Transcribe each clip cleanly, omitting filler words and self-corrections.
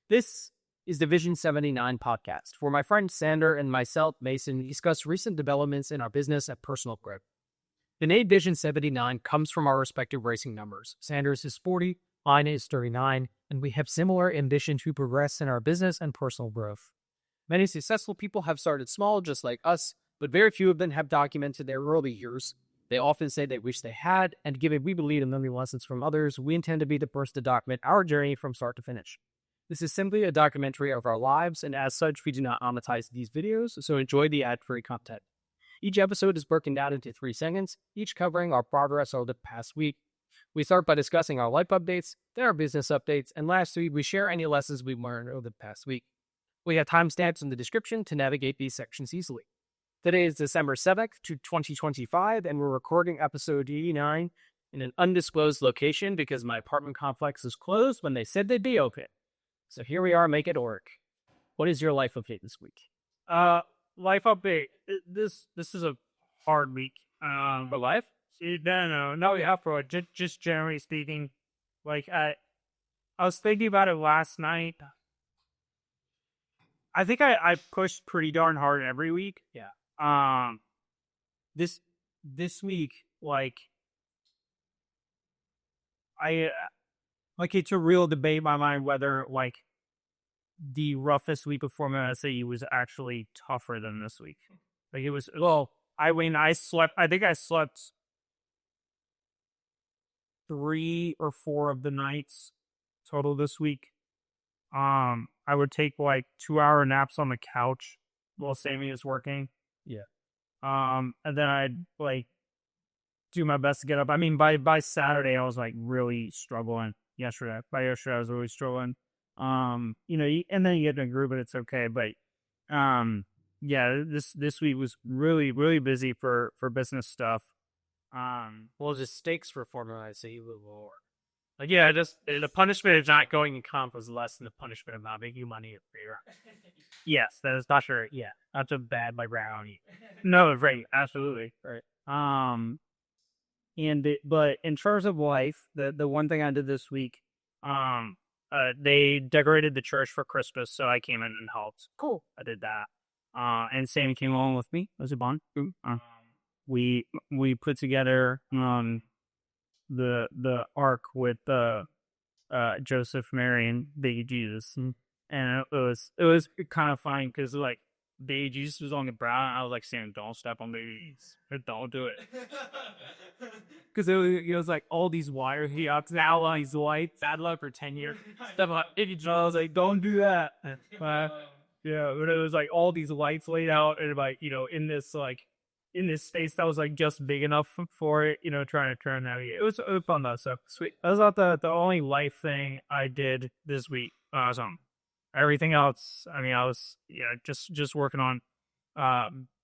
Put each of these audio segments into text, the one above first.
This is the Vision 79 podcast, where my friend Sander and myself, Mason, discuss recent developments in our business and personal growth. The name Vision 79 comes from our respective racing numbers. Sander's is 40, mine is 39, and we have similar ambition to progress in our business and personal growth. Many successful people have started small, just like us, but very few of them have documented their early years. They often say they wish they had, and given we believe in learning lessons from others, we intend to be the first to document our journey from start to finish. This is simply a documentary of our lives, and as such, we do not monetize these videos, so enjoy the ad-free content. Each episode is broken down into 3 segments, each covering our progress over the past week. We start by discussing our life updates, then our business updates, and lastly, we share any lessons we've learned over the past week. We have timestamps in the description to navigate these sections easily. Today is December 7th, 2025, and we're recording episode 89 in an undisclosed location because my apartment complex is closed when they said they'd be open. So here we are, make it work. What is your life update this week? Life update. This is a hard week. For life? Yeah, for just generally speaking. Like I was thinking about it last night. I think I pushed pretty darn hard every week. Yeah. This week, like it's a real debate in my mind whether like the roughest week before my SAE was actually tougher than this week. Like it was. Well, I think I slept 3 or 4 of the nights total this week. I would take like 2-hour naps on the couch while Sammy is working. Yeah. And then I'd like do my best to get up. I mean, by Saturday I was like really struggling. By yesterday I was really struggling. And then you get in a groove, but it's okay. But yeah, this week was really, really busy for business stuff. Well, the stakes for Formula SAE were lower. Like, yeah, the punishment of not going in comp was less than the punishment of not making money at free round. Yes, that is not sure. Yeah, that's a bad my round. No, right, absolutely. Right. But in terms of life, the one thing I did this week, they decorated the church for Christmas, so I came in and helped. Cool. I did that. And Sammy came along with me. It was a bond. We put together the ark with Joseph, Mary, and baby Jesus, and it was kind of fine because like baby Jesus was on the ground. I was like saying, "Don't step on baby Jesus, don't do it," because it was like all these wires. He now on these lights. Bad luck for 10 years. Step on it. I was like, "Don't do that." Yeah, but it was like all these lights laid out, and like in this space that was like just big enough for it, trying to turn that. It was fun though, so sweet. That was not the only life thing I did this week. Everything else, I mean, I was just working on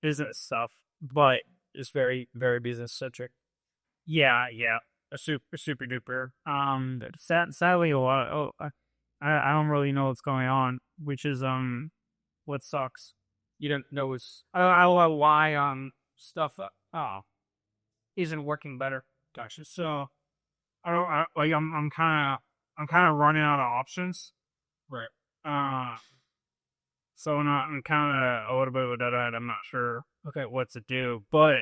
business stuff, but It's very, very business centric. yeah, a super duper. Sadly, a lot. I don't really know what's going on, which is what sucks. You don't know what's... I don't know why stuff isn't working better. Gotcha. So I'm kind of running out of options. Right. So I'm kind of a little bit of a deadhead. I'm not sure what to do, but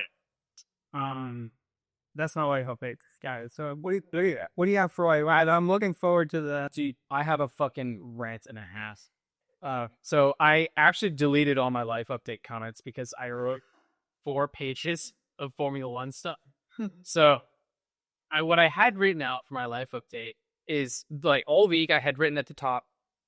that's not what I hope it, guys. So what do you have for like? I'm looking forward to the. Dude, I have a fucking rant and a half. So I actually deleted all my life update comments because I wrote 4 pages of Formula One stuff. So what I had written out for my life update is like all week I had written at the top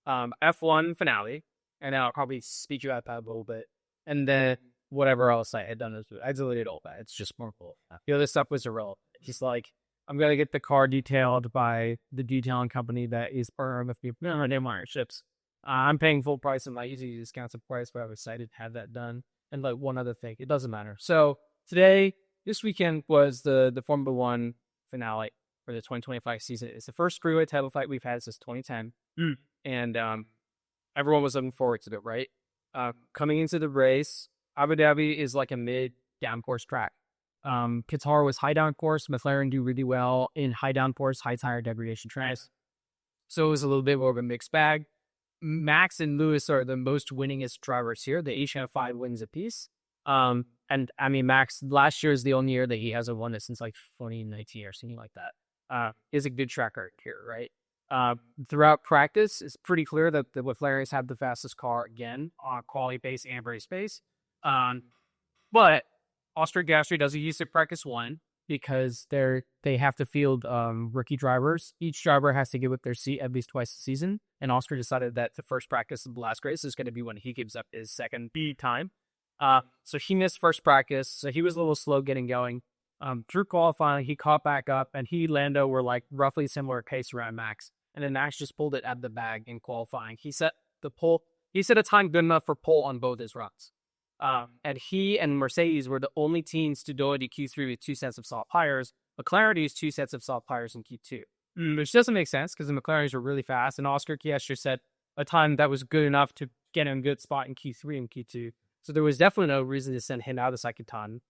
F1 finale, and I'll probably speak you out that a little bit, and then whatever else I had done, I deleted all that. It's just more cool. The other stuff was irrelevant. Just like, I'm going to get the car detailed by the detailing company that is partnering with me on their partnerships. I'm paying full price and my easy discounted price, but I was excited to have that done. And like one other thing, it doesn't matter. So this weekend was the Formula One finale for the 2025 season. It's the first freeway title fight we've had since 2010. And everyone was looking forward to it, right? Coming into the race, Abu Dhabi is like a mid-downforce track. Qatar was high downforce. McLaren do really well in high downforce, high tire degradation tracks. So it was a little bit more of a mixed bag. Max and Lewis are the most winningest drivers here. They each have 5 wins apiece. And I mean, Max last year is the only year that he hasn't won it since like 2019 or something like that. Is a good track record here, right? Throughout practice, it's pretty clear that the McLarens have the fastest car again on quality pace and race pace. But Austria Gasly does use it practice 1 because they have to field rookie drivers. Each driver has to give up their seat at least twice a season. And Austria decided that the first practice of the last race is going to be when he gives up his second B time. So he missed first practice, so he was a little slow getting going. Through qualifying, he caught back up, and Lando were like roughly similar pace around Max. And then Max just pulled it out of the bag in qualifying. He set a time good enough for pole on both his runs. And he and Mercedes were the only teams to go into Q3 with 2 sets of soft tires. McLaren used 2 sets of soft tires in Q2, which doesn't make sense because the McLarens were really fast, and Oscar Piastri set a time that was good enough to get in a good spot in Q3 and Q2. So there was definitely no reason to send him out the second time,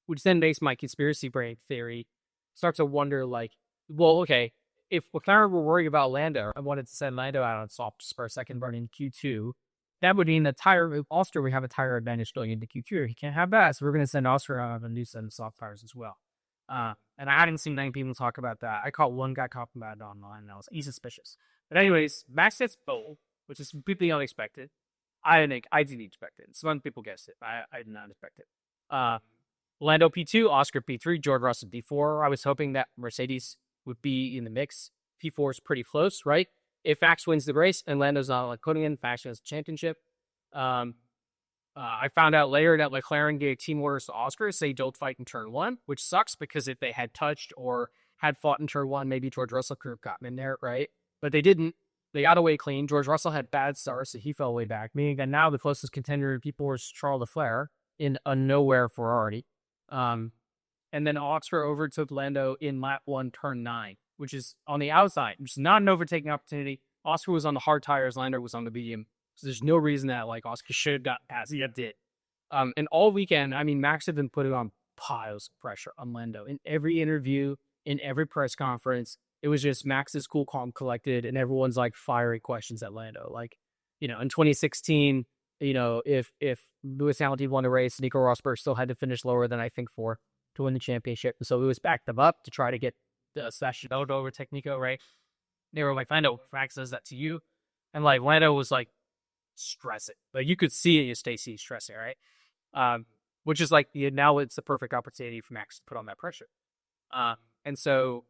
which then makes my conspiracy brain theory start to wonder, like, well, okay, if McLaren were worried about Lando and wanted to send Lando out on soft for a second run in Q2, that would mean that Austria would have a tire advantage going into Q2. He can't have that, so we're going to send Austria out on a new set of soft tires as well. And I hadn't seen many people talk about that. I caught one guy talking about it online, and he's suspicious. But anyways, Max gets pole, which is completely unexpected. I didn't expect it. Some people guessed it. I did not expect it. Lando P2, Oscar P3, George Russell P4. I was hoping that Mercedes would be in the mix. P4 is pretty close, right? If Max wins the race and Lando's not like putting in, Max wins the championship. I found out later that McLaren gave team orders to Oscar to say don't fight in turn 1, which sucks because if they had touched or had fought in turn 1, maybe George Russell could have gotten in there, right? But they didn't. They got away clean. George Russell had bad starts, so he fell way back. Meaning that now the closest contender to people was Charles Leclerc in a nowhere Ferrari. And then Oscar overtook Lando in lap 1, turn 9, which is on the outside, which is not an overtaking opportunity. Oscar was on the hard tires, Lando was on the medium. So there's no reason that like Oscar should have got past. He did. And all weekend, I mean, Max had been putting on piles of pressure on Lando. In every interview, in every press conference, it was just Max is cool, calm, collected, and everyone's like fiery questions at Lando. Like, in 2016, if Lewis Hamilton won the race, Nico Rosberg still had to finish lower than I think 4 to win the championship. So Lewis backed them up to try to get the Sebastian Vettel to overtake Nico, right? They were like, Lando, Max does that to you. And like Lando was like stressing. Like you could see it in Stacy stressing, right? Which is like now it's the perfect opportunity for Max to put on that pressure. And so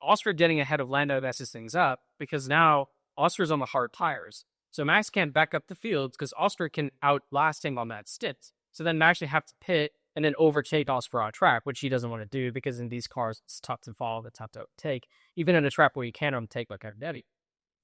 Oscar getting ahead of Lando messes things up because now Oscar's on the hard tires. So Max can't back up the field because Oscar can outlast him on that stint. So then Max should have to pit and then overtake Oscar on track, which he doesn't want to do because in these cars, it's tough to follow, it's tough to overtake, even in a trap where you can overtake like Ardetti.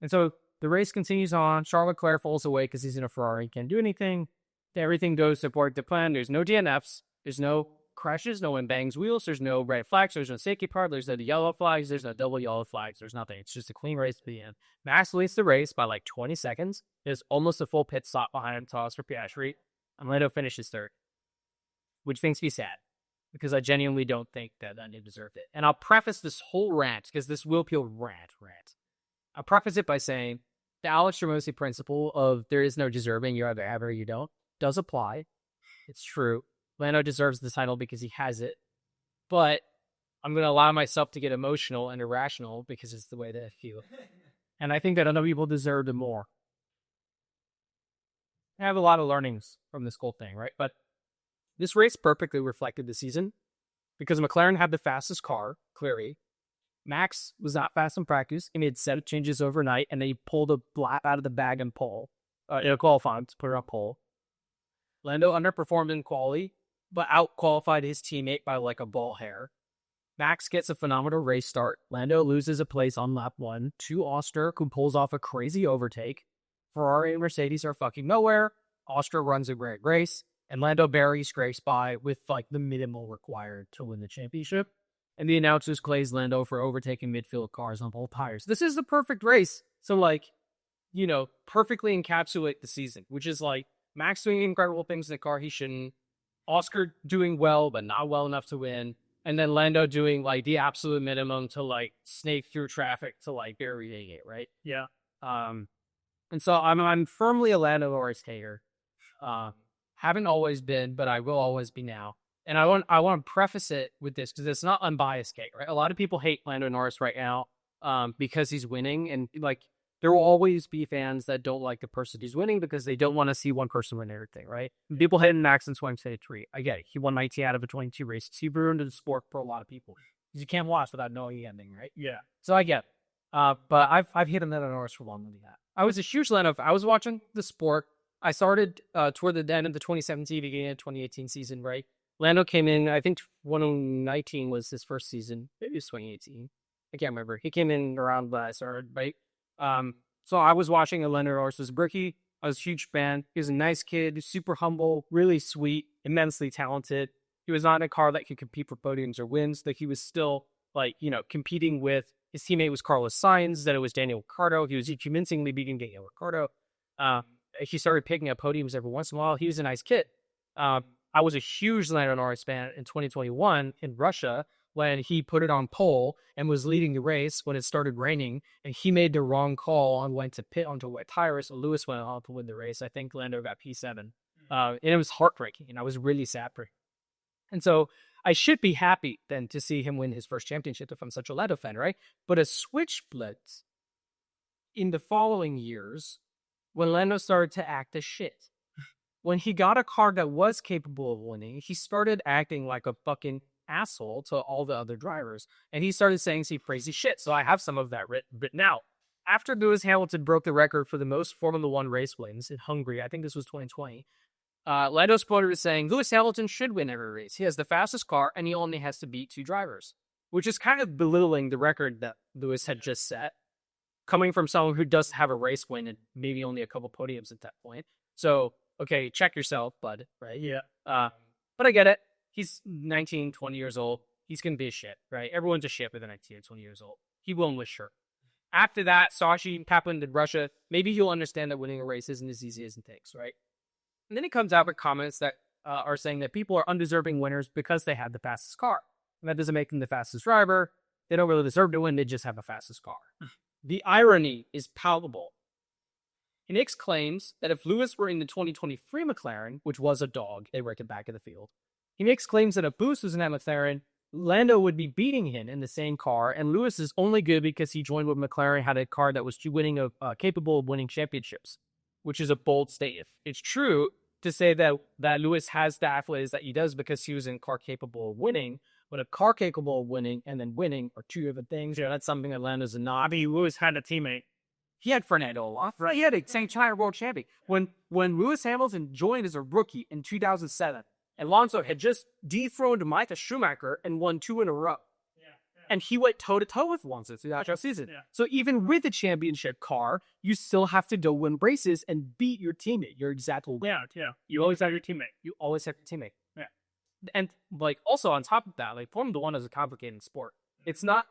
And so the race continues on. Charles Leclerc falls away because he's in a Ferrari, can't do anything. Everything goes according to plan. There's no DNFs. There's no crashes. No one bangs wheels. There's no red flags. There's no safety car. There's no yellow flags. There's no double yellow flags. There's nothing. It's just a clean race to the end. Max leads the race by like 20 seconds. There's almost a full pit stop behind him to Oscar Piastri. And Lando finishes third, which makes me sad because I genuinely don't think that Lando deserved it. And I'll preface this whole rant because this will feel rant. I'll preface it by saying the Alex Ramosi principle of there is no deserving, you either have it or you don't, does apply. It's true. Lando deserves the title because he has it. But I'm going to allow myself to get emotional and irrational because it's the way that I feel. And I think that other people deserve it more. I have a lot of learnings from this whole thing, right? But this race perfectly reflected the season because McLaren had the fastest car, clearly. Max was not fast in practice. He made set of changes overnight, and then he pulled a lap out of the bag and qualifying to put her on pole. Lando underperformed in quali, but out-qualified his teammate by like a ball hair. Max gets a phenomenal race start. Lando loses a place on lap 1 to Oscar, who pulls off a crazy overtake. Ferrari and Mercedes are fucking nowhere. Oscar runs a great race, and Lando barely scrapes by with like the minimal required to win the championship. And the announcers claims Lando for overtaking midfield cars on both tires. This is the perfect race. So like, perfectly encapsulate the season, which is like Max doing incredible things in the car he shouldn't. Oscar doing well, but not well enough to win. And then Lando doing like the absolute minimum to like snake through traffic to like bury it, right? Yeah. And And so I'm firmly a Lando Norris hater. Haven't always been, but I will always be now. And I want to preface it with this because it's not unbiased hate, right? A lot of people hate Lando Norris right now because he's winning, and like there will always be fans that don't like the person who's winning because they don't want to see one person win everything, right? People hating Max in 2023. I get it. He won 19 out of the 22 races. He ruined the sport for a lot of people. You can't watch without knowing the ending, right? Yeah. So I get it. But I've hated Lando Norris for longer than that. I was a huge Lando. I was watching the sport. I started toward the end of the 2017, beginning of 2018 season, right? Lando came in, I think 2019 was his first season. Maybe it was 2018. I can't remember. He came in around when I started, right? So I was watching Lando Norris was a rookie. I was a huge fan. He was a nice kid, super humble, really sweet, immensely talented. He was not in a car that could compete for podiums or wins. That he was still competing with his teammate was Carlos Sainz. That it was Daniel Ricciardo. He was convincingly beating Daniel Ricciardo. He started picking up podiums every once in a while. He was a nice kid. I was a huge Lando Norris fan in 2021 in Russia when he put it on pole and was leading the race when it started raining, and he made the wrong call and went to pit onto wet tires. So Lewis went on to win the race. I think Lando got P7. And it was heartbreaking, and I was really sad for him. And so I should be happy then to see him win his first championship if I'm such a Lando fan, right? But a switch blitz in the following years when Lando started to act as shit. When he got a car that was capable of winning, he started acting like a fucking asshole to all the other drivers. And he started saying some crazy shit. So I have some of that written out. After Lewis Hamilton broke the record for the most Formula One race wins in Hungary, I think this was 2020, Lando Spotter is saying Lewis Hamilton should win every race. He has the fastest car, and he only has to beat 2 drivers, which is kind of belittling the record that Lewis had just set, coming from someone who does have a race win and maybe only a couple podiums at that point. So, okay, check yourself, bud, right? Yeah. But I get it. He's 19, 20 years old. He's going to be a shit, right? Everyone's a shit with 19 or 20 years old. He will with sure. After that, Sochi happened in Russia. Maybe he'll understand that winning a race isn't as easy as it takes, right? And then he comes out with comments that are saying that people are undeserving winners because they had the fastest car. And that doesn't make them the fastest driver. They don't really deserve to win. They just have a fastest car. The irony is palpable. Hicks claims that if Lewis were in the 2023 McLaren, which was a dog, they wrecked it back in the field, Hicks claims that if Boost was in that McLaren, Lando would be beating him in the same car, and Lewis is only good because he joined with McLaren, had a car that was capable of winning championships, which is a bold statement. It's true to say that Lewis has the accolades that he does because he was in a car capable of winning, but a car capable of winning and then winning are two different things. That's something that Lando's not. I mean, Lewis had a teammate. He had Fernando Alonso. Right, he had a St. China world champion. When Lewis Hamilton joined as a rookie in 2007, Alonso had just dethroned Michael Schumacher and won 2 in a row. And he went toe-to-toe with Alonso throughout the season. Yeah. So even with a championship car, you still have to go win races and beat your teammate. Your exact win. Yeah. You always have your teammate. You always have your teammate. Yeah. And also on top of that, Formula One is a complicated sport. It's not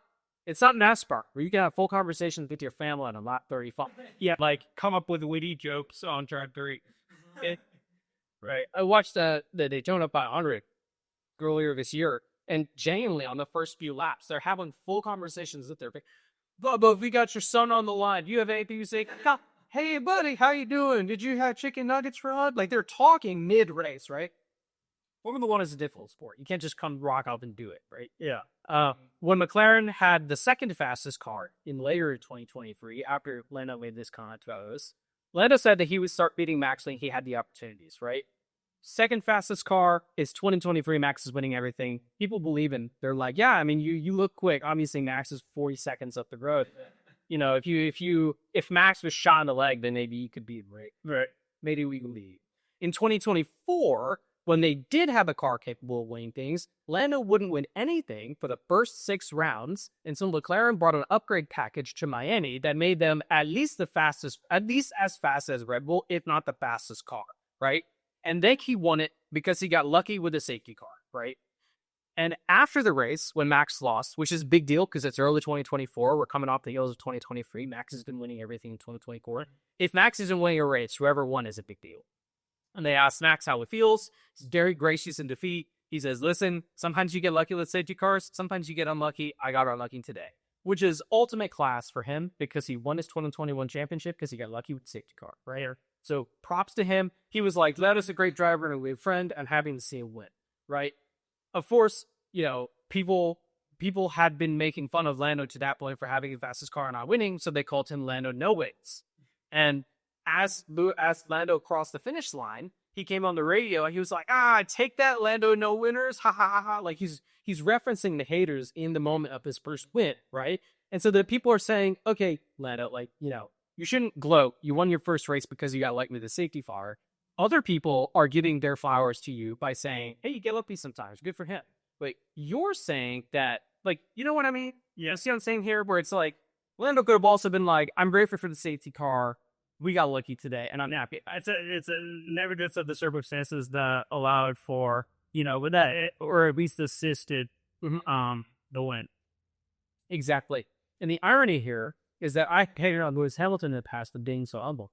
NASCAR where you can have full conversations with your family on a lap 35. Yeah, come up with witty jokes on track 3. Right. I watched the Daytona 500 earlier this year, and genuinely on the first few laps, they're having full conversations with their family. Bubba, we got your son on the line. Do you have anything to say? Hey, buddy, how you doing? Did you have chicken nuggets for lunch? They're talking mid-race, right? Formula One is a difficult sport. You can't just come rock up and do it, right? Yeah. When McLaren had the second fastest car in later 2023, after Lando made this comment about us, Lando said that he would start beating Max when he had the opportunities, right? Second fastest car is 2023. Max is winning everything. People believe in. They're like, yeah, I mean, you look quick. Obviously, Max is 40 seconds up the road. If Max was shot in the leg, then maybe you could beat him, right? Right. Maybe we believe. In 2024, when they did have a car capable of winning things, Lando wouldn't win anything for the first 6 rounds until McLaren brought an upgrade package to Miami that made them at least as fast as Red Bull, if not the fastest car, right? And then he won it because he got lucky with a safety car, right? And after the race, when Max lost, which is a big deal because it's early 2024, we're coming off the heels of 2023. Max has been winning everything in 2024. If Max isn't winning a race, whoever won is a big deal. And they asked Max how it feels. He's very gracious in defeat. He says, listen, sometimes you get lucky with safety cars. Sometimes you get unlucky. I got unlucky today. which is ultimate class for him because he won his 2021 championship because he got lucky with the safety car, right? So props to him. He was like, Lando's a great driver and a great friend. I'm happy to see him win, right? Of course, people had been making fun of Lando to that point for having the fastest car and not winning, so they called him Lando No Wins. And as Lando crossed the finish line, he came on the radio and he was like, take that, Lando No Winners, ha ha ha ha. Like he's referencing the haters in the moment of his first win, right? And so the people are saying, okay, Lando, you shouldn't gloat. You won your first race because you got lucky with the safety car. Other people are giving their flowers to you by saying, hey, you get lucky sometimes. Good for him. But you're saying that, you know what I mean? Yeah. See what I'm saying here? Where it's like, Lando could have also been like, I'm grateful for the safety car. We got lucky today, and I'm happy. It's a negligence of the circumstances that allowed for, with that, or at least assisted the win. Exactly. And the irony here is that I hated on Lewis Hamilton in the past for being so humble.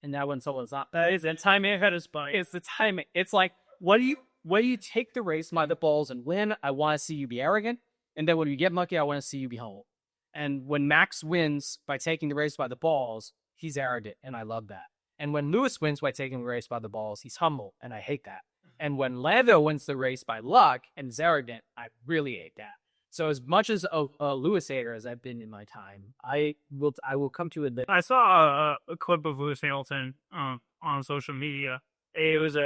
And now when someone's not, that is the timing ahead of spite. It's the timing. It's like, what do you take the race by the balls and win? I want to see you be arrogant. And then when you get lucky, I want to see you be humble. And when Max wins by taking the race by the balls, he's arrogant, and I love that. And when Lewis wins by taking the race by the balls, he's humble, and I hate that. And when Lando wins the race by luck and is arrogant, I really hate that. So as much as a Lewis hater as I've been in my time, I will come to admit. I saw a clip of Lewis Hamilton on social media. It was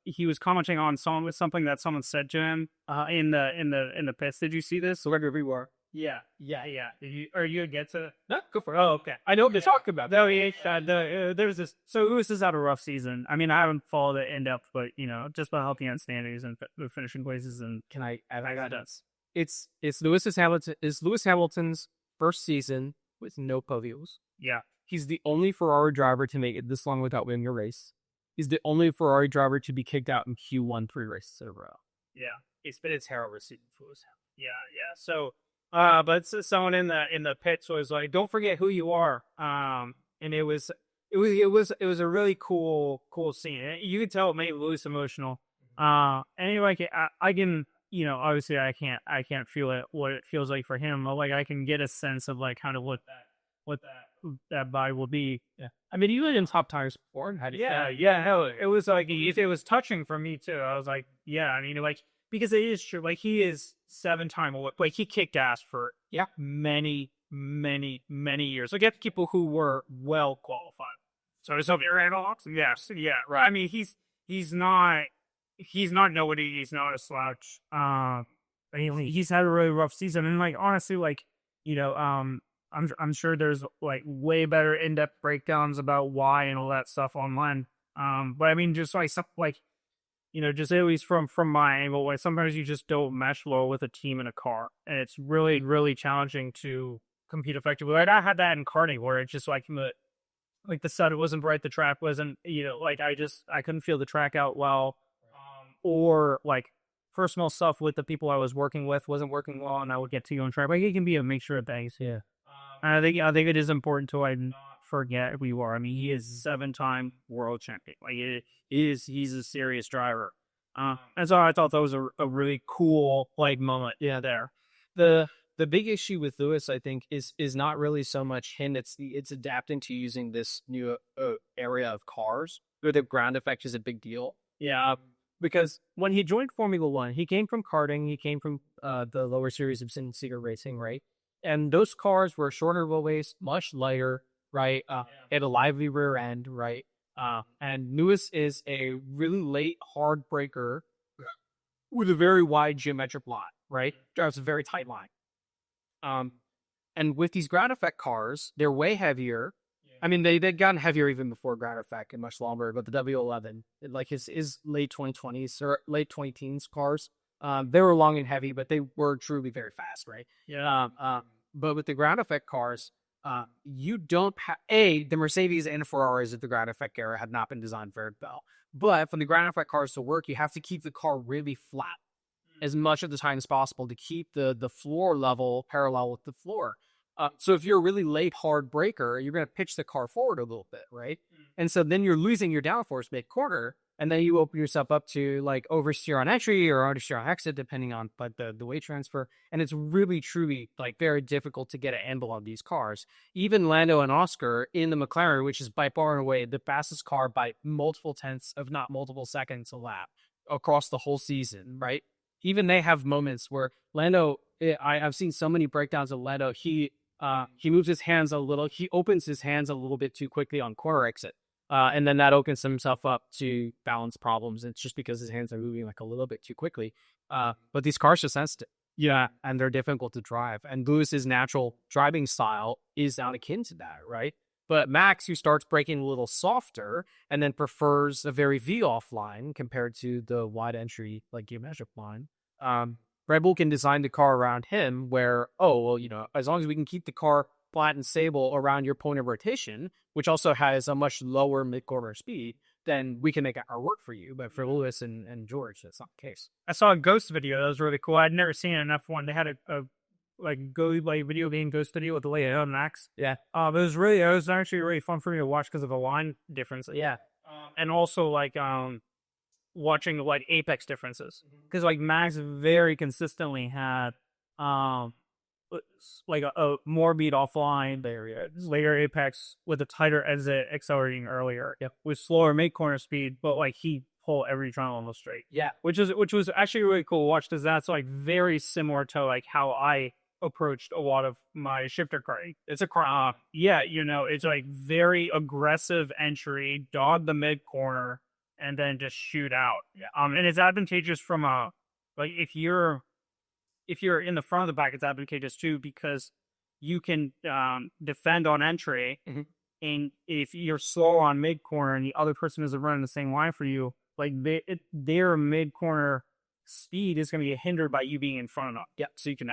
he was commenting on something that someone said to him in the pits. Did you see this? So wherever we were. Yeah. Are you get to? No, go for it. Oh, okay. I know what they're talking about. No, there's this. So Lewis has had a rough season. I mean, I haven't followed it in depth, but just by helping out standings and the finishing places. And can I got this. It's Lewis Hamilton's first season with no podiums. Yeah, he's the only Ferrari driver to make it this long without winning a race. He's the only Ferrari driver to be kicked out in Q1 3 races in a row. Yeah, it's been a terrible season for Lewis Hamilton. Yeah. So. But someone in the pits was like, "Don't forget who you are." And it was a really cool scene. You could tell it made Lewis emotional. Anyway, I can, obviously I can't feel it, what it feels like for him. But like I can get a sense of like kind of what that vibe will be. Yeah. I mean, you lived in top tires before. Yeah. Hell, it was like it was touching for me too. I was like, yeah. I mean, like. Because it is true, like he is 7-time, like he kicked ass for many years. Like at people who were well qualified. So is that right? Yes, yeah, right. I mean, he's not nobody. He's not a slouch. He's had a really rough season, and like honestly, like I'm sure there's like way better in-depth breakdowns about why and all that stuff online. But I mean, just like stuff like. Just at least from my angle, like sometimes you just don't mesh well with a team in a car, and it's really, really challenging to compete effectively. Like I had that in karting, where it's just like the sun wasn't bright, the track wasn't, like I couldn't feel the track out well, or like personal stuff with the people I was working with wasn't working well, and I would get to go on track. Like it can be a mixture of things. Yeah, and I think it is important to not forget who you are. I mean, he is 7-time world champion. Like he's a serious driver. And so I thought that was a really cool like moment. Yeah, there. The big issue with Lewis, I think, is not really so much him. It's adapting to using this new area of cars where the ground effect is a big deal. Yeah. Because when he joined Formula One, he came from karting. He came from the lower series of Seeger Racing, right? And those cars were shorter wheelbase, much lighter, right? Had a lively rear end, right? And Lewis is a really late hard breaker with a very wide geometric line, right? Drives a very tight line. And with these ground effect cars, they're way heavier. I mean, they'd gotten heavier even before ground effect and much longer, but the W11, like his late 2020s or late 20-teens cars, they were long and heavy, but they were truly very fast, right? Yeah. But with the ground effect cars, you don't have the Mercedes and Ferraris of the ground effect era had not been designed very well. But for the ground effect cars to work, you have to keep the car really flat as much of the time as possible to keep the floor level parallel with the floor. So if you're a really late hard breaker, you're going to pitch the car forward a little bit, right? And so then you're losing your downforce mid-quarter, And then you open yourself up to like oversteer on entry or understeer on exit, depending on the weight transfer. And it's really, truly like very difficult to get a handle on these cars. Even Lando and Oscar in the McLaren, which is by far and away the fastest car by multiple tenths, if not multiple seconds a lap across the whole season, right? Even they have moments where Lando, I've seen so many breakdowns of Lando. He moves his hands a little. He opens his hands a little bit too quickly on corner exit. And then that opens himself up to balance problems. It's just because his hands are moving like a little bit too quickly. But these cars are sensitive. Yeah. And they're difficult to drive. And Lewis's natural driving style is not akin to that, right? But Max, who starts braking a little softer and then prefers a very V-off line compared to the wide entry, like geometric line, Red Bull can design the car around him where, as long as we can keep the car flat and stable around your point of rotation, which also has a much lower mid-corner speed, then we can make our work for you. But for Lewis and George, that's not the case. I saw a Ghost video that was really cool. I'd never seen an F1. They had a video game Ghost video with the layout and Max. Yeah. It was actually really fun for me to watch because of the line difference. Yeah. And also watching like apex differences, because like Max very consistently had like a more beat offline later apex with a tighter exit accelerating earlier, with slower mid corner speed, but like he pulled every triangle on the straight. Yeah, which was actually really cool to watch, because that's like very similar to like how I approached a lot of my shifter karting. It's it's like very aggressive entry, dog the mid corner, and then just shoot out. And it's advantageous from if you're in the front of the pack, it's advantageous too, because you can defend on entry, and if you're slow on mid corner and the other person isn't running the same line for you, like their mid corner speed is going to be hindered by you being in front of them. Yeah,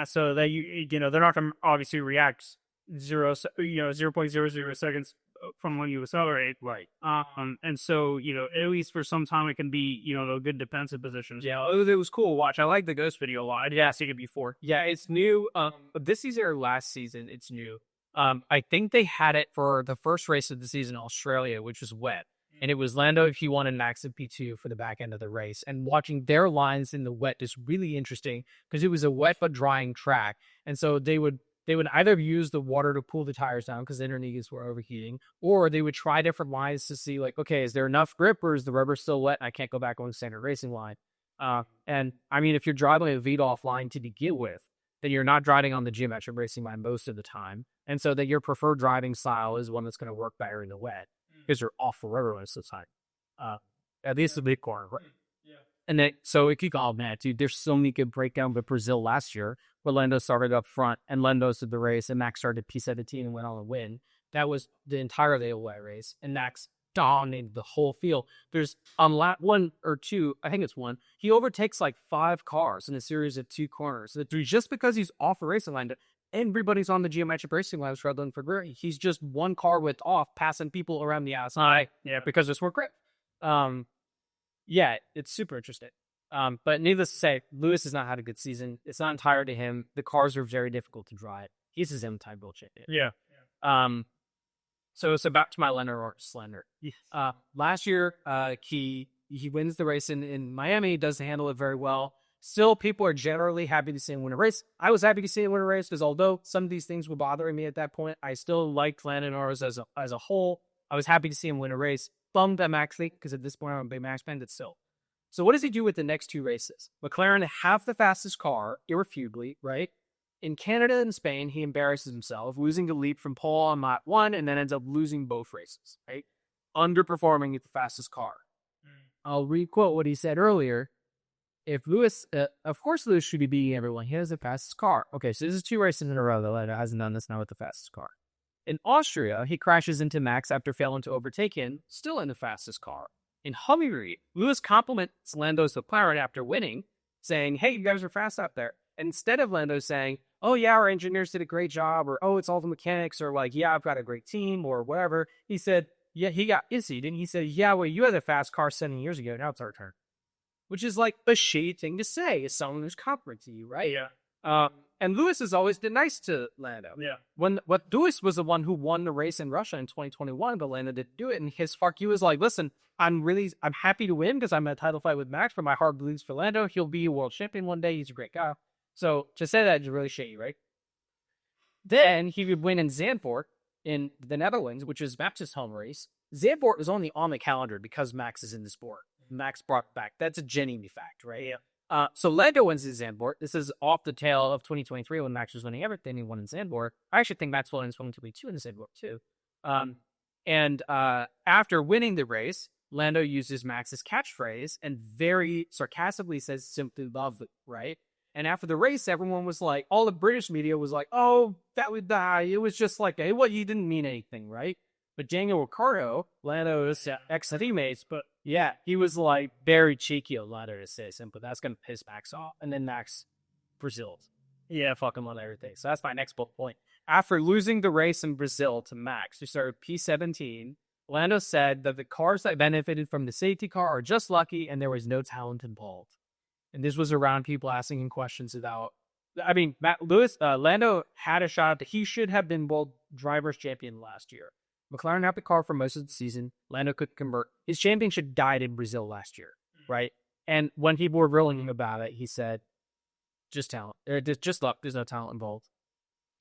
so they're not going to obviously react 0.00 seconds from when you accelerate, right? And so at least for some time it can be a good defensive positions. Yeah, it was cool to watch. I like the Ghost video a lot. I didn't see it before. Yeah, it's new. This season or last season, it's new. I think they had it for the first race of the season in Australia, which was wet. And it was Lando P1 and Max in P2 for the back end of the race. And watching their lines in the wet is really interesting because it was a wet but drying track. And so they would either use the water to cool the tires down because the inner knees were overheating, or they would try different lines to see like, okay, is there enough grip or is the rubber still wet and I can't go back on the standard racing line? And I mean, if you're driving a V-off line to begin with, then you're not driving on the geometric racing line most of the time. And so that your preferred driving style is one that's going to work better in the wet because you're off for rubber most of the time. At least the big corner, right? Yeah. And then, so it could go, man, dude, there's so many good breakdowns with Brazil last year where Lando started up front and Lando did the race and Max started P17 and went on to win. That was the entire day of the race. And Max dominated the whole field. There's on lap 1 or 2, I think it's 1, he overtakes like 5 cars in a series of 2 corners. Just because he's off the racing line, everybody's on the geometric racing line struggling for grip. He's just one car width off, passing people around the outside. Yeah, because it's more grip. Yeah, it's super interesting. But needless to say, Lewis has not had a good season. It's not entirely to him. The cars are very difficult to drive. He's his own time bullshit. Yeah. So back to my Norris slender. Last year, he wins the race in Miami. He does handle it very well. Still, people are generally happy to see him win a race. I was happy to see him win a race because although some of these things were bothering me at that point, I still liked Lando Norris as a whole. I was happy to see him win a race. Bummed at Max Leak because at this point I'm a big Max fan, but still. So what does he do with the next 2 races? McLaren have the fastest car, irrefutably, right? In Canada and Spain, he embarrasses himself, losing the lead from pole on lap 1 and then ends up losing both races, right? Underperforming with the fastest car. I'll re-quote what he said earlier. If Lewis, of course Lewis should be beating everyone. He has the fastest car. Okay, so this is 2 races in a row that Lando hasn't done this now with the fastest car. In Austria, he crashes into Max after failing to overtake him, still in the fastest car. In Hungary, Lewis compliments Lando's McLaren after winning, saying, hey, you guys are fast out there. And instead of Lando saying, oh yeah, our engineers did a great job, or oh, it's all the mechanics, or like, yeah, I've got a great team, or whatever, he said, yeah, he got izzied. And he said, yeah, well, you had a fast car 7 years ago, now it's our turn. Which is like a shady thing to say as someone who's complimenting you, right? Yeah. And Lewis has always been nice to Lando. Yeah. What Lewis was the one who won the race in Russia in 2021, but Lando didn't do it. And his fuck you was like, listen, I'm happy to win because I'm in a title fight with Max, but my heart bleeds for Lando. He'll be a world champion one day. He's a great guy. So to say that is really shady, right? Then he would win in Zandvoort in the Netherlands, which is Max's home race. Zandvoort was only on the calendar because Max is in the sport. Max brought back. That's a genuine fact, right? Yeah. So Lando wins in Zandvoort. This is off the tail of 2023 when Max was winning everything. He won in Zandvoort. I actually think Max won in 2022 in Zandvoort too. And after winning the race, Lando uses Max's catchphrase and very sarcastically says simply love it, right? And after the race, everyone was like, all the British media was like, oh, that would die. It was just like, hey, well, you didn't mean anything, right? But Daniel Ricciardo, Lando's ex-teammates, but yeah, he was like very cheeky of Lando to say something, but that's going to piss Max off. And then Max, Brazil. Yeah, fucking won everything. So that's my next bullet point. After losing the race in Brazil to Max, who started P17, Lando said that the cars that benefited from the safety car are just lucky and there was no talent involved. And this was around people asking him questions about, I mean, Lando had a shot that he should have been world drivers champion last year. McLaren had the car for most of the season. Lando could convert. His championship died in Brazil last year, right? And when people were grilling him about it, he said, just talent. Just luck. There's no talent involved.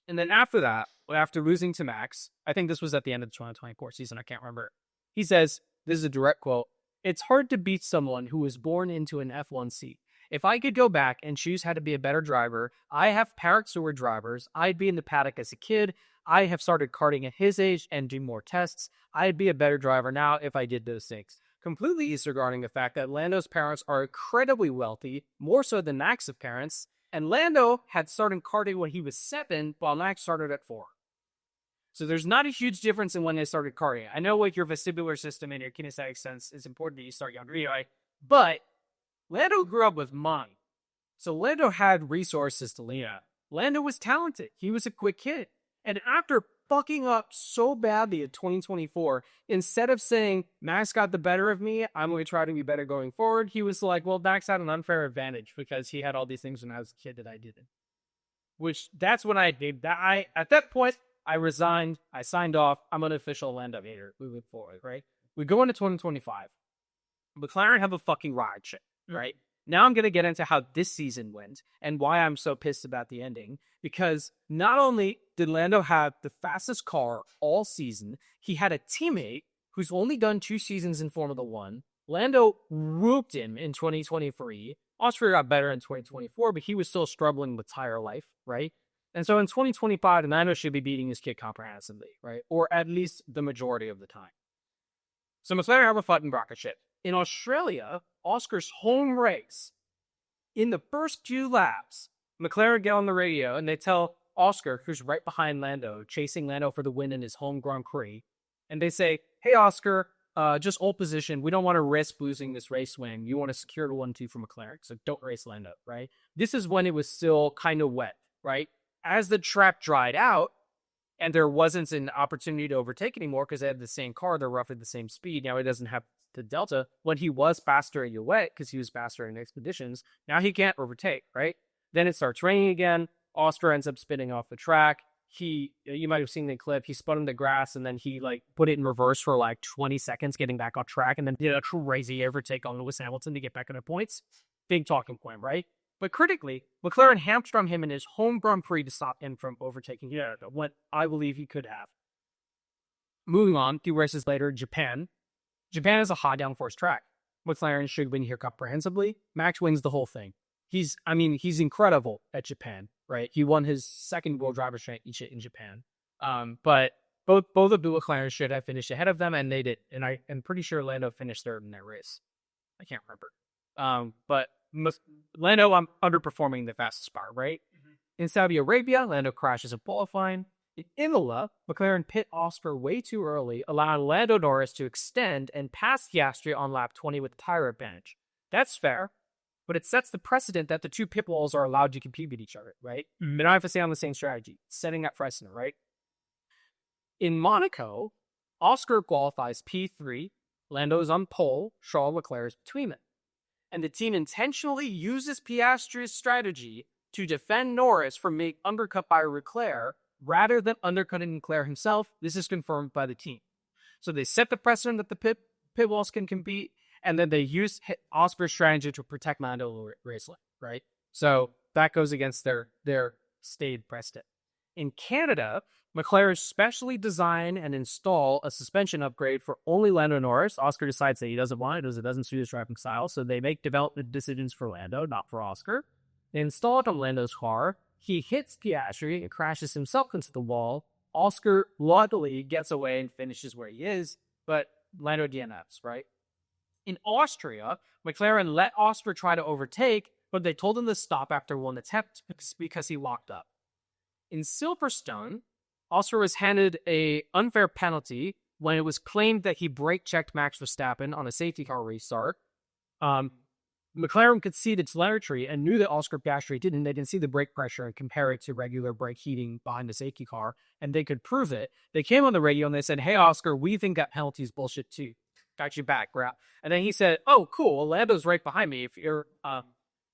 And then after that, after losing to Max, I think this was at the end of the 2024 season. I can't remember. He says, this is a direct quote, "It's hard to beat someone who was born into an F1 seat. If I could go back and choose how to be a better driver, I have parents who were drivers. I'd be in the paddock as a kid. I have started karting at his age and do more tests. I'd be a better driver now if I did those things." Completely disregarding the fact that Lando's parents are incredibly wealthy, more so than Max's parents, and Lando had started karting when he was 7, while Max started at 4. So there's not a huge difference in when they started karting. I know like your vestibular system and your kinesthetic sense is important that you start younger anyway, but Lando grew up with money. So Lando had resources to lean on. Lando was talented. He was a quick kid. And after fucking up so badly in 2024, instead of saying, Max got the better of me, I'm going to try to be better going forward, he was like, well, Max had an unfair advantage because he had all these things when I was a kid that I didn't. Which, that's when I did that. At that point, I resigned. I signed off. I'm an official Lando hater moving forward, right? We go into 2025. McLaren have a fucking ride ship, right? Now I'm going to get into how this season went and why I'm so pissed about the ending. Because not only did Lando have the fastest car all season, he had a teammate who's only done 2 seasons in Formula 1. Lando whooped him in 2023. Austria got better in 2024, but he was still struggling with tire life, right? And so in 2025, Lando should be beating his kid comprehensively, right? Or at least the majority of the time. So McLaren have a fucking rocket ship. In Australia, Oscar's home race, in the first few laps, McLaren get on the radio and they tell Oscar, who's right behind Lando, chasing Lando for the win in his home Grand Prix, and they say, hey, Oscar, just hold position. We don't want to risk losing this race win. You want to secure the 1-2 for McLaren, so don't race Lando, right? This is when it was still kind of wet, right? As the track dried out, and there wasn't an opportunity to overtake anymore because they had the same car, they're roughly the same speed. Now he doesn't have the delta. When he was faster in wet because he was faster in expeditions, now he can't overtake, right? Then it starts raining again. Oscar ends up spinning off the track. You might have seen the clip, he spun in the grass and then he like put it in reverse for like 20 seconds getting back on track and then did a crazy overtake on Lewis Hamilton to get back on the points. Big talking point, right? But critically, McLaren hamstrung him in his home Grand Prix to stop him from overtaking what I believe he could have. Moving on, 2 races later, Japan. Japan is a high downforce track. McLaren should win here comprehensively. Max wins the whole thing. He's incredible at Japan, right? He won his 2nd World Driver's Championship in Japan. But both of the McLaren should have finished ahead of them, and they did. And I am pretty sure Lando finished 3rd in that race. I can't remember. But Lando, I'm underperforming the fastest part, right? Mm-hmm. In Saudi Arabia, Lando crashes in qualifying. In Imola, McLaren pit Oscar way too early, allowing Lando Norris to extend and pass Piastri on lap 20 with the tire advantage. That's fair, but it sets the precedent that the 2 pit walls are allowed to compete with each other, right? Mm-hmm. They don't have to stay on the same strategy, setting that precedent, right? In Monaco, Oscar qualifies P3, Lando's on pole, Charles Leclerc is between them. And the team intentionally uses Piastri's strategy to defend Norris from being undercut by Leclerc rather than undercutting Leclerc himself. This is confirmed by the team. So they set the precedent that the pit walls can compete, and then they use Oscar's strategy to protect Lando racing, right? So that goes against their stated precedent. In Canada, McLaren specially design and install a suspension upgrade for only Lando Norris. Oscar decides that he doesn't want it because it doesn't suit his driving style, so they make development decisions for Lando, not for Oscar. They install it on Lando's car. He hits Piastri and crashes himself into the wall. Oscar luckily gets away and finishes where he is, but Lando DNFs, right? In Austria, McLaren let Oscar try to overtake, but they told him to stop after one attempt because he locked up. In Silverstone, Oscar was handed an unfair penalty when it was claimed that he brake-checked Max Verstappen on a safety car restart. McLaren could see the telemetry and knew that Oscar Piastri didn't. They didn't see the brake pressure and compare it to regular brake heating behind the safety car, and they could prove it. They came on the radio and they said, "Hey, Oscar, we think that penalty is bullshit too. Got you back, bro." And then he said, "Oh, cool. Well, Lando's right behind me. If you're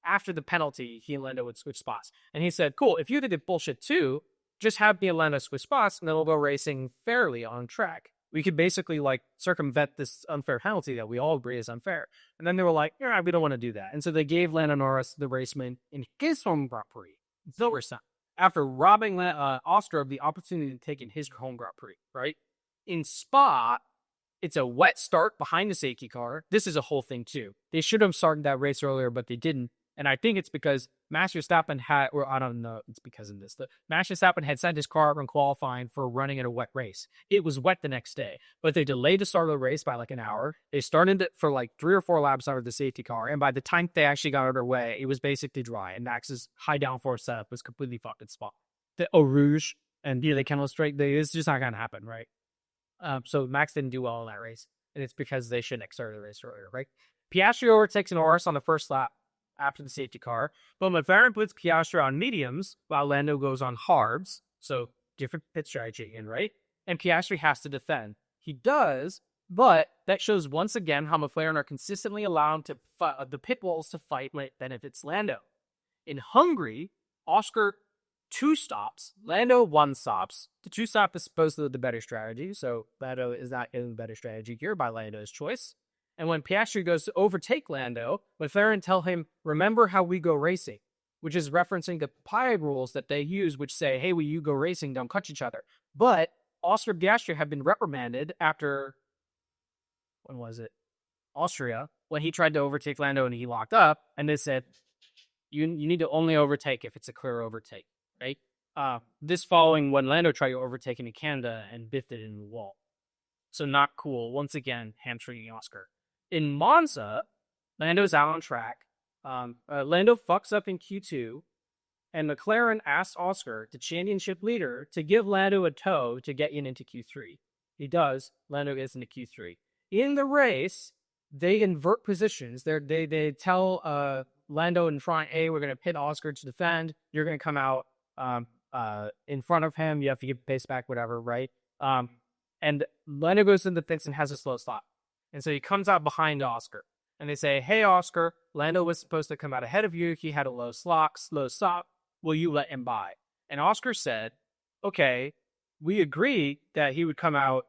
after the penalty, he and Lando would switch spots." And he said, "Cool. If you think it's bullshit too, just have me and Lando switch spots, and then we'll go racing fairly on track. We could basically circumvent this unfair penalty that we all agree is unfair." And then they were like, "Yeah, we don't want to do that." And so they gave Lando Norris the race win in his home Grand Prix, Silverstone, after robbing Oscar of the opportunity to take in his home Grand Prix, right? In Spa, it's a wet start behind the safety car. This is a whole thing too. They should have started that race earlier, but they didn't. And I think it's because Max Verstappen I don't know, it's because of this. Max Verstappen had sent his car up in qualifying for running in a wet race. It was wet the next day, but they delayed the start of the race by an hour. They started it for 3 or 4 laps out of the safety car, and by the time they actually got underway, it was basically dry, and Max's high downforce setup was completely fucked in Spa. The Eau Rouge and the Canal Straight, it's just not going to happen, right? So Max didn't do well in that race, and it's because they shouldn't have started the race earlier, right? Piastri overtakes Norris on the first lap after the safety car, but McLaren puts Piastri on mediums while Lando goes on harbs, so different pit strategy again, right? And Piastri has to defend. He does, but that shows once again how McLaren are consistently allowing the pit walls to fight when it benefits Lando. In Hungary, Oscar 2 stops, Lando 1 stops. The 2 stop is supposedly the better strategy, so Lando is not getting the better strategy here by Lando's choice. And when Piastri goes to overtake Lando, McLaren tell him, "Remember how we go racing," which is referencing the PIE rules that they use, which say, "Hey, when you go racing, don't cut each other." But Oscar Piastri had been reprimanded after, when was it? Austria, when he tried to overtake Lando and he locked up, and they said, you need to only overtake if it's a clear overtake, right? This following when Lando tried to overtake him in Canada and biffed it in the wall. So not cool. Once again, hamstringing Oscar. In Monza, Lando's out on track. Lando fucks up in Q2, and McLaren asks Oscar, the championship leader, to give Lando a tow to get into Q3. He does. Lando gets into Q3. In the race, they invert positions. They tell Lando in front, "Hey, we're going to pit Oscar to defend. You're going to come out in front of him. You have to give pace back, whatever, right?" And Lando goes in the pits and has a slow stop. And so he comes out behind Oscar. And they say, "Hey, Oscar, Lando was supposed to come out ahead of you. He had a slow stop. Will you let him by?" And Oscar said, "Okay, we agree that he would come out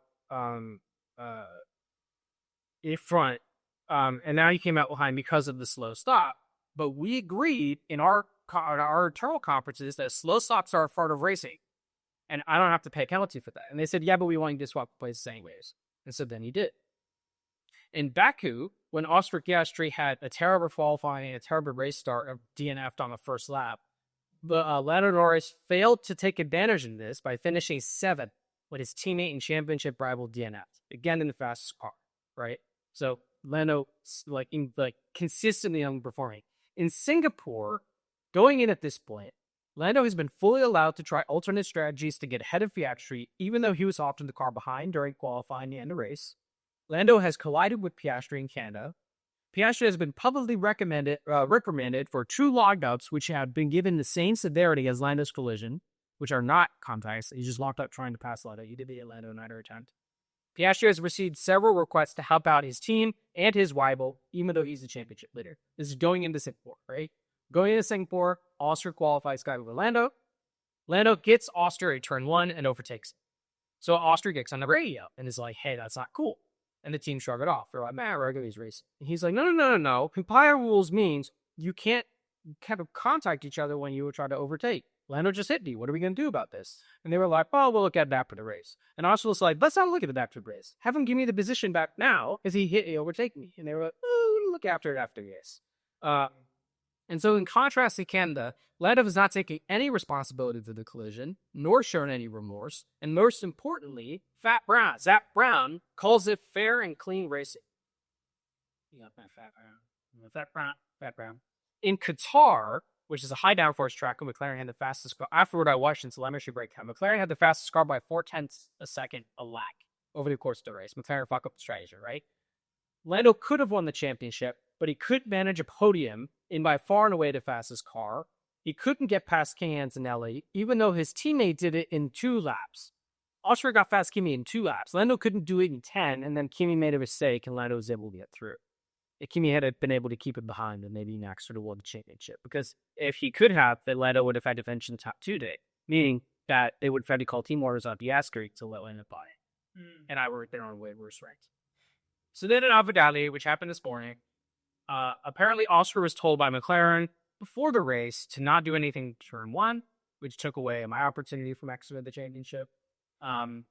in front. And now he came out behind because of the slow stop. But we agreed in our internal conferences that slow stops are a part of racing. And I don't have to pay a penalty for that." And they said, "Yeah, but we want you to swap places anyways." And so then he did. In Baku, when Oscar Piastri had a terrible qualifying and a terrible race start of DNF'd on the first lap, but Lando Norris failed to take advantage of this by finishing 7th with his teammate and championship rival DNF'd. Again, in the fastest car, right? So Lando, consistently underperforming. In Singapore, going in at this point, Lando has been fully allowed to try alternate strategies to get ahead of Piastri, even though he was often the car behind during qualifying and the race. Lando has collided with Piastri in Canada. Piastri has been publicly reprimanded for 2 log-ups, which have been given the same severity as Lando's collision, which are not contacts. He just locked up trying to pass Lando. He did be a Lando Nider attempt. Piastri has received several requests to help out his team and his rival, even though he's the championship leader. This is going into Singapore, right? Going into Singapore, Oscar qualifies guy with Lando. Lando gets Oscar at turn 1 and overtakes him. So Oscar gets on the radio and is like, hey, that's not cool. And the team shrug it off. They're like, man, Rugby's racing. And he's like, no. Compile rules means you can't kind of contact each other when you try to overtake. Lando just hit me. What are we going to do about this? And they were like, well, we'll look at it after the race. And Oscar was like, let's not look at it after the race. Have him give me the position back now as he overtake me. And they were like, oh, we'll look after it after the race. And so in contrast to Canada, Lando is not taking any responsibility for the collision, nor showing any remorse. And most importantly, Zap Brown, calls it fair and clean racing. You got that Fat Brown. In Qatar, which is a high downforce track, and McLaren had the fastest car. Afterward, I watched in telemetry breakdown. McLaren had the fastest car by 0.4 a second a lap over the course of the race. McLaren fucked up the strategy, right? Lando could have won the championship, but he could manage a podium in by far and away the fastest car. He couldn't get past King Antonelli, even though his teammate did it in 2 laps. Oscar got past Kimi in 2 laps. Lando couldn't do it in 10, and then Kimi made a mistake, and Lando was able to get through. If Kimi had been able to keep it behind, then maybe Max would have won the championship. Because if he could have, then Lando would have had to finish in the top 2 today, meaning that they would have had to call team orders on Piastri to let Lando by it. And I were there on way worse ranked. So then in Abu Dhabi, which happened this morning, apparently Oscar was told by McLaren before the race to not do anything turn 1, which took away my opportunity for Max to win the championship. And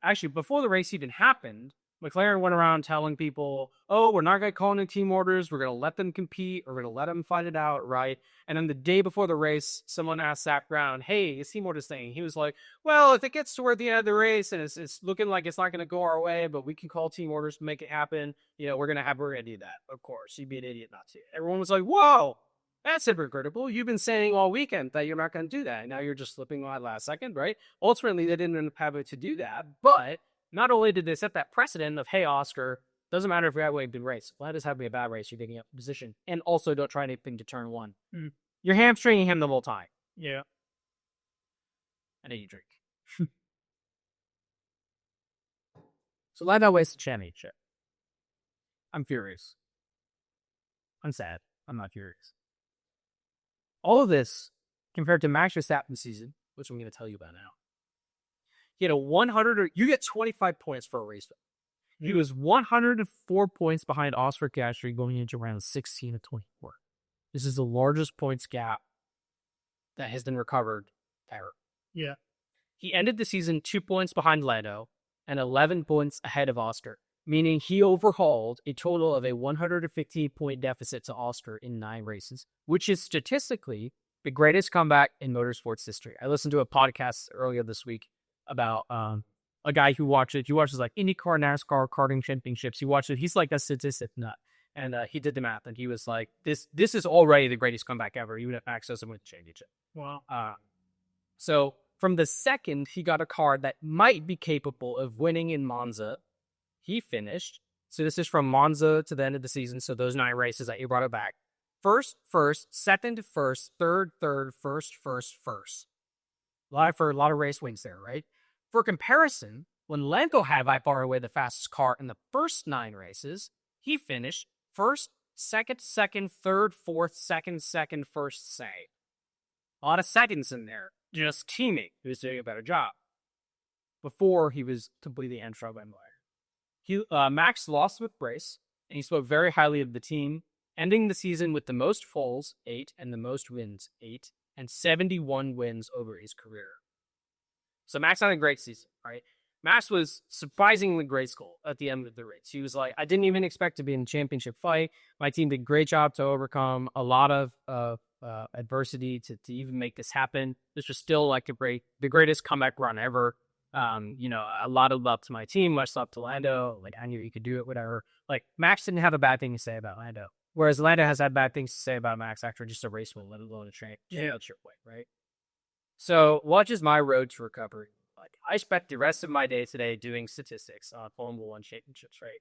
actually, before the race even happened, McLaren went around telling people, oh, we're not going to call any team orders. We're going to let them compete. We're going to let them fight it out, right? And then the day before the race, someone asked Zach Brown, hey, is team orders thing? He was like, well, if it gets toward the end of the race and it's looking like it's not going to go our way, but we can call team orders to make it happen, we're going to do that. Of course, you'd be an idiot not to. Everyone was like, whoa, that's hypocritical. You've been saying all weekend that you're not going to do that. And now you're just slipping on last second, right? Ultimately, they didn't end up having to do that, but not only did they set that precedent of, hey, Oscar, doesn't matter if you're having a good race. Let us have a bad race. You're taking up a position. And also don't try anything to turn 1. You're hamstringing him the whole time. Yeah. And then you drink. So Lando wins the championship. I'm furious. I'm sad. I'm not furious. All of this compared to Max Verstappen's season, which I'm going to tell you about now. He had you get 25 points for a race. He was 104 points behind Oscar Piastri going into round 16 of 24. This is the largest points gap that has been recovered ever. Yeah. He ended the season 2 points behind Lando and 11 points ahead of Oscar, meaning he overhauled a total of a 115-point deficit to Oscar in 9 races, which is statistically the greatest comeback in motorsports history. I listened to a podcast earlier this week about a guy who watches like IndyCar, NASCAR, karting championships. He watched it. He's like a statistic nut. And he did the math, and he was like, this is already the greatest comeback ever, even if Max doesn't win the championship. Wow. So from the second he got a car that might be capable of winning in Monza, he finished. So this is from Monza to the end of the season, so those 9 races that you brought it back. First, second, first, third, first. A lot of race wins there, right? For comparison, when Lando had by far away the fastest car in the first 9 races, he finished first, second, third, fourth, second, first, second. A lot of seconds in there. Just teammate who was doing a better job. Before he was completely entrapped by Miller. Max lost with Brace, and he spoke very highly of the team, ending the season with the most poles, 8, and the most wins, 8, and 71 wins over his career. So Max had a great season, right? Max was surprisingly graceful at the end of the race. He was like, I didn't even expect to be in a championship fight. My team did a great job to overcome a lot of adversity to even make this happen. This was still like the greatest comeback run ever. A lot of love to my team, much love to Lando. Like, I knew he could do it, whatever. Like, Max didn't have a bad thing to say about Lando. Whereas Lando has had bad things to say about Max after just a race win, let alone a championship win, right? So, what is my road to recovery? I spent the rest of my day today doing statistics on Formula 1 championships, right?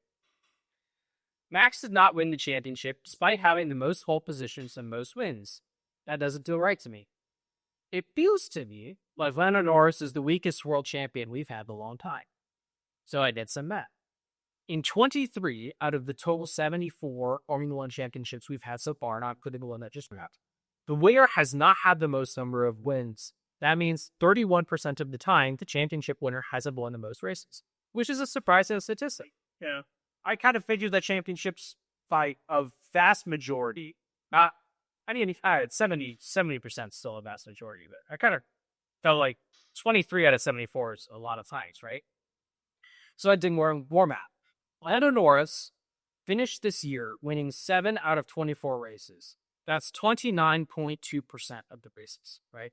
Max did not win the championship despite having the most pole positions and most wins. That doesn't feel right to me. It feels to me like Lando Norris is the weakest world champion we've had in a long time. So I did some math. In 23 out of the total 74 Formula One championships we've had so far, not including the one that just wrapped, the winner has not had the most number of wins. That means 31% of the time, the championship winner hasn't won the most races, which is a surprising statistic. Yeah. I kind of figured that championships by a vast majority, I mean, 70% still a vast majority, but I kind of felt like 23 out of 74 is a lot of times, right? So I did more math. Lando Norris finished this year winning 7 out of 24 races. That's 29.2% of the races, right?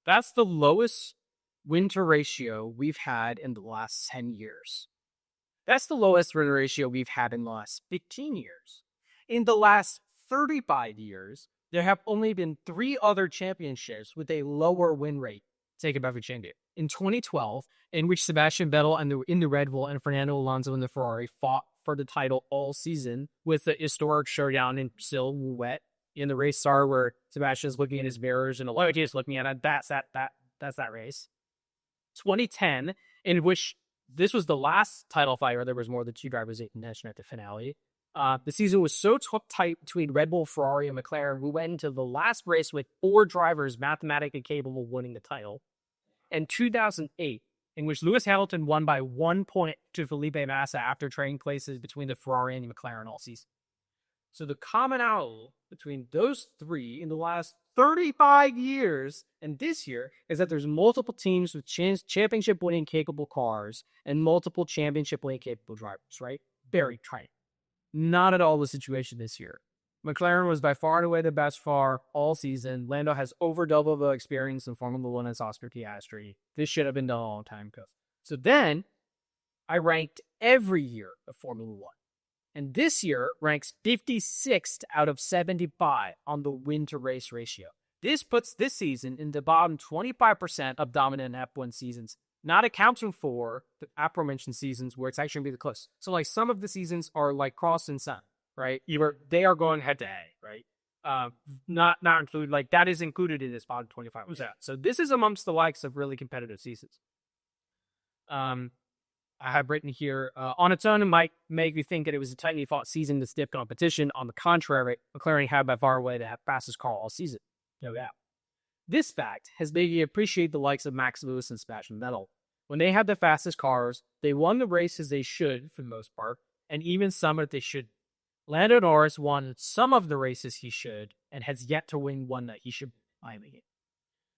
That's the lowest win-to ratio we've had in the last 10 years. That's the lowest win ratio we've had in the last 15 years. In the last 35 years, there have only been 3 other championships with a lower win rate taken by every champion. In 2012, in which Sebastian Vettel in the Red Bull and Fernando Alonso in the Ferrari fought for the title all season with the historic showdown in Silhouette in the race star where Sebastian's looking at his mirrors and Alonso is looking at it. That's that race. 2010, in which this was the last title fight where there was more than 2 drivers in contention at the finale. The season was so tight between Red Bull, Ferrari, and McLaren, we went into the last race with 4 drivers mathematically capable of winning the title. And 2008, in which Lewis Hamilton won by 1 point to Felipe Massa after trading places between the Ferrari and the McLaren all season. So the commonality between those 3 in the last 35 years and this year is that there's multiple teams with championship winning capable cars and multiple championship winning capable drivers, right? Very tight. Not at all the situation this year. McLaren was by far and away the best far all season. Lando has over double the experience in Formula One as Oscar Piastri. This should have been done a long time ago. So then I ranked every year of Formula One. And this year ranks 56th out of 75 on the win-to-race ratio. This puts this season in the bottom 25% of dominant F1 seasons, not accounting for the aforementioned seasons where it's actually going to be close. So like some of the seasons are like Cross and Sun, right? They are going head to head, right? Not include like that is included in this bottom 25%. So this is amongst the likes of really competitive seasons. I have written here, on its own, it might make you think that it was a tightly fought season to stiff competition. On the contrary, McLaren had by far away the fastest car all season. No doubt. This fact has made me appreciate the likes of Max Lewis and Sebastian Vettel. When they had the fastest cars, they won the races they should, for the most part, and even some that they should. Lando Norris won some of the races he should, and has yet to win one that he should finally.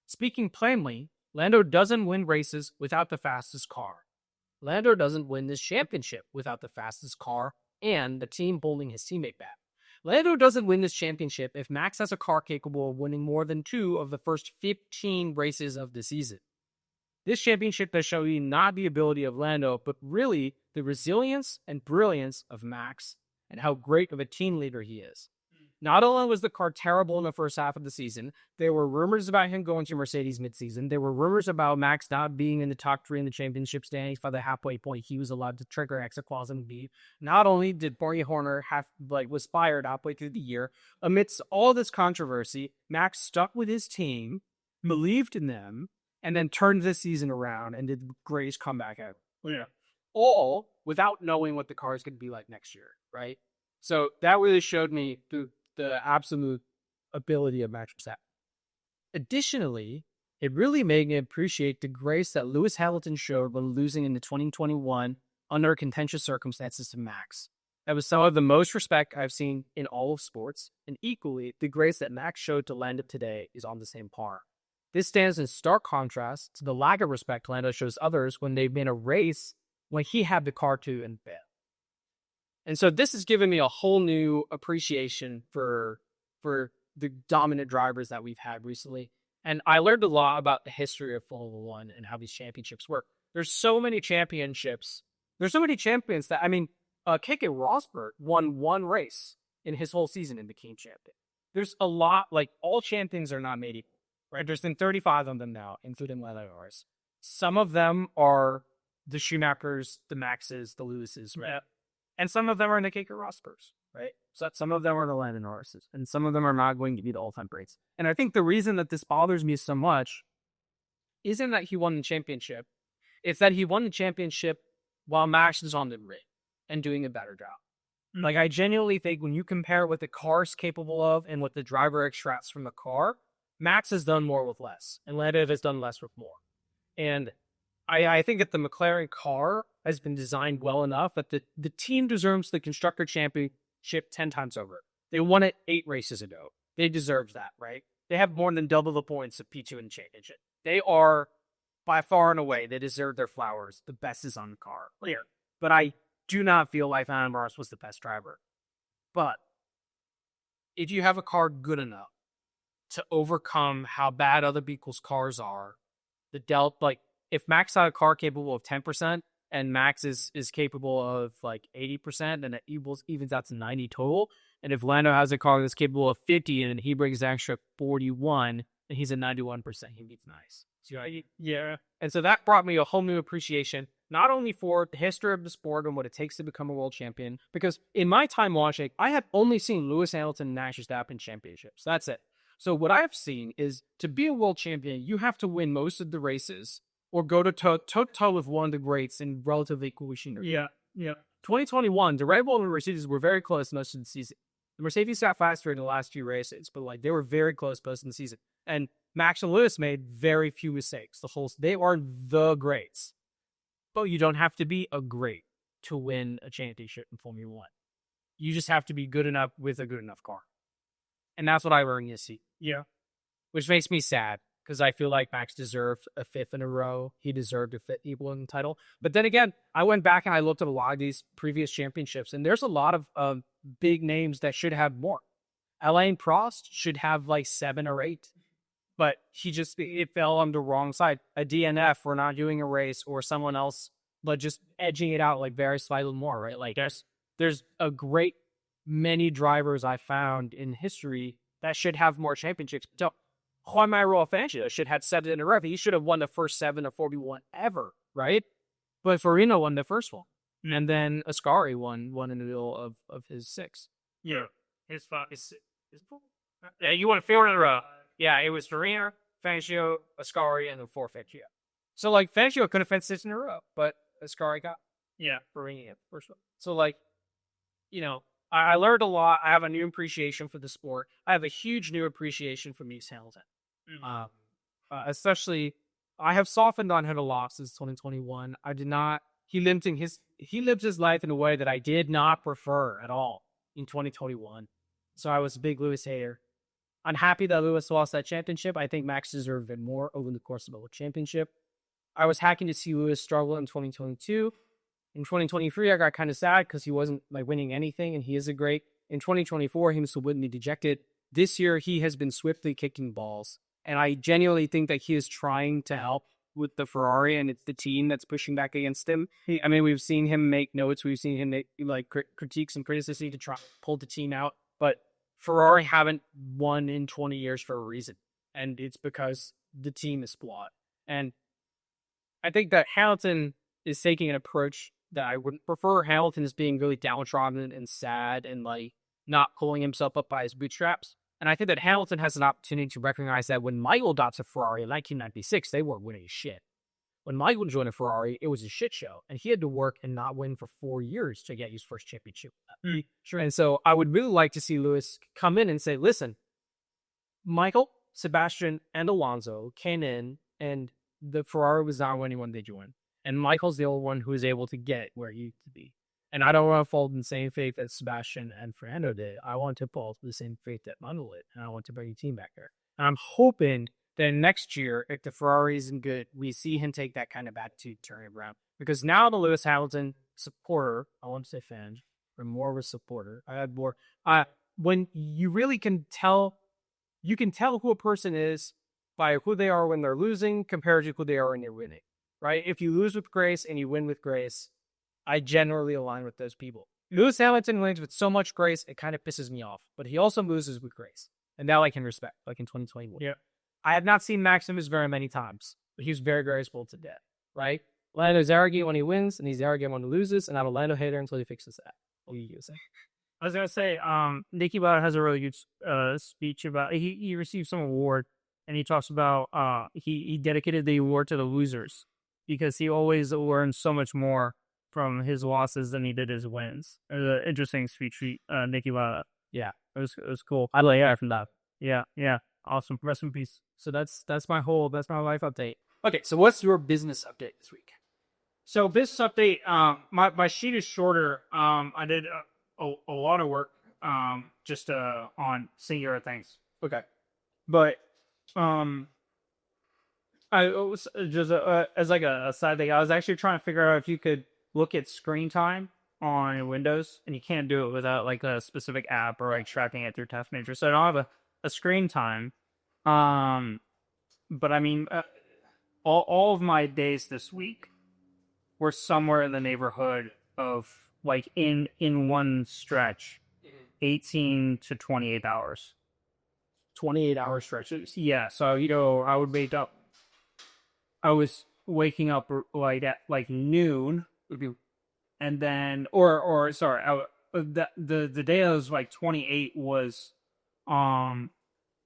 Speaking plainly, Lando doesn't win races without the fastest car. Lando doesn't win this championship without the fastest car and the team holding his teammate back. Lando doesn't win this championship if Max has a car capable of winning more than 2 of the first 15 races of the season. This championship does show you not the ability of Lando, but really the resilience and brilliance of Max and how great of a team leader he is. Not only was the car terrible in the first half of the season, there were rumors about him going to Mercedes midseason. There were rumors about Max not being in the top 3 in the championship standings by the halfway point. He was allowed to trigger exit clause and leave. Not only did Barney Horner was fired halfway through the year, amidst all this controversy, Max stuck with his team, believed in them, and then turned this season around and did the greatest comeback ever. Yeah. All without knowing what the car is going to be like next year, right? So that really showed me the absolute ability of Max Verstappen. Additionally, it really made me appreciate the grace that Lewis Hamilton showed when losing in the 2021 under contentious circumstances to Max. That was some of the most respect I've seen in all of sports, and equally, the grace that Max showed to Lando today is on the same par. This stands in stark contrast to the lack of respect Lando shows others when they've been a race when he had the car to and failed. And so this has given me a whole new appreciation for the dominant drivers that we've had recently. And I learned a lot about the history of Formula One and how these championships work. There's so many championships. There's so many champions that, Keke Rosberg won 1 race in his whole season and became champion. There's a lot, like all champions are not made equal, right? There's been 35 of them now, including Lando Norris. Some of them are the Schumachers, the Maxes, the Lewises, right? Yeah. And some of them are the Keke Rosbergs, right? So some of them are the Lando Norrises, and some of them are not going to be the all-time greats. And I think the reason that this bothers me so much isn't that he won the championship. It's that he won the championship while Max is on the ring. and doing a better job. Like, I genuinely think when you compare what the car is capable of and what the driver extracts from the car, Max has done more with less, and Lando has done less with more. And I think that the McLaren car has been designed well enough that the team deserves the Constructor Championship 10 times over. They won it 8 races ago. They deserve that, right? They have more than double the points of P2 in the championship. They are, by far and away, they deserve their flowers. The best is on the car. Clear. But I do not feel like Norris was the best driver. But if you have a car good enough to overcome how bad other people's cars are, the delta, like, if Max had a car capable of 10% and Max is capable of like 80%, and it evens out to 90 total, and if Lando has a car that's capable of 50 and he brings an extra 41 and he's at 91%, he beats nice. See, Yeah. and so that brought me a whole new appreciation, not only for the history of the sport and what it takes to become a world champion, because in my time watching, I have only seen Lewis Hamilton and Max Verstappen championships. That's it. So what I've seen is, to be a world champion, you have to win most of the races or go to toe with one of the greats in relatively equal machinery. Yeah. 2021, the Red Bull and the Mercedes were very close most of the season. The Mercedes got faster in the last few races, but like, they were very close most of the season. And Max and Lewis made very few mistakes. They are the greats. But you don't have to be a great to win a championship in Formula One. You just have to be good enough with a good enough car. And that's what I learned this season. Yeah. Which makes me sad, because I feel like Max deserved a 5th in a row. He deserved a 5th equal in the title. But then again, I went back and I looked at a lot of these previous championships, and there's a lot of big names that should have more. Alain Prost should have like 7 or 8. But it fell on the wrong side. A DNF for not doing a race, or someone else, but just edging it out like very slightly more, right? Like, there's a great many drivers I found in history that should have more championships. So Juan Manuel Fangio should have 7 in a row. He should have won the first 7 of Formula One ever, right? But Farina won the first one. And then Ascari won in the middle of his 6. Yeah. His 5. Yeah, you won 4 in a row. Yeah, it was Farina, Fangio, Ascari, and then 4 Fangio. So, like, Fangio could have had 6 in a row, but Ascari got Farina first one. So, like, I learned a lot. I have a new appreciation for the sport. I have a huge new appreciation for Lewis Hamilton. Especially, I have softened on him a lot since 2021. I did not. He lived his life in a way that I did not prefer at all in 2021. So I was a big Lewis hater. I'm happy that Lewis lost that championship. I think Max deserved it more over the course of the championship. I was happy to see Lewis struggle in 2022. In 2023, I got kind of sad because he wasn't like winning anything, and he is a great. In 2024, he was wouldn't be dejected. This year, he has been swiftly kicking balls, and I genuinely think that he is trying to help with the Ferrari, and it's the team that's pushing back against him. We've seen him make notes. We've seen him make like critiques and criticism to try to pull the team out, but Ferrari haven't won in 20 years for a reason, and it's because the team is flawed. And I think that Hamilton is taking an approach that I wouldn't prefer. Hamilton is being really downtrodden and sad and like not pulling himself up by his bootstraps. And I think that Hamilton has an opportunity to recognize that when Michael got to Ferrari in 1996, they weren't winning shit. When Michael joined a Ferrari, it was a shit show, and he had to work and not win for 4 years to get his first championship. Sure. And so I would really like to see Lewis come in and say, listen, Michael, Sebastian, and Alonso came in, and the Ferrari was not winning when they joined. And Michael's the only one who is able to get where he used to be. And I don't want to fall in the same fate that Sebastian and Fernando did. I want to fall in the same fate that Lando did, and I want to bring the team back there. And I'm hoping that next year, if the Ferrari isn't good, we see him take that kind of attitude, turn it around. Because now the Lewis Hamilton supporter, I want to say fan, or more of a supporter. I had more. When you really can tell, you can tell who a person is by who they are when they're losing compared to who they are when they're winning. Right? If you lose with grace and you win with grace, I generally align with those people. Lewis Hamilton wins with so much grace, it kind of pisses me off. But he also loses with grace. And that I can respect, like in 2021. Yeah. I have not seen Maximus very many times, but he was very graceful to death, right? Lando's arrogant when he wins, and he's arrogant when he loses, and I'm a Lando hater until he fixes that. What are you going to say? I was going to say, Nicky Lauda has a really good speech about, he received some award, and he talks about, he dedicated the award to the losers, because he always learns so much more from his losses than he did his wins. It was an interesting speech, Nicky Lauda. Yeah. It was cool. I like that from that. Yeah, awesome. Rest in peace. So that's my life update. Okay, so what's your business update this week? So business update. My sheet is shorter. I did a lot of work. Just on singular things. Okay. But I was just as like a side thing. I was actually trying to figure out if you could look at screen time on Windows, and you can't do it without like a specific app or like tracking it through Task Manager. So I don't have a screen time. But I mean, all of my days this week were somewhere in the neighborhood of like in one stretch, 18 to 28 hours. 28-hour stretches. Yeah. So I would wake up. I was waking up like at like noon, and then or sorry, the day I was like 28 was, I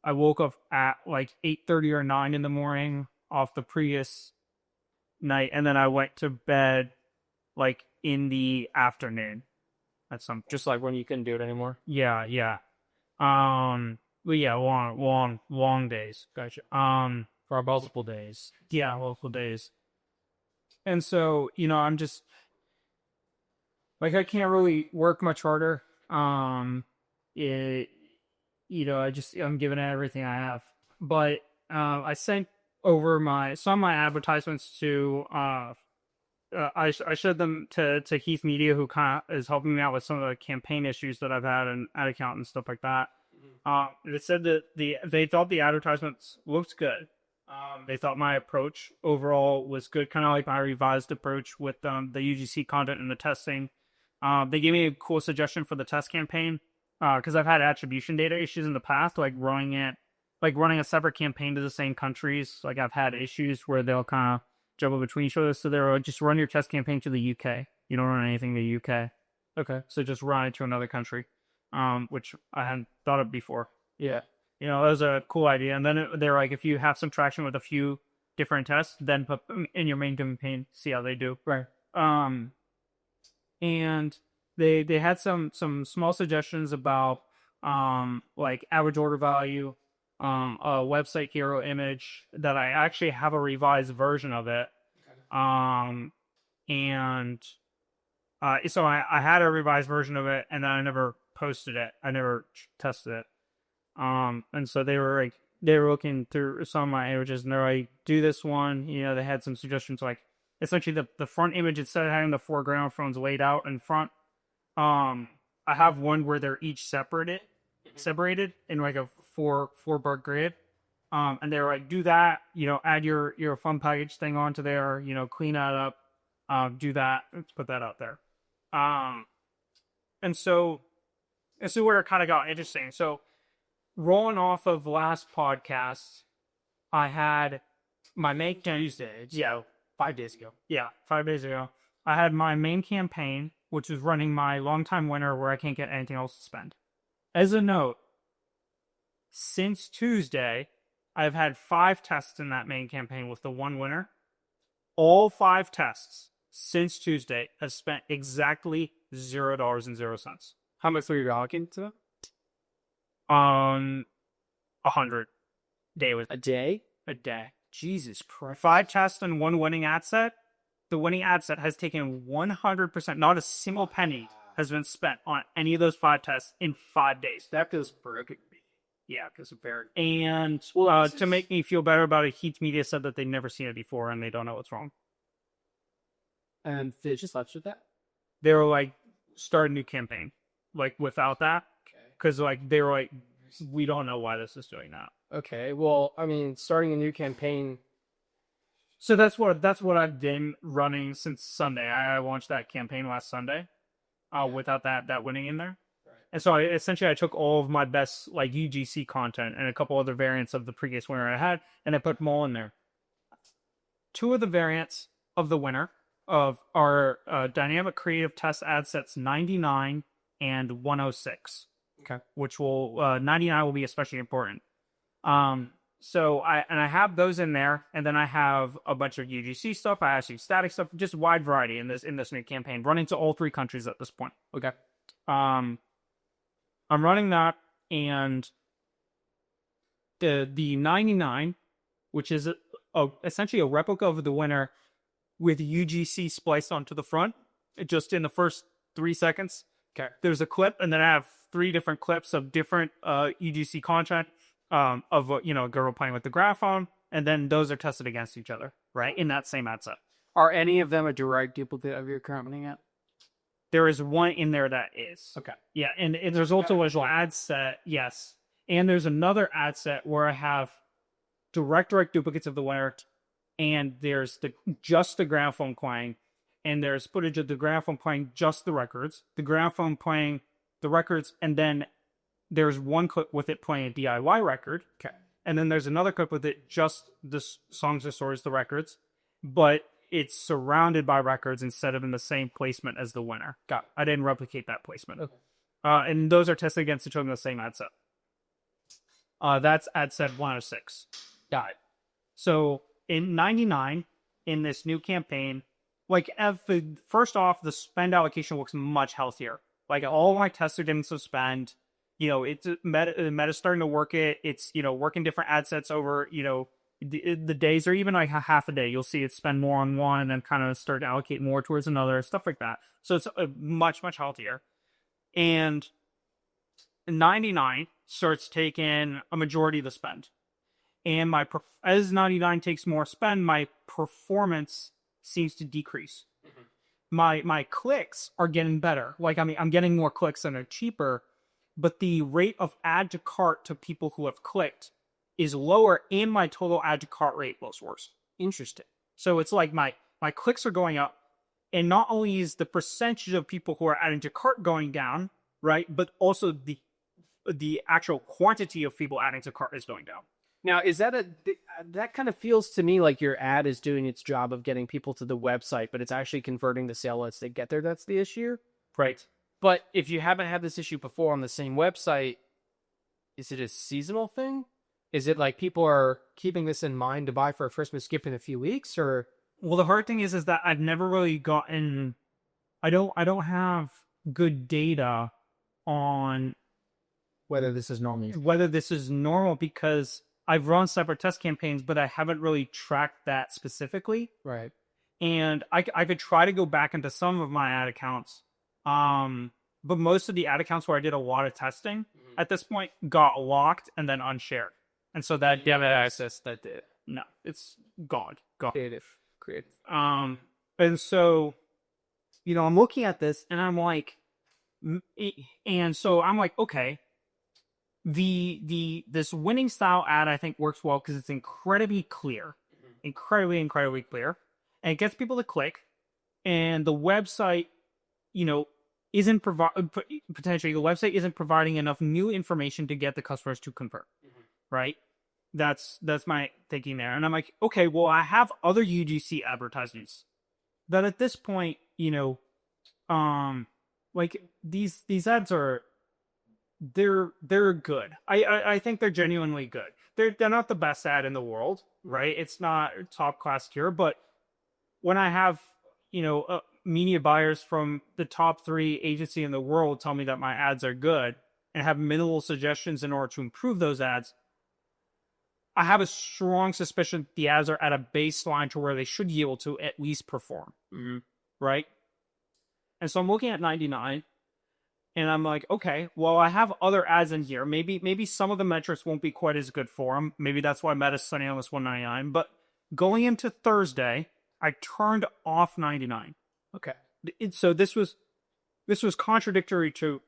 woke up at like 8:30 or 9 in the morning off the previous night, and then I went to bed like in the afternoon. That's just like when you couldn't do it anymore. Yeah. But yeah, long days. Gotcha. For multiple days. Yeah, multiple days. And so, I'm just like, I can't really work much harder. I'm giving it everything I have. But I sent over some of my advertisements to I showed them to Heath Media, who kind of is helping me out with some of the campaign issues that I've had and ad account and stuff like that. It said that they thought the advertisements looked good. They thought my approach overall was good, kind of like my revised approach with the UGC content and the testing. They gave me a cool suggestion for the test campaign because I've had attribution data issues in the past, like running a separate campaign to the same countries. Like I've had issues where they'll kind of juggle between each other. So they're just run your test campaign to the UK. You don't run anything to the UK. Okay. So just run it to another country, which I hadn't thought of before. Yeah. That was a cool idea. And then they're like, if you have some traction with a few different tests, then put them in your main campaign, see how they do. Right. And they had some small suggestions about like average order value, a website hero image that I actually have a revised version of it. Okay. So I had a revised version of it, and then I never posted it. I never tested it. And so they were looking through some of my images, and they're like, do this one. They had some suggestions, like essentially the front image, instead of having the foreground phones laid out in front, I have one where they're each separated in like a four bar grid. And they were like, do that, add your fun package thing onto there, clean that up, do that. Let's put that out there. And so where it kind of got interesting. So rolling off of last podcast, I had my main Tuesday. Yeah. 5 days ago. Yeah, 5 days ago. I had my main campaign, which was running my longtime winner where I can't get anything else to spend. As a note, since Tuesday, I've had 5 tests in that main campaign with the one winner. All 5 tests since Tuesday have spent exactly $0.00. How much were you talking to them? 100 daily. A day? A day. Jesus Christ. 5 tests and 1 winning ad set. The winning ad set has taken 100%, not a single penny has been spent on any of those 5 tests in 5 days. That feels broken. Yeah, because of Barrett. And to make me feel better about it, Heat Media said that they've never seen it before and they don't know what's wrong. And they just left with that? They were like, start a new campaign. Like, without that. Because, they were like, we don't know why this is doing that. Okay, well, I mean, starting a new campaign. So that's what I've been running since Sunday. I launched that campaign last Sunday, without that winning in there. Right. And so I took all of my best UGC content and a couple other variants of the previous winner I had, and I put them all in there. 2 of the variants of the winner are dynamic creative test ad sets 99 and 106. Okay. Which will 99 will be especially important. So I have those in there, and then I have a bunch of UGC stuff. I actually static stuff, just wide variety in this new campaign. Running to all 3 countries at this point. Okay. I'm running that, and the 99, which is essentially a replica of the winner with UGC spliced onto the front, just in the first 3 seconds. Okay. There's a clip, and then I have 3 different clips of different UGC content of a girl playing with the graphone, and then those are tested against each other, right, in that same ad set. Are any of them a direct duplicate of your current running ad? There is one in there that is. Okay. Yeah, and there's also a visual ad set, yes. And there's another ad set where I have direct duplicates of the winner, and there's just the gramophone playing, and there's footage of the gramophone playing just the records, the gramophone playing the records, and then there's one clip with it playing a DIY record. Okay. And then there's another clip with it just the songs or stories, the records, but it's surrounded by records instead of in the same placement as the winner. Got it. I didn't replicate that placement. Okay. And those are tested against each other in the same ad set. That's ad set 106. Got it. So in 99, in this new campaign, like first off, the spend allocation looks much healthier. Like all my tests are getting some spend. It's meta's starting to work it. It's, working different ad sets over, the days, or even like half a day. You'll see it spend more on one and then kind of start to allocate more towards another, stuff like that. So it's much, much healthier. And 99 starts taking a majority of the spend. And as 99 takes more spend, my performance seems to decrease. Mm-hmm. My clicks are getting better. Like, I'm getting more clicks and they're cheaper, but the rate of add to cart to people who have clicked is lower, and my total add to cart rate looks worse. Interesting. So it's like my clicks are going up, and not only is the percentage of people who are adding to cart going down, right, but also the actual quantity of people adding to cart is going down. Now, is that that kind of feels to me like your ad is doing its job of getting people to the website, but it's actually converting the sale once they get there. That's the issue. Right. But if you haven't had this issue before on the same website, is it a seasonal thing? Is it like people are keeping this in mind to buy for a Christmas gift in a few weeks, or? Well, the hard thing is that I've never really gotten. I don't have good data on Whether this is normal, because I've run separate test campaigns, but I haven't really tracked that specifically. Right. And I could try to go back into some of my ad accounts. But most of the ad accounts where I did a lot of testing at this point got locked and then unshared. And so that you haven't access that data. No, it's gone. Creative. And so, I'm looking at this and I'm like, okay, this winning style ad I think works well because it's incredibly clear, incredibly clear, and it gets people to click, and the website, isn't potentially the website isn't providing enough new information to get the customers to convert, right? That's my thinking there, and I'm like, okay, well, I have other UGC advertisements that at this point, like these ads are. They're good. I think they're genuinely good. They're not the best ad in the world, right? It's not top class tier, but when I have media buyers from the top 3 agency in the world tell me that my ads are good and have minimal suggestions in order to improve those ads, I have a strong suspicion the ads are at a baseline to where they should be able to at least perform, right? And so I'm looking at 99. And I'm like, okay, well, I have other ads in here. Maybe some of the metrics won't be quite as good for them. Maybe that's why Meta's setting on this 199. But going into Thursday, I turned off 99. Okay. So this was contradictory to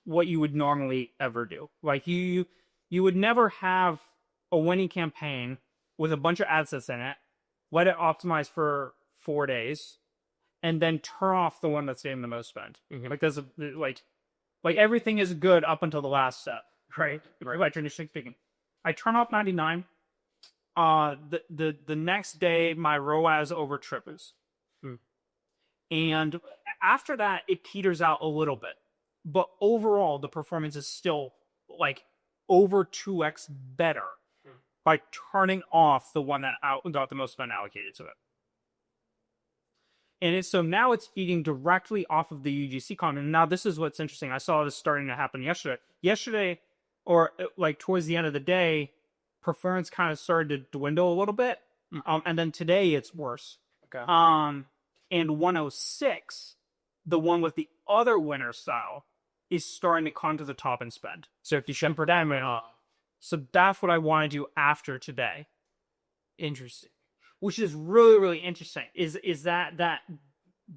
what you would normally ever do. Like you would never have a winning campaign with a bunch of ad sets in it, let it optimize for 4 days, and then turn off the one that's getting the most spend. Because like everything is good up until the last step, right? Right. Traditionally speaking, I turn off 99. The next day my ROAS over triples, and after that it peters out a little bit. But overall, the performance is still like over 2x better by turning off the one that got the most spend allocated to it. And so now it's feeding directly off of the UGC content. Now, this is what's interesting. I saw this starting to happen yesterday. Yesterday, or like towards the end of the day, preference kind of started to dwindle a little bit. And then today it's worse. Okay. And 106, the one with the other winner style, is starting to come to the top and spend. So if you shut per diamond off. So that's what I want to do after today. Interesting. Which is really, really interesting. Is that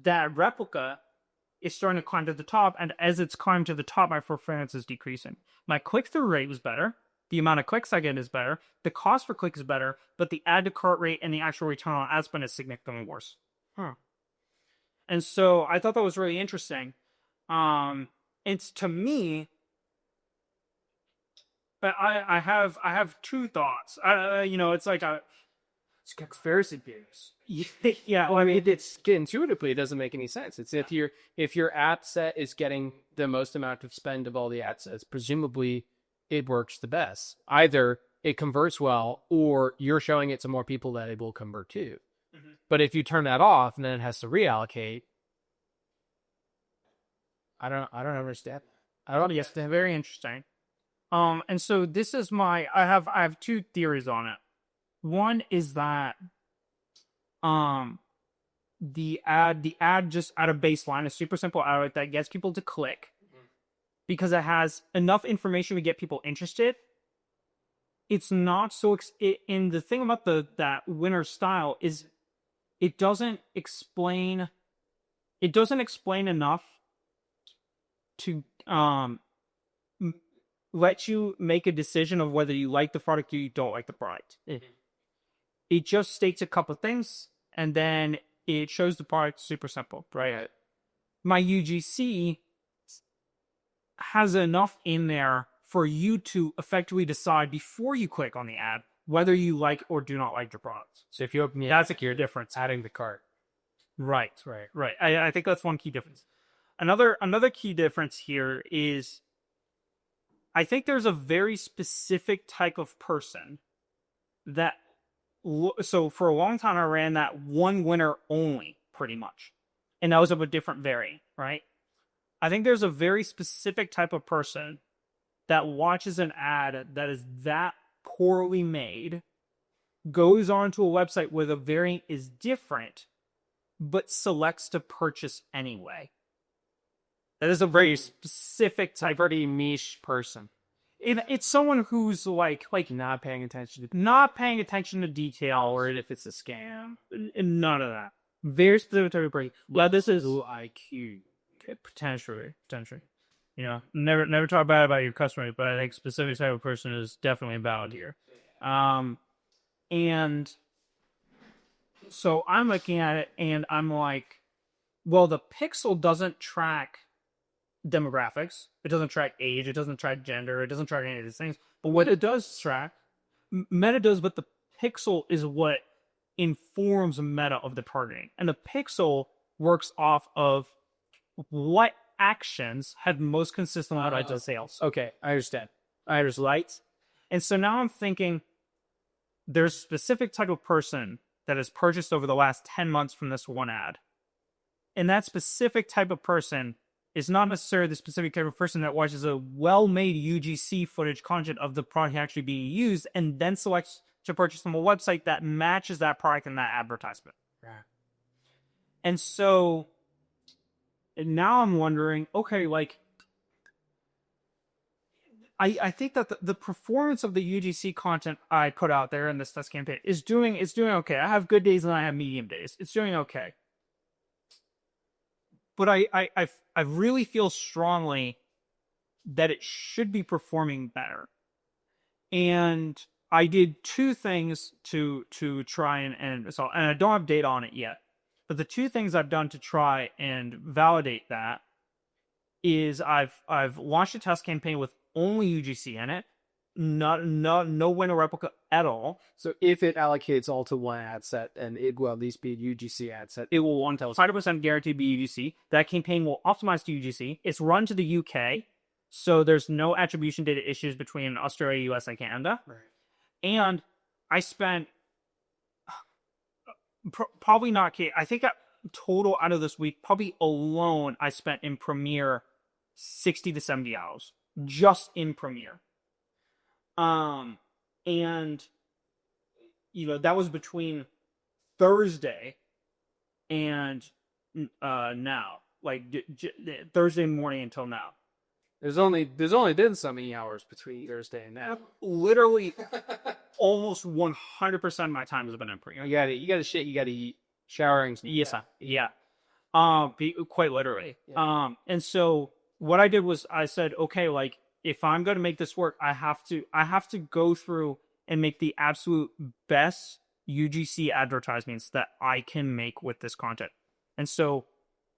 replica is starting to climb to the top, and as it's climbed to the top, my preference is decreasing. My click-through rate was better. The amount of clicks I get is better. The cost per click is better, but the add to cart rate and the actual return on ad spend is significantly worse. And so I thought that was really interesting. It's, to me, I have two thoughts. It's like it's conspiracy theories. Yeah, well, I mean, it's intuitively, it doesn't make any sense. It's if your ad set is getting the most amount of spend of all the ad sets, presumably it works the best. Either it converts well, or you're showing it to more people that it will convert to. Mm-hmm. But if you turn that off and then it has to reallocate, I don't understand. Yes, they're very interesting. And so this is I have two theories on it. One is that the ad just at a baseline, a super simple ad that gets people to click because it has enough information to get people interested. It's not so and the thing about that winner style is it doesn't explain enough to let you make a decision of whether you like the product or you don't like the product. Mm-hmm. It just states a couple of things, and then it shows the product super simple, right? My UGC has enough in there for you to effectively decide before you click on the ad whether you like or do not like your products. So if you open that's a key difference. Adding the cart. Right. I think that's one key difference. Another key difference here is I think there's a very specific type of person that, so for a long time I ran that one winner only, pretty much. And that was of a different variant, right? I think there's a very specific type of person that watches an ad that is that poorly made, goes onto a website where the variant is different, but selects to purchase anyway. That is a very specific type, pretty niche person. It's someone who's like not paying attention to detail, or if it's a scam. None of that. Very specific type of person. Well, this is IQ. Potentially. Never talk bad about your customer, but I think specific type of person is definitely valid here. And so I'm looking at it and I'm like, well, the pixel doesn't track demographics, it doesn't track age, it doesn't track gender, it doesn't track any of these things. But what it does track, Meta does, but the pixel is what informs Meta of the targeting. And the pixel works off of what actions had most consistent outside to sales. Okay, I understand. Lights. And so now I'm thinking there's a specific type of person that has purchased over the last 10 months from this one ad. And that specific type of person is not necessarily the specific type of person that watches a well-made UGC footage content of the product actually being used and then selects to purchase from a website that matches that product and that advertisement. Right. And so now I'm wondering, okay, I think that the performance of the UGC content I put out there in this test campaign is doing okay. I have good days and I have medium days. It's doing okay. But I really feel strongly that it should be performing better. And I did two things to try and I don't have data on it yet. But the two things I've done to try and validate that is I've launched a test campaign with only UGC in it, no winner replica at all. So if it allocates all to one ad set, and it will at least be a UGC ad set, it will 100% guaranteed be UGC. That campaign will optimize to UGC. It's run to the UK, so there's no attribution data issues between Australia, US, and Canada. Right. And I spent probably not, I think total out of this week, probably alone, I spent in Premiere 60 to 70 hours just in Premiere. And that was between Thursday and now, like Thursday morning until now. There's only been so many hours between Thursday and now. Literally, almost 100% of my time has been in Premiere. You gotta shit, you gotta eat, showering. Yes, yeah. Quite literally. Yeah. And so what I did was I said, okay, like if I'm going to make this work, I have to go through and make the absolute best UGC advertisements that I can make with this content. And so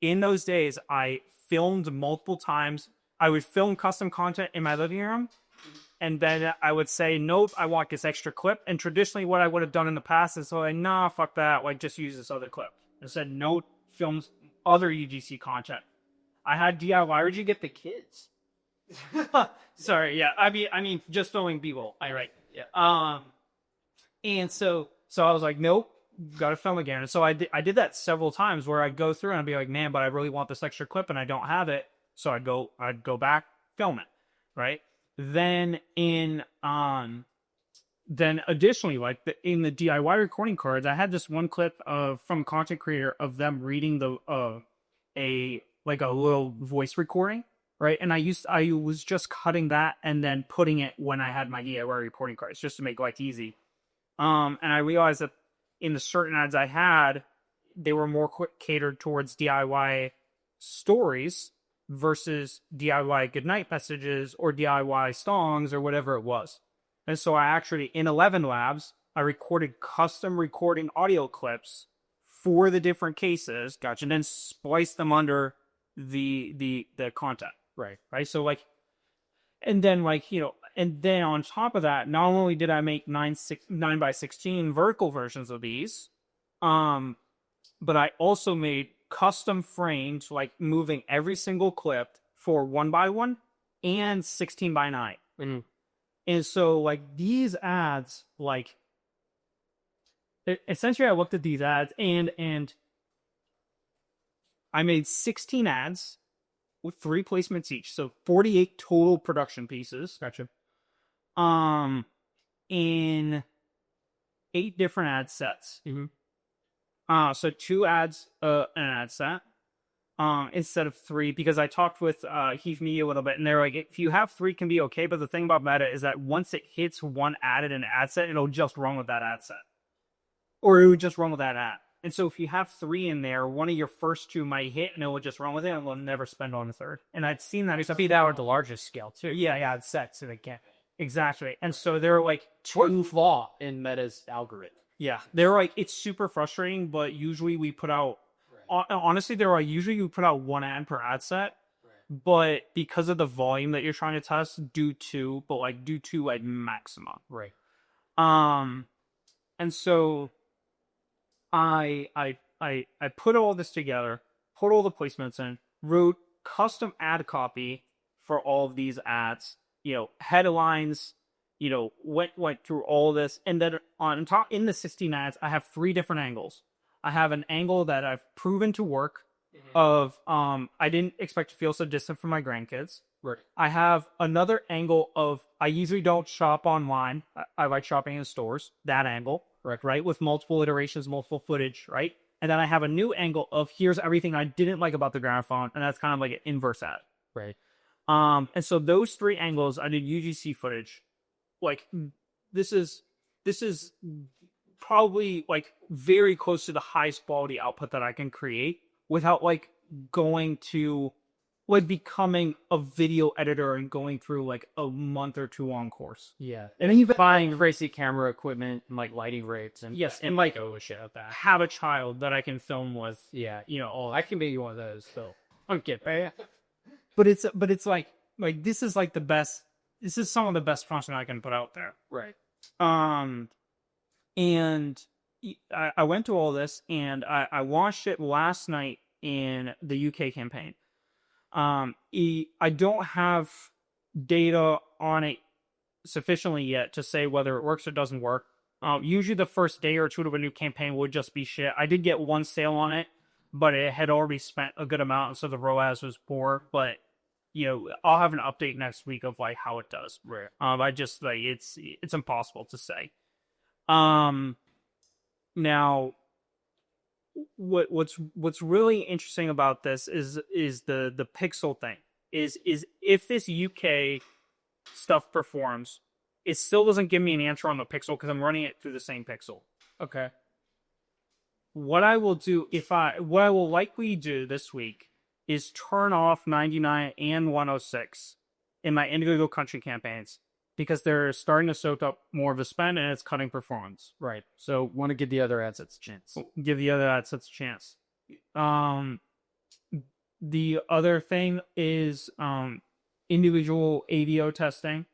in those days, I filmed multiple times. I would film custom content in my living room. And then I would say, nope, I want this extra clip. And traditionally what I would have done in the past is like, nah, fuck that. Like just use this other clip. I said, no, films other UGC content. I had DIY. Where'd you get the kids? Sorry, yeah. I mean, just filming B-roll. Yeah. And so I was like, nope, gotta film again. And so I did that several times where I'd go through and I'd be like, man, but I really want this extra clip and I don't have it. So I'd go back, film it, right? Then then additionally, like in the DIY recording cards, I had this one clip from a content creator of them reading a little voice recording, right? And I was just cutting that and then putting it when I had my DIY recording cards just to make life easy. And I realized that in the certain ads I had, they were more catered towards DIY stories versus DIY goodnight messages or DIY songs or whatever it was. And so I actually, in 11 Labs, I recorded custom recording audio clips for the different cases. Gotcha. And then spliced them under the content. Right. So like, and then on top of that, not only did I make 9x16 vertical versions of these, but I also made custom frames, like moving every single clip for 1x1 and 16x9. Mm-hmm. And so like these ads, like essentially I looked at these ads and I made 16 ads with 3 placements each. So 48 total production pieces. Gotcha. In 8 different ad sets. Mm-hmm. So 2 ads, an ad set, instead of 3, because I talked with Heath Media a little bit, and they're like, if you have 3 can be okay, but the thing about Meta is that once it hits one ad in an ad set, it'll just run with that ad set. Or it would just run with that ad. And so if you have 3 in there, one of your first 2 might hit, and it will just run with it, and we'll never spend on a third. And I'd seen that. Except that with the largest scale, too. Yeah, Ad sets, and again. Exactly. And so they're like... One flaw in Meta's algorithm. Yeah, they're like, it's super frustrating, but usually we put out, honestly, usually we put out 1 ad per ad set, but because of the volume that you're trying to test, do 2, but like do 2 at maximum. Right. And so I put all this together, put all the placements in, wrote custom ad copy for all of these ads, headlines, went through all this. And then on top, in the 16 ads, I have 3 different angles. I have an angle that I've proven to work of, I didn't expect to feel so distant from my grandkids. Right. I have another angle of, I usually don't shop online. I like shopping in stores, that angle, right? With multiple iterations, multiple footage, right? And then I have a new angle of, here's everything I didn't like about the gramophone. And that's kind of like an inverse ad. Right. And so those 3 angles, I did UGC footage. Like, this is probably like very close to the highest quality output that I can create without like going to like becoming a video editor and going through like a month or 2 long course. Yeah. And even buying crazy camera equipment and like lighting rigs and and like shit like that. Have a child that I can film with. Yeah. I can be one of those still. I'm kidding. But it's like this is like the best. This is some of the best content I can put out there. Right. And I went to all this, and I launched it last night in the UK campaign. I don't have data on it sufficiently yet to say whether it works or doesn't work. Usually the first day or two of a new campaign would just be shit. I did get one sale on it, but it had already spent a good amount, so the ROAS was poor. But I'll have an update next week of like how it does. Right. I just like it's impossible to say. Now what's really interesting about this is the pixel thing. Is if this UK stuff performs, it still doesn't give me an answer on the pixel because I'm running it through the same pixel. Okay. What I will do what I will likely do this week is turn off 99 and 106 in my individual country campaigns because they're starting to soak up more of a spend and it's cutting performance. Right. So want to give the other assets a chance. Give the other assets a chance. The other thing is individual AVO testing,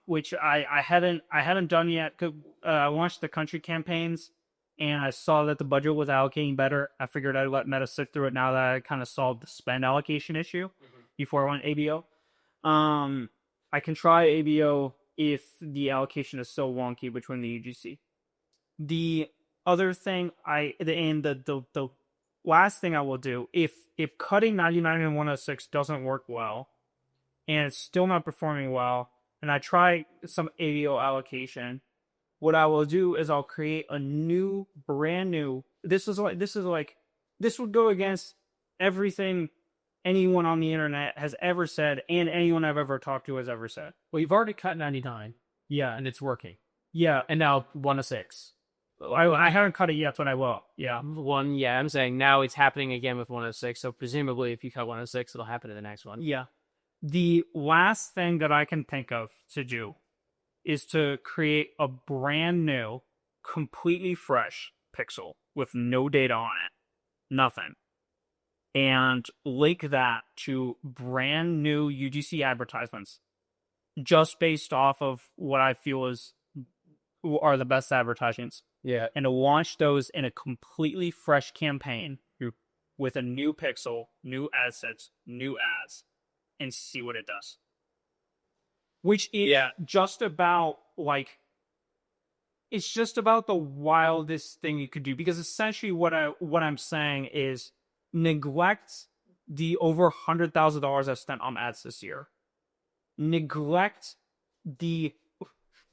which I hadn't done yet. I launched the country campaigns, and I saw that the budget was allocating better. I figured I'd let Meta sit through it now that I kind of solved the spend allocation issue before I went AVO. I can try AVO if the allocation is so wonky between the UGC. The other thing the last thing I will do, if cutting 99 and 106 doesn't work well, and it's still not performing well, and I try some AVO allocation, what I will do is I'll create a brand new. This would go against everything anyone on the internet has ever said, and anyone I've ever talked to has ever said. Well, you've already cut 99. Yeah, and it's working. Yeah, and now 106. I haven't cut it yet, but I will. Yeah. I'm saying now it's happening again with 106. So presumably, if you cut 106, it'll happen in the next one. Yeah. The last thing that I can think of to do is to create a brand new, completely fresh pixel with no data on it, nothing, and link that to brand new UGC advertisements, just based off of what I feel are the best advertisements. Yeah. And to launch those in a completely fresh campaign with a new pixel, new assets, new ads, and see what it does. Which is just about it's just about the wildest thing you could do. Because essentially what I'm saying is neglect the over $100,000 I've spent on ads this year. Neglect the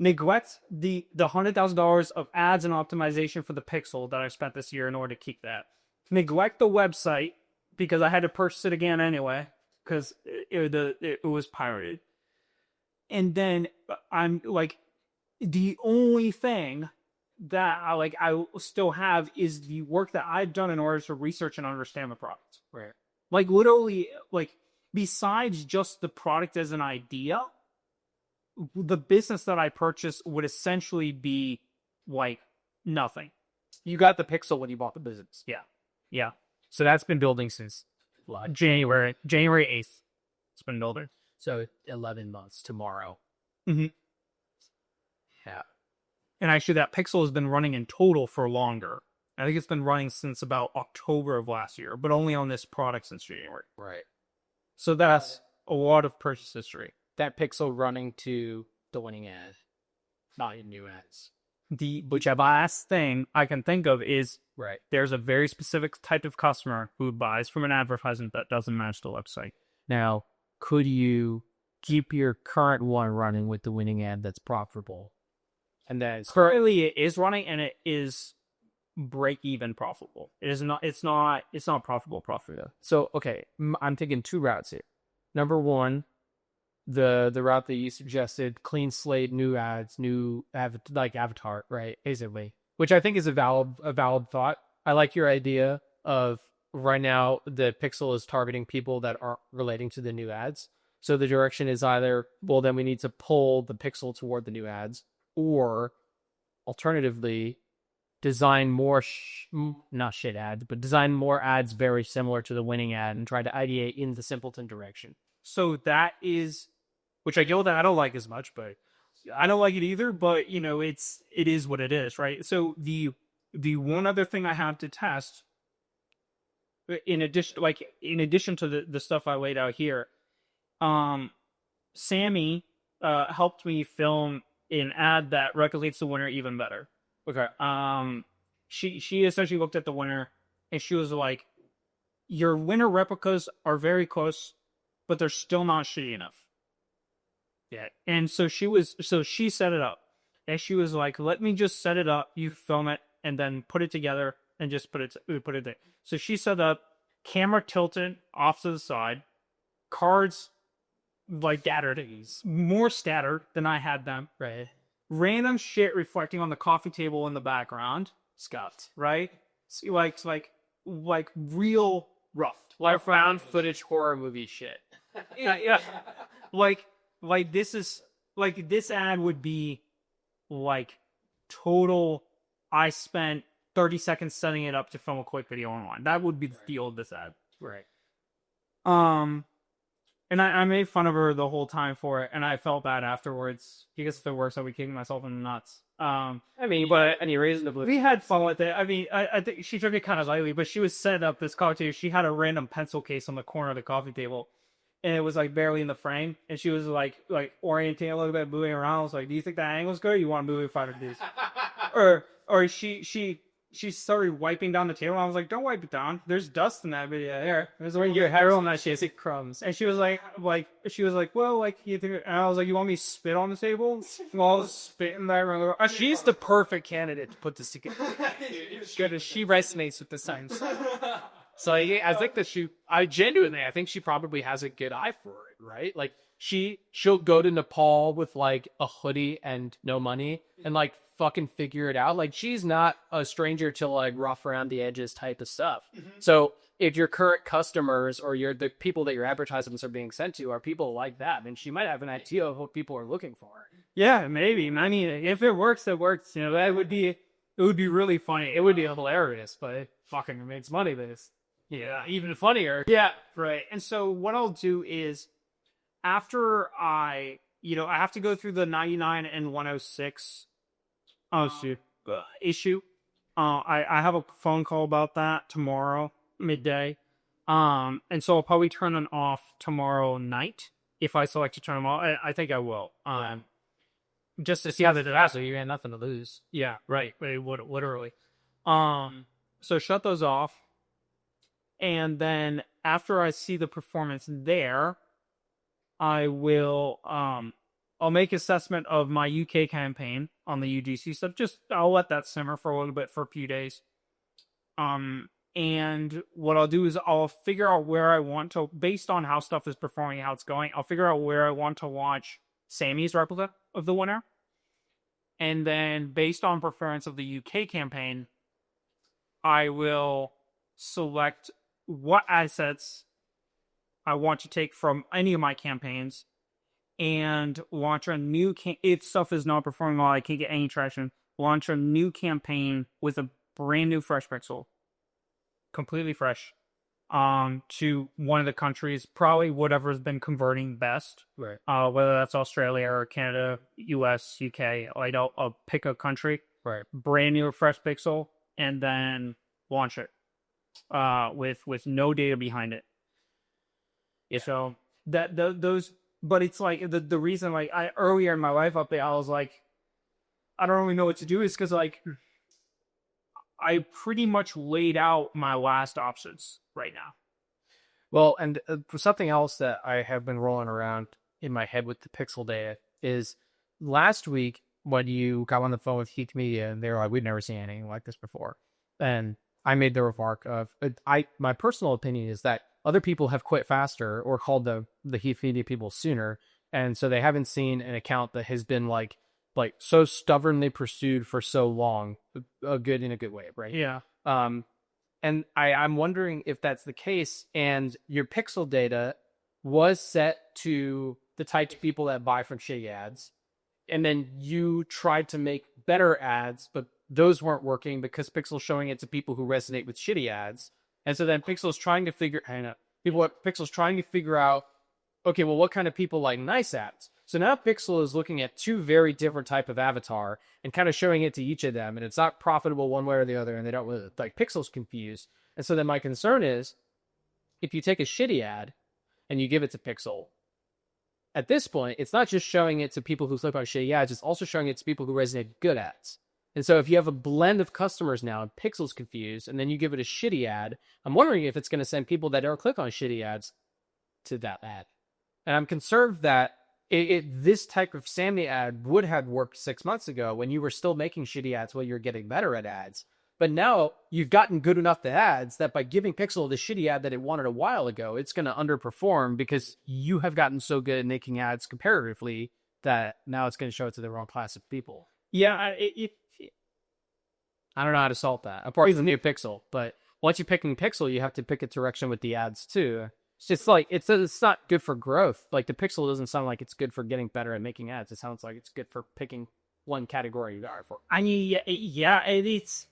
$100,000 of ads and optimization for the pixel that I spent this year in order to keep that. Neglect the website because I had to purchase it again anyway because it was pirated. And then I'm like, the only thing that I still have is the work that I've done in order to research and understand the product. Right. Like literally, besides just the product as an idea, the business that I purchased would essentially be nothing. You got the pixel when you bought the business. Yeah. So that's been building since January 8th. It's been building. So 11 months tomorrow. Mm-hmm. Yeah. And actually that pixel has been running in total for longer. I think it's been running since about October of last year, but only on this product since January. Right. So that's a lot of purchase history. That pixel running to the winning ad, not in new ads. Which last thing I can think of is there's a very specific type of customer who buys from an advertisement that doesn't match the website. Now, could you keep your current one running with the winning ad that's profitable? And then currently it is running and it is break even profitable. It's not profitable. So okay, I'm taking two routes here. Number one, the route that you suggested, clean slate, new ads, new avatar, right? Basically, which I think is a valid thought. I like your idea of right now the pixel is targeting people that aren't relating to the new ads. So the direction is either, well, then we need to pull the pixel toward the new ads, or alternatively, design more not shit ads, but design more ads very similar to the winning ad and try to ideate in the simpleton direction. So that is, which I get that I don't like as much, but I don't like it either. But it is what it is, right? So the one other thing I have to test, in addition to the stuff I laid out here, Sammy helped me film an ad that replicates the winner even better. Okay. She essentially looked at the winner and she was like, your winner replicas are very close, but they're still not shitty enough. Yeah. And so she set it up. And she was like, let me just set it up, you film it, and then put it together and just put it there. So she set up, camera tilted off to the side, cards like scattered, more scattered than I had them. Right. Random shit reflecting on the coffee table in the background. Scuffed. Right? So like real rough. Like found footage horror movie shit. Yeah. Like this is like this ad would be like total. I spent 30 seconds setting it up to film a quick video online. That would be the deal of this ad. Right. And I made fun of her the whole time for it, and I felt bad afterwards because if it works, I'll be kicking myself in the nuts. I mean, but any reason to believe we had fun with it. I mean, I think she took it kind of lightly, but she was setting up this coffee table. She had a random pencil case on the corner of the coffee table, and it was like barely in the frame. And she was like orienting a little bit, moving around. I was like, "Do you think that angle's good? Or you want to move it 5 degrees?" or she started wiping down the table. I was like, "Don't wipe it down. There's dust in that video there." It was like your hair on that shit. It crumbs. And she was like, "Well, like you think?" And I was like, "You want me to spit on the table?" Well, spit in there. she's the perfect candidate to put this together. Good as she resonates with the science. So yeah, I think that I think she probably has a good eye for it, right? Like she'll go to Nepal with like a hoodie and no money and like fucking figure it out. Like she's not a stranger to like rough around the edges type of stuff. So if your current customers or the people that your advertisements are being sent to are people like that, then she might have an idea of what people are looking for. Yeah, maybe. I mean, if it works, it works. You know, it would be really funny. It would be hilarious, but it fucking makes money. This, yeah, even funnier. Yeah, right. And so what I'll do is after I have to go through the 99 and 106 issue. I have a phone call about that tomorrow midday. And so I'll probably turn them off tomorrow night if I select to turn them off. I think I will. Just to see how they do that, so you had nothing to lose. Yeah, right. Literally. So shut those off, and then after I see the performance there, I will I'll make assessment of my UK campaign on the UGC stuff. I'll let that simmer for a little bit for a few days. And what I'll do is I'll figure out where I want to, based on how stuff is performing, how it's going, I'll figure out where I want to launch Sammy's replica of the winner. And then based on preference of the UK campaign, I will select what assets I want to take from any of my campaigns and launch a new if stuff is not performing well, I can't get any traction, launch a new campaign with a brand new fresh pixel, completely fresh, to one of the countries, probably whatever's been converting best, right? Whether that's Australia or Canada, US, UK. I'll pick a country, right? Brand new fresh pixel, and then launch it with no data behind it. Yeah. So those. But it's like the reason, like earlier in my life update, I was like, I don't really know what to do, is because like I pretty much laid out my last options right now. Well, and for something else that I have been rolling around in my head with the pixel data is last week when you got on the phone with Heat Media and they were like, we've never seen anything like this before. And I made the remark of, my personal opinion is that other people have quit faster or called the Heat Media people sooner. And so they haven't seen an account that has been like so stubbornly pursued for so long, in a good way, right? Yeah. And I'm wondering if that's the case, and your pixel data was set to the types of people that buy from shitty ads, and then you tried to make better ads, but those weren't working because Pixel's showing it to people who resonate with shitty ads. And so then Pixel's trying to figure out, okay, well, what kind of people like nice ads? So now Pixel is looking at two very different type of avatar and kind of showing it to each of them, and it's not profitable one way or the other, and they don't really, like, Pixel's confused. And so then my concern is, if you take a shitty ad and you give it to Pixel, at this point, it's not just showing it to people who click on shitty ads, it's also showing it to people who resonate with good ads. And so if you have a blend of customers now and Pixel's confused, and then you give it a shitty ad, I'm wondering if it's going to send people that don't click on shitty ads to that ad. And I'm concerned that this type of Sammy ad would have worked 6 months ago when you were still making shitty ads while you're getting better at ads. But now you've gotten good enough at ads that by giving Pixel the shitty ad that it wanted a while ago, it's going to underperform because you have gotten so good at making ads comparatively that now it's going to show it to the wrong class of people. Yeah, I don't know how to solve that. Apart from the new Pixel, but once you're picking Pixel, you have to pick a direction with the ads too. It's just like it's not good for growth. Like the Pixel doesn't sound like it's good for getting better at making ads. It sounds like it's good for picking one category you got for. I mean, yeah, it's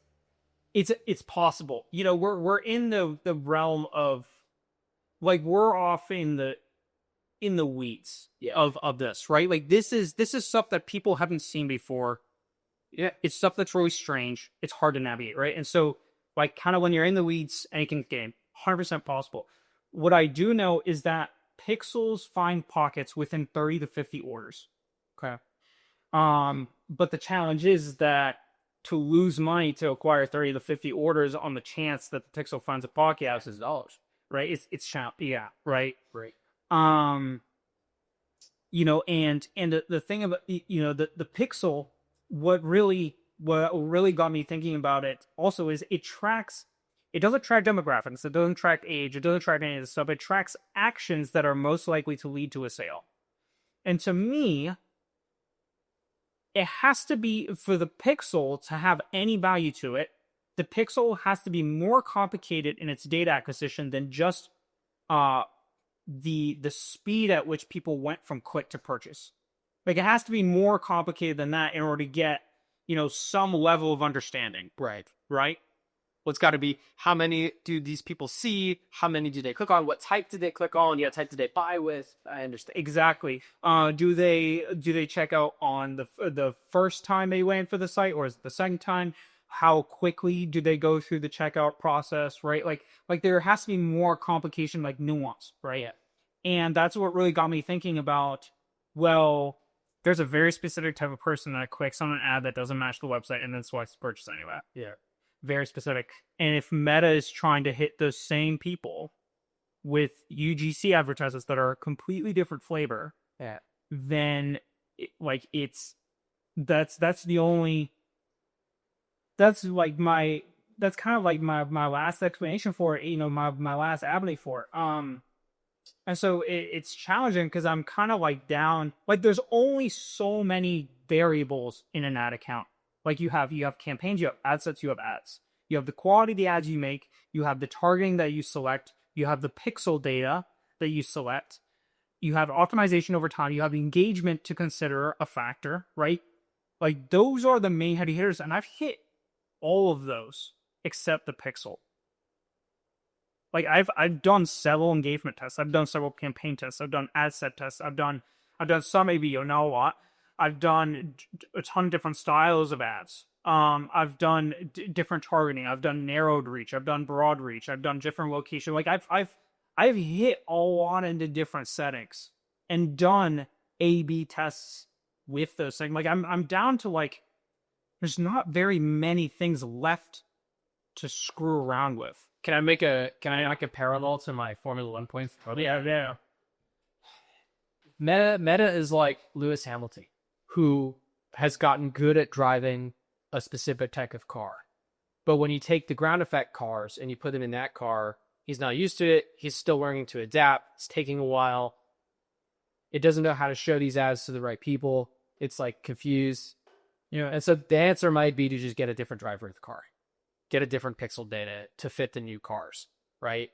possible. You know, we're in the realm of like we're off in the weeds of this, right? Like this is stuff that people haven't seen before. Yeah, it's stuff that's really strange. It's hard to navigate, right? And so, like, kind of when you're in the weeds, anything game, 100% possible. What I do know is that Pixels find pockets within 30 to 50 orders. Okay. But the challenge is that to lose money to acquire 30 to 50 orders on the chance that the Pixel finds a pocket is $, right? It's yeah, right. Right. You know, and the thing about the Pixel. What really got me thinking about it also is it doesn't track demographics, it doesn't track age, it doesn't track any of this stuff. It tracks actions that are most likely to lead to a sale. And to me, it has to be, for the Pixel to have any value to it, the Pixel has to be more complicated in its data acquisition than just the speed at which people went from click to purchase. Like, it has to be more complicated than that in order to get, some level of understanding. Right. Right? Well, it's got to be how many do these people see? How many do they click on? What type did they click on? What type did they buy with? I understand. Exactly. Do they check out on the first time they went for the site, or is it the second time? How quickly do they go through the checkout process? Right? Like there has to be more complication, like nuance, right? Yeah. And that's what really got me thinking about, well, there's a very specific type of person that clicks on an ad that doesn't match the website and then swipes to purchase anyway. Yeah. Very specific. And if Meta is trying to hit those same people with UGC advertisements that are a completely different flavor, yeah, then that's kind of like my last explanation for it, my last avenue for it. And so it's challenging because I'm kind of like down, like there's only so many variables in an ad account. Like you have campaigns, you have ad sets, you have ads. You have the quality of the ads you make, you have the targeting that you select, you have the pixel data that you select, you have optimization over time, you have engagement to consider a factor, right? Like those are the main heavy hitters, and I've hit all of those except the pixel. Like I've done several engagement tests, I've done several campaign tests, I've done ad set tests, I've done some ABO, not a lot. I've done a ton of different styles of ads. I've done different targeting. I've done narrowed reach. I've done broad reach. I've done different location. Like I've hit a lot into different settings and done A/B tests with those things. Like I'm down to like, there's not very many things left to screw around with. Can I make a parallel to my Formula 1 points? Yeah. Meta is like Lewis Hamilton, who has gotten good at driving a specific type of car. But when you take the ground effect cars and you put him in that car, he's not used to it. He's still learning to adapt. It's taking a while. It doesn't know how to show these ads to the right people. It's like confused. And so the answer might be to just get a different driver of the car. Get a different pixel data to fit the new cars, right?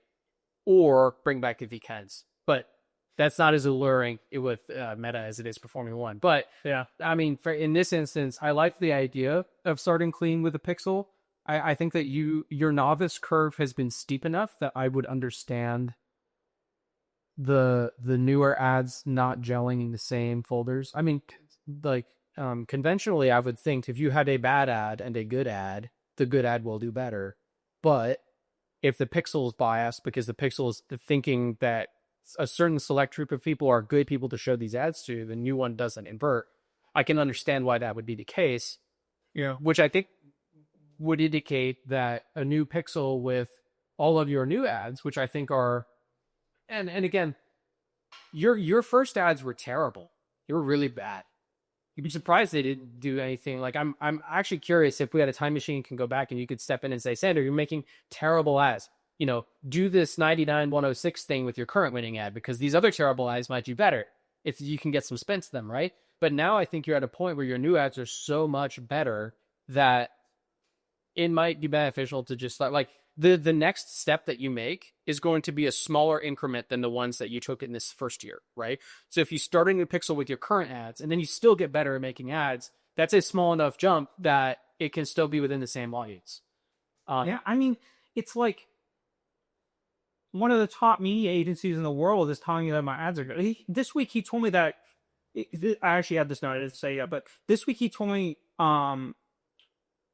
Or bring back the VCADs. But that's not as alluring with Meta as it is for Formula 1. But yeah, I mean, in this instance, I like the idea of starting clean with a pixel. I think that your novice curve has been steep enough that I would understand the newer ads not gelling in the same folders. I mean, like conventionally, I would think if you had a bad ad and a good ad, the good ad will do better. But if the pixel is biased because the pixel is thinking that a certain select group of people are good people to show these ads to, the new one doesn't invert. I can understand why that would be the case. Yeah. Which I think would indicate that a new pixel with all of your new ads, which I think are, and again, your first ads were terrible. They were really bad. You'd be surprised they didn't do anything. Like I'm actually curious if we had a time machine, can go back and you could step in and say, Sander, you're making terrible ads. You know, do this 99-106 thing with your current winning ad because these other terrible ads might do better if you can get some spin to them, right? But now I think you're at a point where your new ads are so much better that it might be beneficial to just like the next step that you make is going to be a smaller increment than the ones that you took in this first year, right? So if you start a new pixel with your current ads and then you still get better at making ads, that's a small enough jump that it can still be within the same audience. Yeah, I mean, it's like one of the top media agencies in the world is telling you that my ads are good. This week he told me that I actually had this note. I didn't say yet, but this week he told me,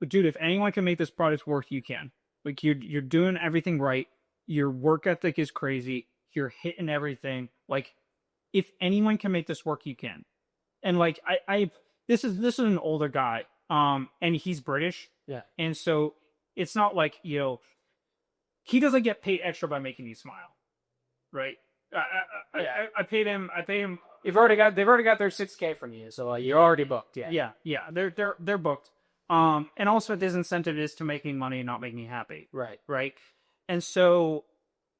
dude, if anyone can make this product work, you can. Like you're doing everything right. Your work ethic is crazy. You're hitting everything. Like if anyone can make this work, you can. And like this is an older guy. And he's British. Yeah. And so it's not like, you know, he doesn't get paid extra by making you smile. Right? I paid him. They've already got their 6K from you, so you're already booked. Yeah. Yeah. They're booked. And also his incentive is to making money and not making me happy. Right. And so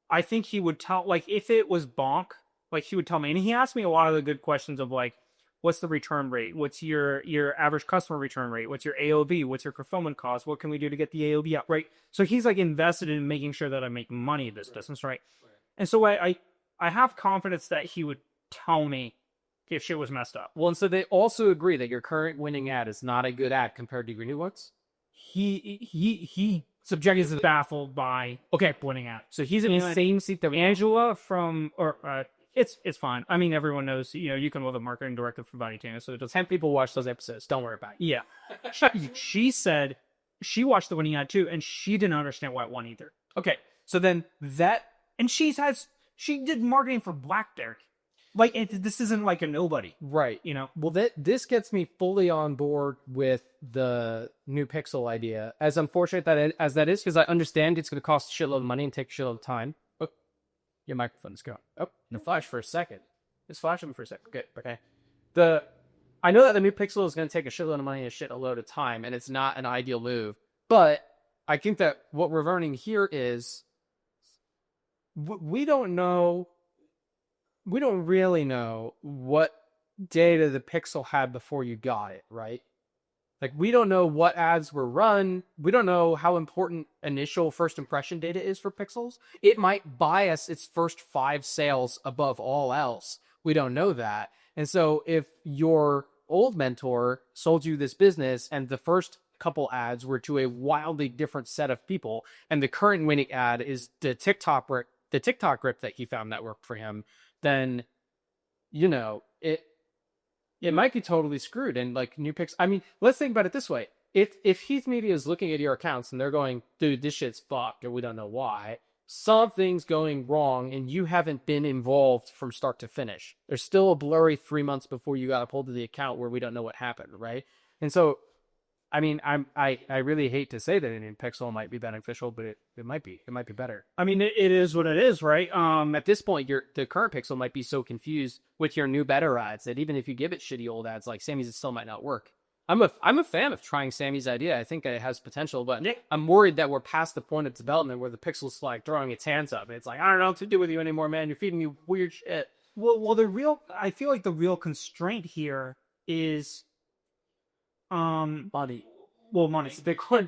I think he would tell, like, if it was bonk, like he would tell me, and he asked me a lot of the good questions of like, what's the return rate? What's your average customer return rate? What's your AOV? What's your fulfillment cost? What can we do to get the AOV up? Right. So he's like invested in making sure that I make money in this business. Right. And so I have confidence that he would tell me if shit was messed up. Well, and so they also agree that your current winning ad is not a good ad compared to your new ones. He subjectively is baffled by winning ad. So he's in the same seat that Angela from it's fine. I mean, everyone knows, you know, you can love a marketing director for Body Tanner, so it does. 10 people watch those episodes. Don't worry about it. Yeah. She said she watched the winning ad too, and she didn't understand why it won either. Okay, so then and she did marketing for Black Derek. Like, this isn't like a nobody. Right. You know? Well, this gets me fully on board with the new pixel idea. As unfortunate as that is, because I understand it's going to cost a shitload of money and take a shitload of time. Oh, your microphone is going. Oh, the flash for a second. Just flash them for a second. Good. Okay. I know that the new pixel is going to take a shitload of money and a shitload of time, and it's not an ideal move. But I think that what we're learning here is we don't really know what data the pixel had before you got it, right? Like, we don't know what ads were run. We don't know how important initial first impression data is for pixels. It might bias its first 5 sales above all else. We don't know that. And so if your old mentor sold you this business and the first couple ads were to a wildly different set of people, and the current winning ad is the TikTok grip that he found that worked for him, then, you know, it might be totally screwed. And like new picks, I mean, let's think about it this way. If Heath Media is looking at your accounts and they're going, dude, this shit's fucked, and we don't know why, something's going wrong and you haven't been involved from start to finish. There's still a blurry 3 months before you got a hold of the account where we don't know what happened, right? And so, I mean, I really hate to say that a new pixel might be beneficial, but it might be better. I mean, it is what it is, right? At this point, the current pixel might be so confused with your new better ads that even if you give it shitty old ads like Sammy's, it still might not work. I'm a fan of trying Sammy's idea. I think it has potential, but I'm worried that we're past the point of development where the pixel's like throwing its hands up. It's like, I don't know what to do with you anymore, man. You're feeding me weird shit. Well, I feel like the real constraint here is money. Well, money. It's a big one.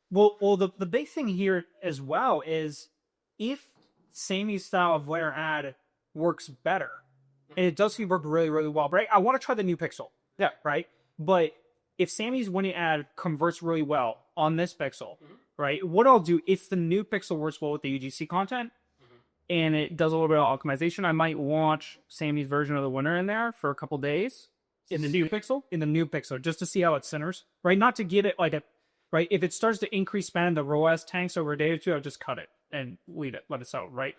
Well, the big thing here as well is if Sammy's style of layer ad works better, and it does seem to work really, really well, right? I want to try the new pixel. Yeah. Right? But if Sammy's winning ad converts really well on this pixel, right? What I'll do, if the new pixel works well with the UGC content, and it does a little bit of optimization, I might launch Sammy's version of the winner in there for a couple days. In the new pixel, just to see how it centers, right? Not to get it like right? If it starts to increase span, the ROAS tanks over a day or two, I'll just cut it and let it out, right?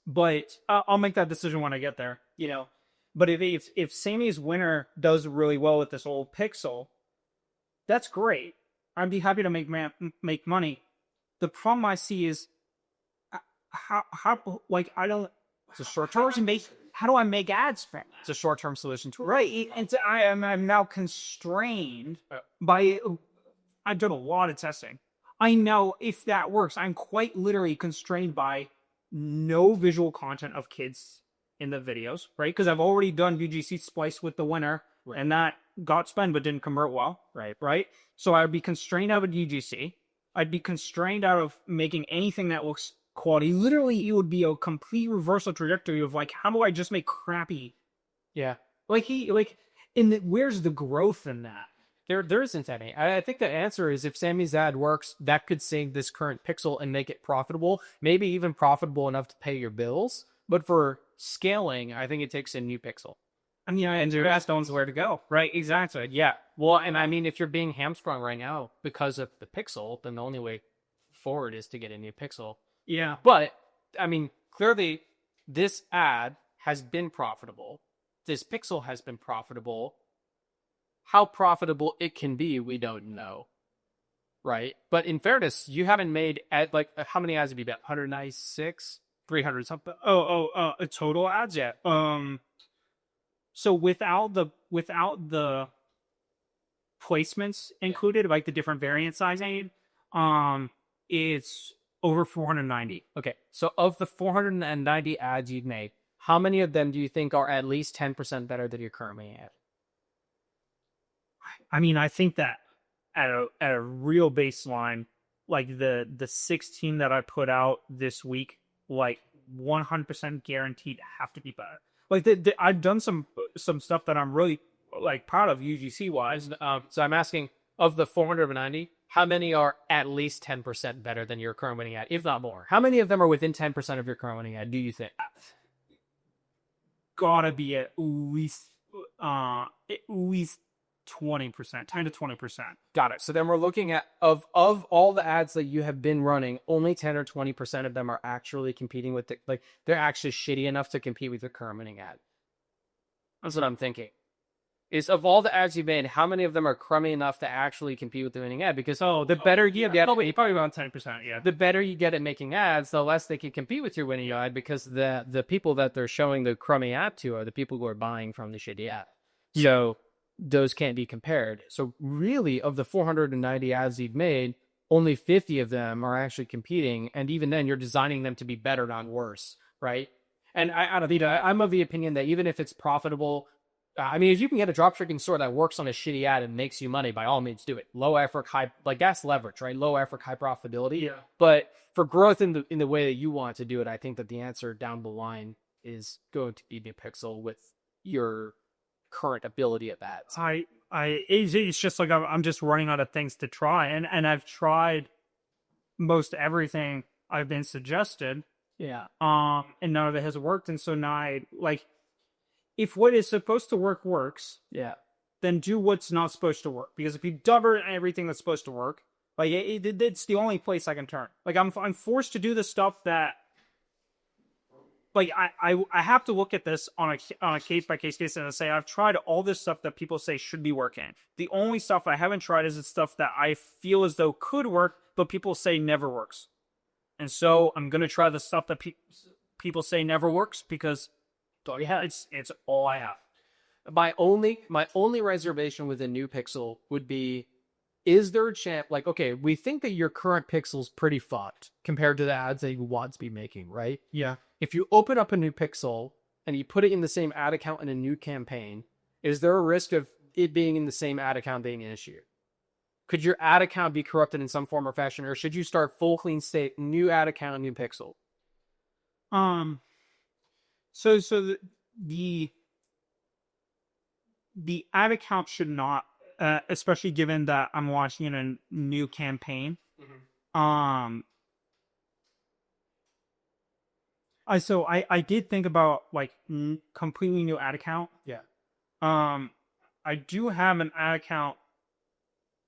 But I'll make that decision when I get there, you know. But if Sammy's winner does really well with this old pixel, that's great. I'd be happy to make money. The problem I see is how like I don't. It's a short-term. How do I make ads from it? It's a short-term solution to it. Right, and I'm now constrained by. I've done a lot of testing. I know if that works. I'm quite literally constrained by no visual content of kids in the videos, right? Because I've already done UGC splice with the winner, and that got spent but didn't convert well, right? So I'd be constrained out of UGC. I'd be constrained out of making anything that looks quality. Literally, it would be a complete reversal trajectory of like, how do I just make crappy? Yeah. Where's the growth in that? There isn't any. I think the answer is if Sammy's ad works, that could save this current pixel and make it profitable, maybe even profitable enough to pay your bills. But for scaling, I think it takes a new pixel. And and your ass knows where to go, right? Exactly. Yeah. Well, and I mean, if you're being hamstrung right now because of the pixel, then the only way forward is to get a new pixel. Yeah. But I mean, clearly, this ad has been profitable. This pixel has been profitable. How profitable it can be, we don't know. Right? But in fairness, you haven't made how many ads have you bet? 196? 300 something? A total ads yet. So without the placements included, like the different variant sizing, it's over 490. Okay. So of the 490 ads you've made, how many of them do you think are at least 10% better than you're currently at? I mean, I think that at a real baseline, like the 16 that I put out this week, like 100% guaranteed have to be better. Like I've done some stuff that I'm really like proud of UGC wise. So I'm asking, of the 490, how many are at least 10% better than your current winning ad, if not more? How many of them are within 10% of your current winning ad, do you think? Gotta be at least 20%, 10 to 20%. Got it. So then we're looking at of all the ads that you have been running, only 10 or 20% of them are actually competing with they're actually shitty enough to compete with your current winning ad. That's what I'm thinking. Is of all the ads you've made, how many of them are crummy enough to actually compete with the winning ad? Because the better you get, probably around 10%. Yeah, the better you get at making ads, the less they can compete with your winning ad, because the people that they're showing the crummy ad to are the people who are buying from the shitty ad. So those can't be compared. So really, of the 490 ads you've made, only 50 of them are actually competing, and even then, you're designing them to be better, not worse, right? And I'm of the opinion that even if it's profitable. I mean, if you can get a dropshipping store that works on a shitty ad and makes you money, by all means do it. Low effort, high, that's leverage, right? Low effort, high profitability. Yeah. But for growth in the way that you want to do it, I think that the answer down the line is going to be the pixel with your current ability at ads. It's just like I'm just running out of things to try, and I've tried most everything I've been suggested. Yeah. And none of it has worked, and so now if what is supposed to work works, yeah, then do what's not supposed to work. Because if you double everything that's supposed to work, it's the only place I can turn. Like I'm forced to do the stuff that, I have to look at this on a case by case basis and say I've tried all this stuff that people say should be working. The only stuff I haven't tried is the stuff that I feel as though could work, but people say never works. And so I'm gonna try the stuff that people say never works because. It's all I have. My only reservation with a new pixel would be, is there a chance, okay, we think that your current pixel's pretty fucked compared to the ads that you want to be making, right? Yeah. If you open up a new pixel and you put it in the same ad account in a new campaign, is there a risk of it being in the same ad account being an issue? Could your ad account be corrupted in some form or fashion, or should you start full clean state, new ad account, new pixel? So the ad account should not, especially given that I'm launching a new campaign. Mm-hmm. I did think about completely new ad account. Yeah. I do have an ad account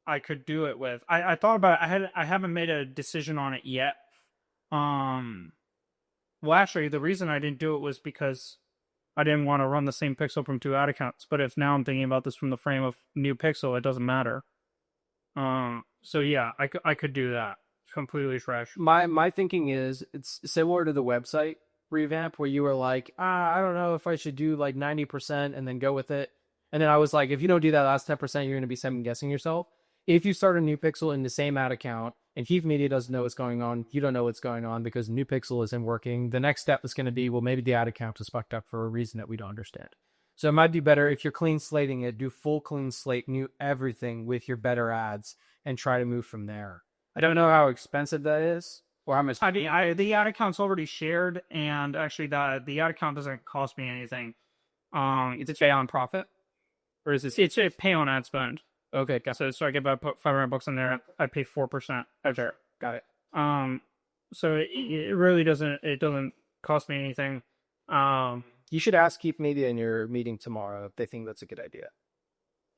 I could do it with. I thought about it. I haven't made a decision on it yet. Well, actually, the reason I didn't do it was because I didn't want to run the same pixel from 2 ad accounts. But if now I'm thinking about this from the frame of new pixel, it doesn't matter. So yeah, I could do that completely fresh. My thinking is it's similar to the website revamp where you were like, I don't know if I should do like 90% and then go with it. And then I was like, if you don't do that last 10%, you're going to be second guessing yourself. If you start a new pixel in the same ad account and Heath Media doesn't know what's going on, you don't know what's going on because new pixel isn't working. The next step is going to be, well, maybe the ad account is fucked up for a reason that we don't understand. So it might be better if you're clean slating it, do full clean slate, new everything with your better ads and try to move from there. I don't know how expensive that is or how much. The ad account's already shared, and actually the ad account doesn't cost me anything. It's a pay on profit, or is It's a pay on ad spend. Okay, got So I get about $500 in there. I pay 4%. Okay, got it. So it really doesn't cost me anything. You should ask Keep Media in your meeting tomorrow if they think that's a good idea.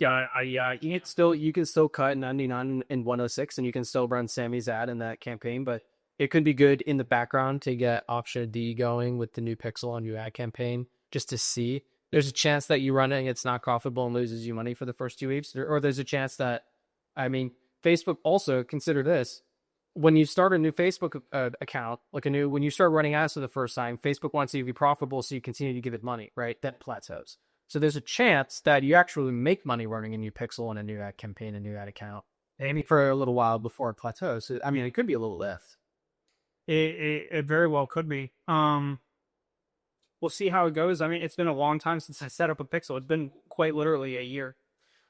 Yeah, You can still cut 99 and 106, and you can still run Sammy's ad in that campaign, but it could be good in the background to get option D going with the new pixel on your ad campaign, just to see. There's a chance that you run it and it's not profitable and loses you money for the first 2 weeks, or there's a chance that, Facebook also, consider this. When you start a new Facebook account, when you start running ads for the first time, Facebook wants you to be profitable, so you continue to give it money, right? That plateaus. So there's a chance that you actually make money running a new pixel and a new ad campaign, a new ad account, maybe for a little while before it plateaus. It could be a little lift. It very well could be. We'll see how it goes. It's been a long time since I set up a pixel. It's been quite literally a year.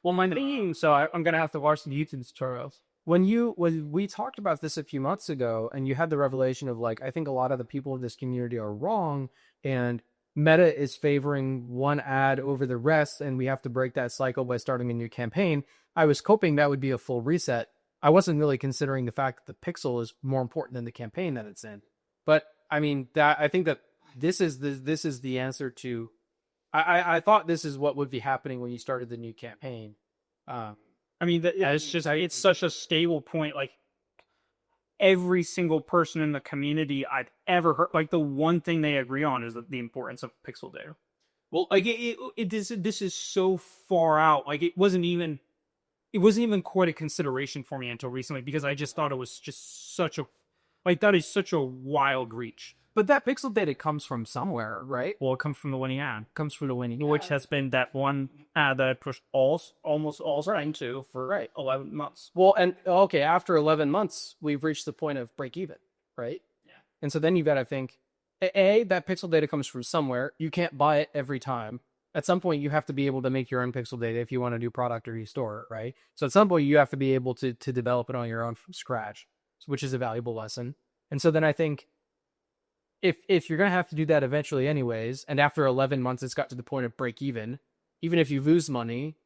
Well, I'm gonna have to watch the YouTube tutorials. When we talked about this a few months ago, and you had the revelation of I think a lot of the people in this community are wrong, and Meta is favoring one ad over the rest, and we have to break that cycle by starting a new campaign. I was hoping that would be a full reset. I wasn't really considering the fact that the pixel is more important than the campaign that it's in. But I think that this is the answer to. I thought this is what would be happening when you started the new campaign. It's such a stable point. Every single person in the community I've ever heard, the one thing they agree on is the importance of pixel data. Well, this is so far out. It wasn't even quite a consideration for me until recently, because I just thought it was just such a that is such a wild reach. But that pixel data comes from somewhere, right? Well, it comes from the winning ad. Which Which has been that one ad that I pushed almost all into for 11 months. Well, and okay, after 11 months, we've reached the point of break even, right? Yeah. And so then you've got to think, that pixel data comes from somewhere. You can't buy it every time. At some point, you have to be able to make your own pixel data if you want a new product or you store it, right? So at some point, you have to be able to develop it on your own from scratch, which is a valuable lesson. And so then I think, if you're going to have to do that eventually anyways, and after 11 months it's got to the point of break even if you lose money,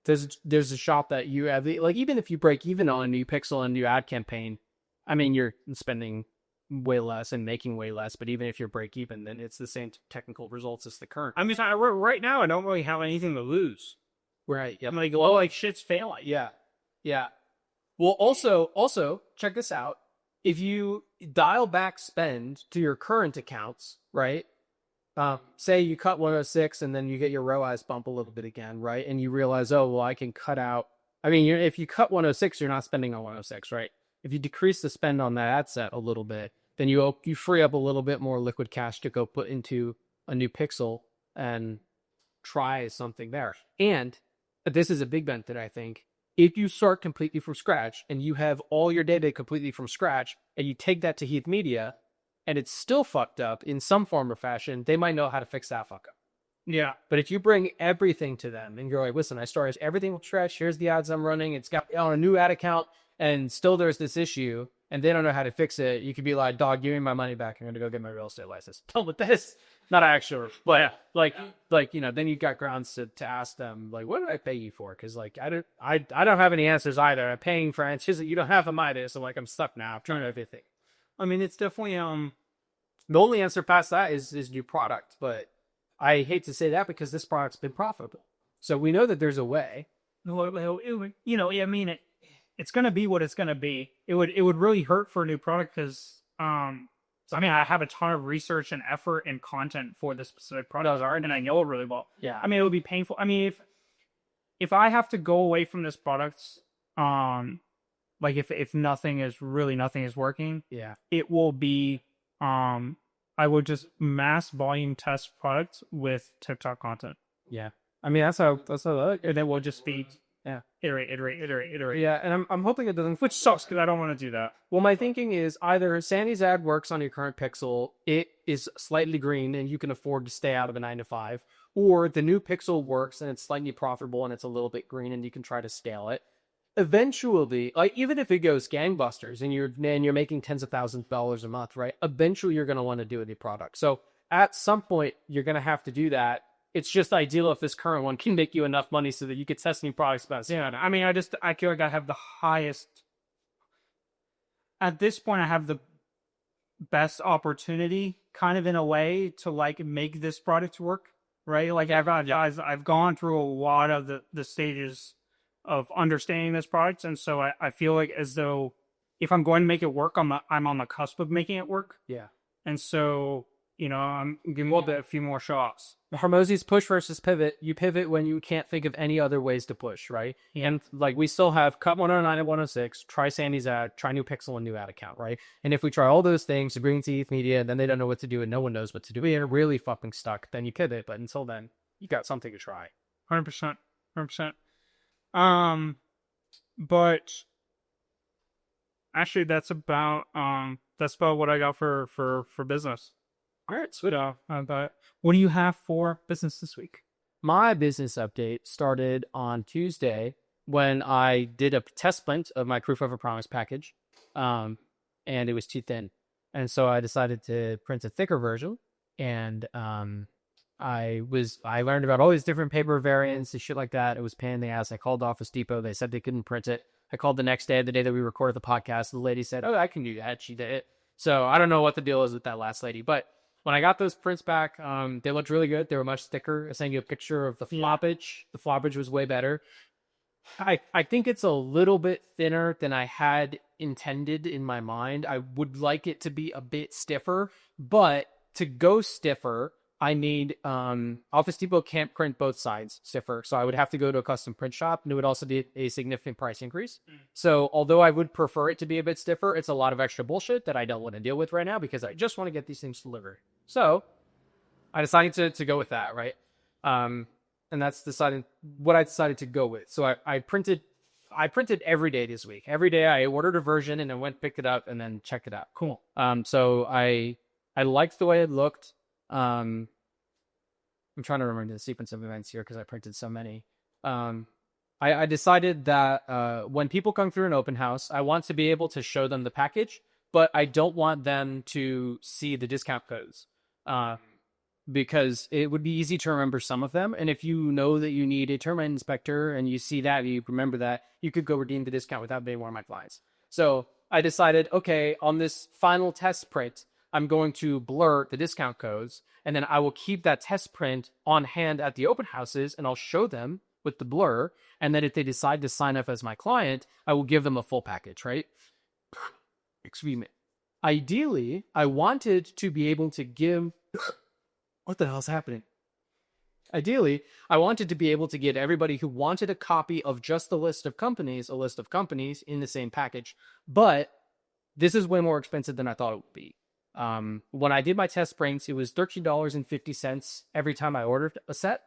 there's a shop that you have, even if you break even on a new pixel and a new ad campaign, you're spending way less and making way less, but even if you're break even, then it's the same technical results as the current. Right now I don't really have anything to lose. Right. Yep. Shit's failing. Yeah. Well, also check this out. If you dial back spend to your current accounts, right? Say you cut 106 and then you get your ROAS bump a little bit again, right? And you realize, I can cut out. If you cut 106, you're not spending on 106, right? If you decrease the spend on that ad set a little bit, then you free up a little bit more liquid cash to go put into a new pixel and try something there. And this is a big benefit, I think. If you start completely from scratch and you have all your data completely from scratch and you take that to Heath Media and it's still fucked up in some form or fashion, they might know how to fix that fuck up. Yeah. But if you bring everything to them and you're like, listen, I started everything from scratch. Here's the ads I'm running. It's got on a new ad account and still there's this issue and they don't know how to fix it. You could be like, dog, give me my money back. I'm going to go get my real estate license. Tell them this. Not actually, but then you got grounds to ask them, what did I pay you for? Because I don't have any answers either. I'm paying for answers that you don't have on my day, so I'm stuck now. I'm trying everything. It's definitely the only answer past that is new product, but I hate to say that because this product's been profitable, so we know that there's a way. It's gonna be what it's gonna be. It would really hurt for a new product because So, I mean, I have a ton of research and effort and content for this specific product already, and I know it really well. Yeah. I mean, it would be painful. I mean, if I have to go away from this product, like if nothing is working, Yeah. it will be I would just mass volume test products with TikTok content. Yeah. I mean, that's how And then we'll just be yeah. iterate. Yeah, and I'm hoping it doesn't. Which sucks because I don't want to do that. Well, my thinking is either Sandy's ad works on your current Pixel, it is slightly green and you can afford to stay out of a 9 to 5, or the new Pixel works and it's slightly profitable and it's a little bit green and you can try to scale it. Eventually, like even if it goes gangbusters and you're making tens of thousands of dollars a month, right? Eventually you're going to want to do a new product. So at some point you're going to have to do that. It's just ideal if this current one can make you enough money so that you could test new products best. Yeah, I mean, I feel like I have the highest. At this point, I have the best opportunity, kind of in a way, to like make this product work, right? Like I've gone through a lot of the stages of understanding this product, and so I feel like as though if I'm going to make it work, I'm on the cusp of making it work. Yeah. And so, I'm giving a few more shots. Hormozi's push versus pivot. You pivot when you can't think of any other ways to push, right? Yeah. And like we still have cut 109 and 106, try Sandy's ad, try new Pixel and new ad account, right? And if we try all those things, the green teeth media, then they don't know what to do and no one knows what to do. We're really fucking stuck. Then you pivot, but until then, you got something to try. 100%. But actually, that's about what I got for business. All right, sweet. But what do you have for business this week? My business update started on Tuesday when I did a test print of my Proof of a Promise package, and it was too thin. And so I decided to print a thicker version, and I learned about all these different paper variants and shit like that. It was a pain in the ass. I called Office Depot. They said they couldn't print it. I called the next day, the day that we recorded the podcast. The lady said, "Oh, I can do that." She did it. So I don't know what the deal is with that last lady, but when I got those prints back, they looked really good. They were much thicker. I sent you a picture of the floppage. The floppage was way better. I think it's a little bit thinner than I had intended in my mind. I would like it to be a bit stiffer, but to go stiffer, I need Office Depot can't print both sides stiffer, so I would have to go to a custom print shop, and it would also be a significant price increase. So although I would prefer it to be a bit stiffer, it's a lot of extra bullshit that I don't want to deal with right now because I just want to get these things delivered. So I decided to go with that, right? And that's what I decided to go with. So I printed every day this week. Every day I ordered a version and then went pick it up and then check it out. Cool. So I liked the way it looked. I'm trying to remember the sequence of events here because I printed so many. I decided that when people come through an open house, I want to be able to show them the package, but I don't want them to see the discount codes. Because it would be easy to remember some of them. And if you know that you need a termite inspector and you see that, you remember that, you could go redeem the discount without being one of my clients. So I decided, okay, on this final test print, I'm going to blur the discount codes, and then I will keep that test print on hand at the open houses, and I'll show them with the blur. And then if they decide to sign up as my client, I will give them a full package, right? Excuse me. Ideally, I wanted to be able to give... What the hell's happening? Ideally, I wanted to be able to get everybody who wanted a copy of just the list of companies, a list of companies in the same package. But this is way more expensive than I thought it would be. When I did my test prints, it was $13.50 every time I ordered a set.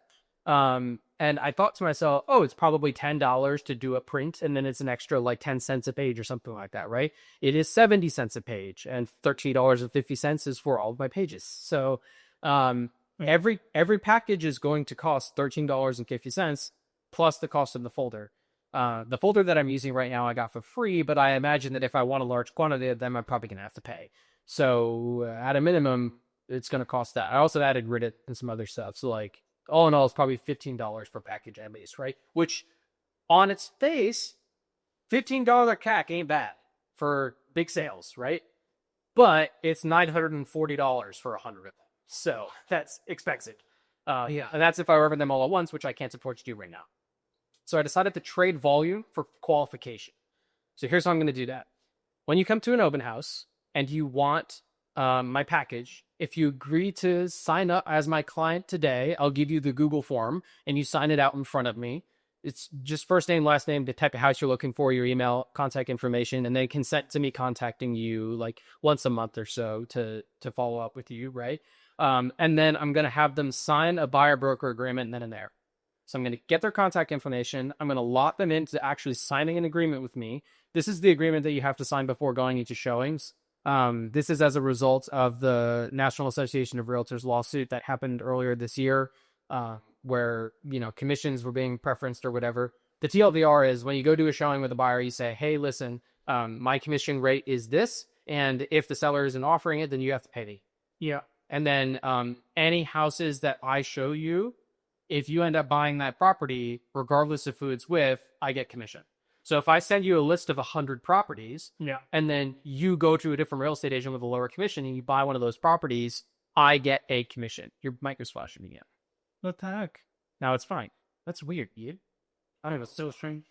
And I thought to myself, oh, it's probably $10 to do a print, and then it's an extra like 10 cents a page or something like that, right? It is 70 cents a page, and $13.50 is for all of my pages. So every package is going to cost $13.50 plus the cost of the folder. The folder that I'm using right now I got for free, but I imagine that if I want a large quantity of them, I'm probably gonna have to pay. So at a minimum, it's gonna cost that. I also added Reddit and some other stuff. So like all in all, it's probably $15 per package at least, right? Which on its face, $15 CAC ain't bad for big sales, right? But it's $940 for 100 of them. So that's expensive. And that's if I order them all at once, which I can't afford to do right now. So I decided to trade volume for qualification. So here's how I'm going to do that. When you come to an open house and you want my package. If you agree to sign up as my client today, I'll give you the Google form and you sign it out in front of me. It's just first name, last name, the type of house you're looking for, your email, contact information, and then consent to me contacting you like once a month or so to follow up with you, right? And then I'm going to have them sign a buyer broker agreement then and there. So I'm going to get their contact information. I'm going to lock them into actually signing an agreement with me. This is the agreement that you have to sign before going into showings. This is as a result of the National Association of Realtors lawsuit that happened earlier this year, where, commissions were being preferenced or whatever. The TLDR is when you go do a showing with a buyer, you say, hey, listen, my commission rate is this. And if the seller isn't offering it, then you have to pay me. Yeah. And then any houses that I show you, if you end up buying that property, regardless of who it's with, I get commission. So if I send you a list of 100 properties, and then you go to a different real estate agent with a lower commission and you buy one of those properties, I get a commission. Your mic is flashing again. What the heck? Now it's fine. That's weird, dude. I don't know. It's so strange.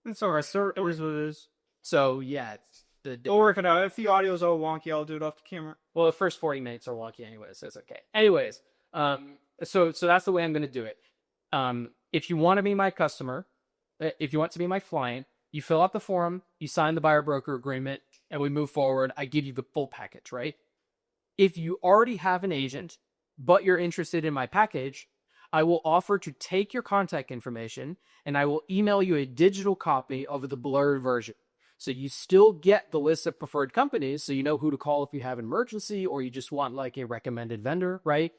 It's alright, sir. It is what it is. So yeah, We'll work it out. If the audio's all wonky, I'll do it off the camera. Well, the first 40 minutes are wonky anyways, so it's okay. Anyways, so that's the way I'm going to do it. If you want to be my customer, if you want to be my client, you fill out the form, you sign the buyer broker agreement, and we move forward. I give you the full package, right? If you already have an agent, but you're interested in my package, I will offer to take your contact information and I will email you a digital copy of the blurred version. So you still get the list of preferred companies, so you know who to call if you have an emergency or you just want like a recommended vendor, right?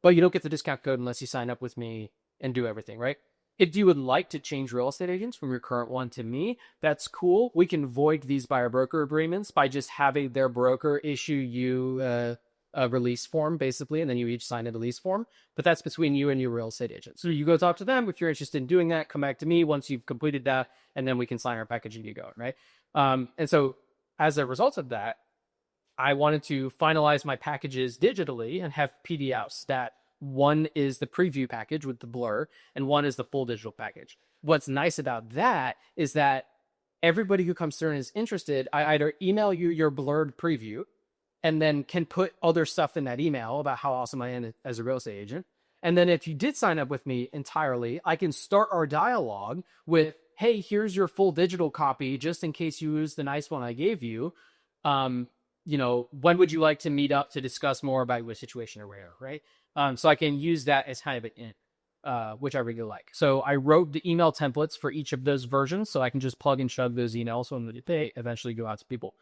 But you don't get the discount code unless you sign up with me and do everything, right? If you would like to change real estate agents from your current one to me, that's cool. We can void these buyer broker agreements by just having their broker issue you a release form, basically, and then you each sign a release form. But that's between you and your real estate agent. So you go talk to them. If you're interested in doing that, come back to me once you've completed that, and then we can sign our package and you go, right? And so as a result of that, I wanted to finalize my packages digitally and have PDFs that one is the preview package with the blur and one is the full digital package. What's nice about that is that everybody who comes through and is interested, I either email you your blurred preview and then can put other stuff in that email about how awesome I am as a real estate agent. And then if you did sign up with me entirely, I can start our dialogue with, hey, here's your full digital copy, just in case you use the nice one I gave you. When would you like to meet up to discuss more about your situation or whatever, right? So I can use that as kind of an in, which I really like. So I wrote the email templates for each of those versions, so I can just plug and chug those emails when they eventually go out to people.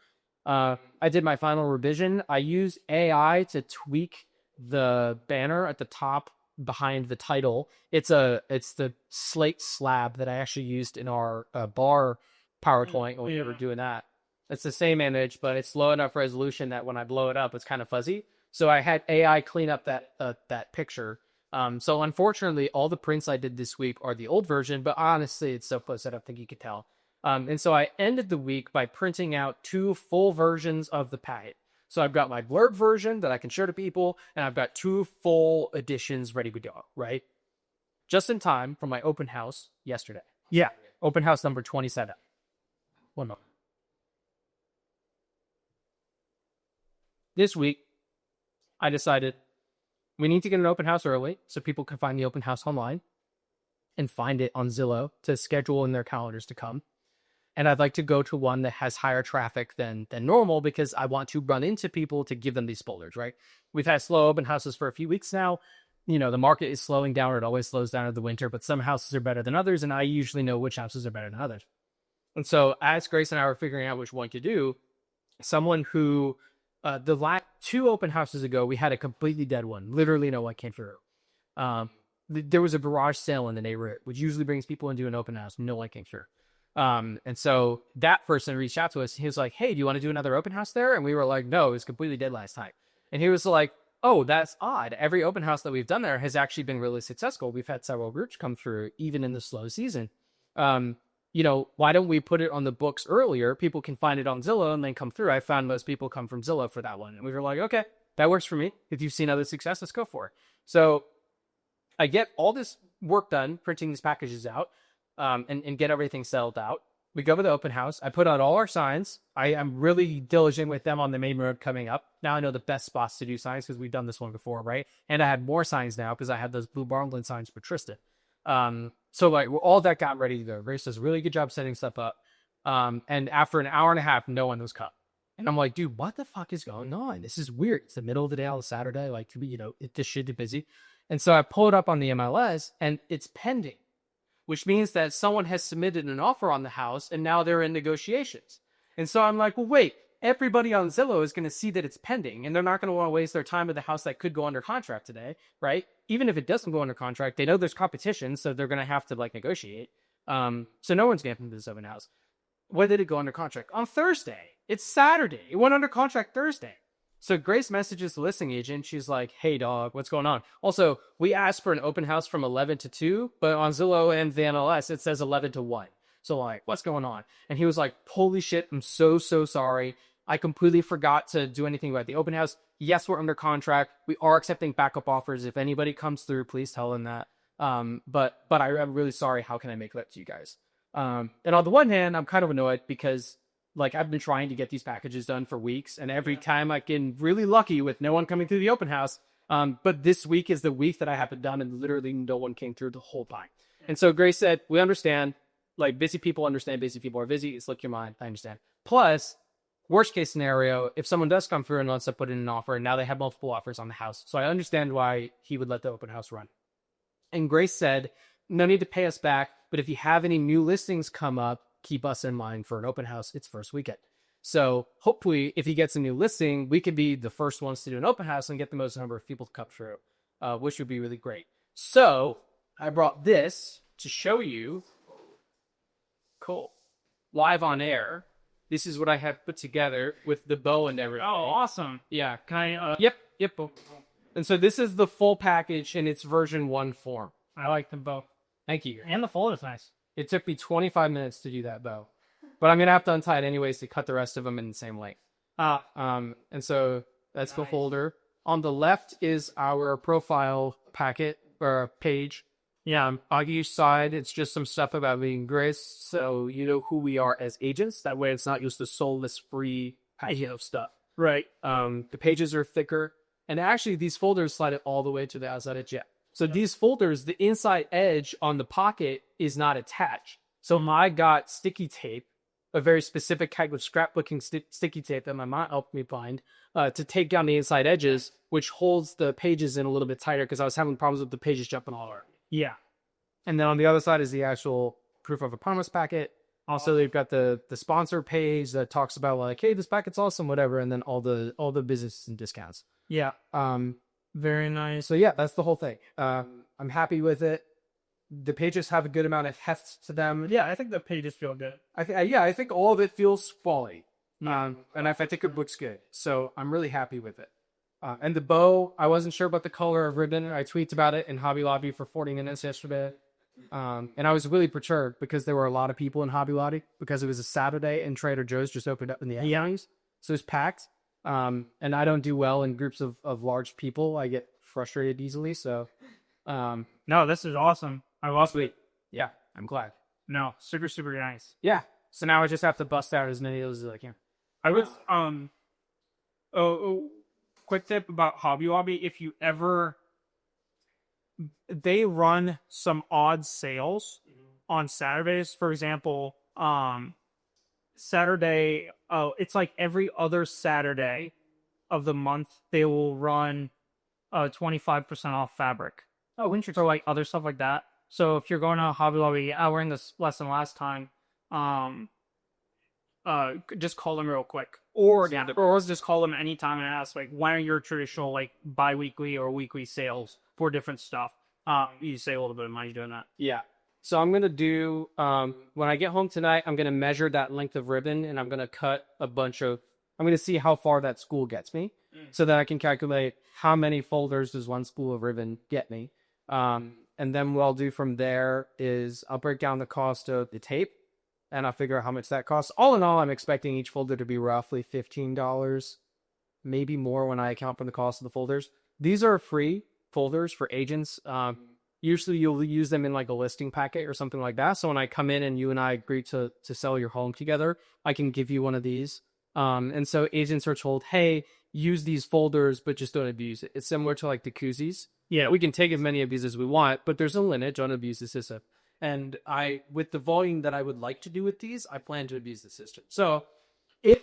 I did my final revision. I used AI to tweak the banner at the top behind the title. It's the slate slab that I actually used in our bar PowerPoint when we were doing that. It's the same image, but it's low enough resolution that when I blow it up, it's kind of fuzzy. So I had AI clean up that picture. So unfortunately, all the prints I did this week are the old version, but honestly, it's so close I don't think you could tell. And so I ended the week by printing out 2 full versions of the packet. So I've got my blurb version that I can show to people, and I've got 2 full editions ready to go, right? Just in time for my open house yesterday. Yeah, open house number 27. One moment. This week, I decided we need to get an open house early so people can find the open house online and find it on Zillow to schedule in their calendars to come. And I'd like to go to one that has higher traffic than normal because I want to run into people to give them these spoilers, right? We've had slow open houses for a few weeks now. The market is slowing down, or it always slows down in the winter, but some houses are better than others, and I usually know which houses are better than others. And so as Grace and I were figuring out which one to do, someone who, the last 2 open houses ago, we had a completely dead one. Literally no one came through. There was a garage sale in the neighborhood, which usually brings people into an open house. No one came through. And so that person reached out to us. He was like, hey, do you want to do another open house there? And we were like, no, it was completely dead last time. And he was like, oh, that's odd. Every open house that we've done there has actually been really successful. We've had several groups come through, even in the slow season. Why don't we put it on the books earlier? People can find it on Zillow and then come through. I found most people come from Zillow for that one. And we were like, okay, that works for me. If you've seen other success, let's go for it. So I get all this work done, printing these packages out, and get everything settled out. We go to the open house. I put out all our signs. I am really diligent with them on the main road coming up. Now I know the best spots to do signs because we've done this one before, right? And I had more signs now because I had those blue Barnland signs for Tristan. So like all that got ready to go. Grace does a really good job setting stuff up. And after an hour and a half, no one was cut. And I'm like, dude, what the fuck is going on? This is weird. It's the middle of the day on a Saturday. Like, this shit is busy. And so I pull it up on the MLS and it's pending, which means that someone has submitted an offer on the house and now they're in negotiations. And so I'm like, well, wait, everybody on Zillow is going to see that it's pending and they're not going to want to waste their time with the house that could go under contract today, right? Even if it doesn't go under contract, they know there's competition, so they're going to have to like negotiate. So no one's going to come to this open house. When did it go under contract? On Thursday. It's Saturday. It went under contract Thursday. So Grace messages the listing agent. She's like, hey, dog, what's going on? Also, we asked for an open house from 11 to 2, but on Zillow and the MLS, it says 11 to 1. So, like, what's going on? And he was like, holy shit, I'm so sorry. I completely forgot to do anything about the open house. Yes, we're under contract. We are accepting backup offers. If anybody comes through, please tell them that. But I'm really sorry. How can I make it up to you guys? And on the one hand, I'm kind of annoyed because like I've been trying to get these packages done for weeks, and every time I get really lucky with no one coming through the open house. But this week is the week that I have it done, and literally no one came through the whole time. And so Grace said, we understand. Like, busy people understand. Busy people are busy. It's like your mind. I understand. Plus, worst case scenario, if someone does come through and wants to put in an offer, and now they have multiple offers on the house. So I understand why he would let the open house run. And Grace said, no need to pay us back, but if you have any new listings come up, keep us in mind for an open house. It's first weekend. So hopefully if he gets a new listing, we could be the first ones to do an open house and get the most number of people to come through, which would be really great. So I brought this to show you. Cool. Live on air. This is what I have put together with the bow and everything. Oh, awesome. Yeah. Can I? Yep. And so this is the full package in its version 1 form. I like the bow. Thank you. And the folder's nice. It took me 25 minutes to do that bow, but I'm going to have to untie it anyways to cut the rest of them in the same length. And so that's the folder. On the left is our profile packet or page. Yeah. On each side, it's just some stuff about me and Grace. So you know who we are as agents. That way it's not just the soulless free stuff. Right. The pages are thicker. And actually these folders slide it all the way to the outside edge. Yeah. So these folders, the inside edge on the pocket is not attached. So I got sticky tape, a very specific kind of scrapbooking sticky tape that my mom helped me find to take down the inside edges, which holds the pages in a little bit tighter because I was having problems with the pages jumping all over. Yeah. And then on the other side is the actual proof of a promise packet. Also, they've got the sponsor page that talks about like, hey, this packet's awesome, whatever, and then all the business and discounts. Yeah. Very nice. So yeah, that's the whole thing. I'm happy with it. The pages have a good amount of heft to them. Yeah, I think the pages feel good. I think all of it feels quality. And I think it looks good. So I'm really happy with it. And the bow, I wasn't sure about the color of ribbon. I tweeted about it in Hobby Lobby for 40 minutes yesterday. And I was really perturbed because there were a lot of people in Hobby Lobby because it was a Saturday and Trader Joe's just opened up in the evenings. So it's packed. And I don't do well in groups of large people. I get frustrated easily. So, no, this is awesome. I love it. Yeah, I'm glad. No, super, super nice. Yeah. So now I just have to bust out as many of those as I can. I was, quick tip about Hobby Lobby. If you ever, they run some odd sales on Saturdays. For example, Saturday, it's like every other Saturday of the month, they will run 25% off fabric. Oh, interesting. For like other stuff like that. So if you're going to Hobby Lobby, I learned this lesson last time. Just call them real quick, or just call them anytime and ask like, when are your traditional like bi-weekly or weekly sales for different stuff? You save a little bit of money doing that. Yeah. So I'm going to do, when I get home tonight, I'm going to measure that length of ribbon and I'm going to cut I'm going to see how far that spool gets me so that I can calculate how many folders does one spool of ribbon get me. And then what I'll do from there is I'll break down the cost of the tape and I'll figure out how much that costs. All in all, I'm expecting each folder to be roughly $15, maybe more when I account for the cost of the folders. These are free folders for agents. Usually you'll use them in like a listing packet or something like that. So when I come in and you and I agree to sell your home together, I can give you one of these. And so agents are told, hey, use these folders, but just don't abuse it. It's similar to like the koozies. Yeah, we can take as many of these as we want, but there's a limit. Don't abuse the system. And with the volume that I would like to do with these, I plan to abuse the system. So if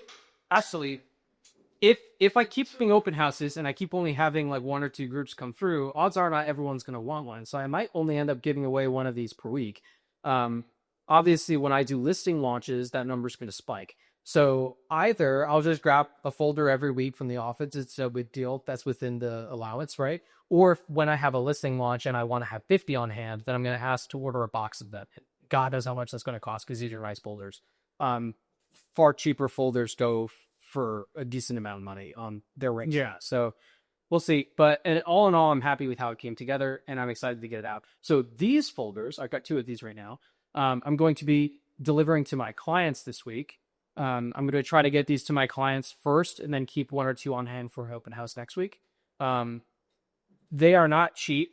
I keep doing open houses and I keep only having like 1 or 2 groups come through, odds are not everyone's going to want one. So I might only end up giving away one of these per week. Obviously, when I do listing launches, that number's going to spike. So either I'll just grab a folder every week from the office. It's no big deal. That's within the allowance, right? Or when I have a listing launch and I want to have 50 on hand, then I'm going to ask to order a box of them. God knows how much that's going to cost because these are nice folders. Far cheaper folders go for a decent amount of money on their range. Yeah. So we'll see. But all in all, I'm happy with how it came together and I'm excited to get it out. So these folders, I've got 2 of these right now. I'm going to be delivering to my clients this week. I'm going to try to get these to my clients first and then keep 1 or 2 on hand for open house next week. They are not cheap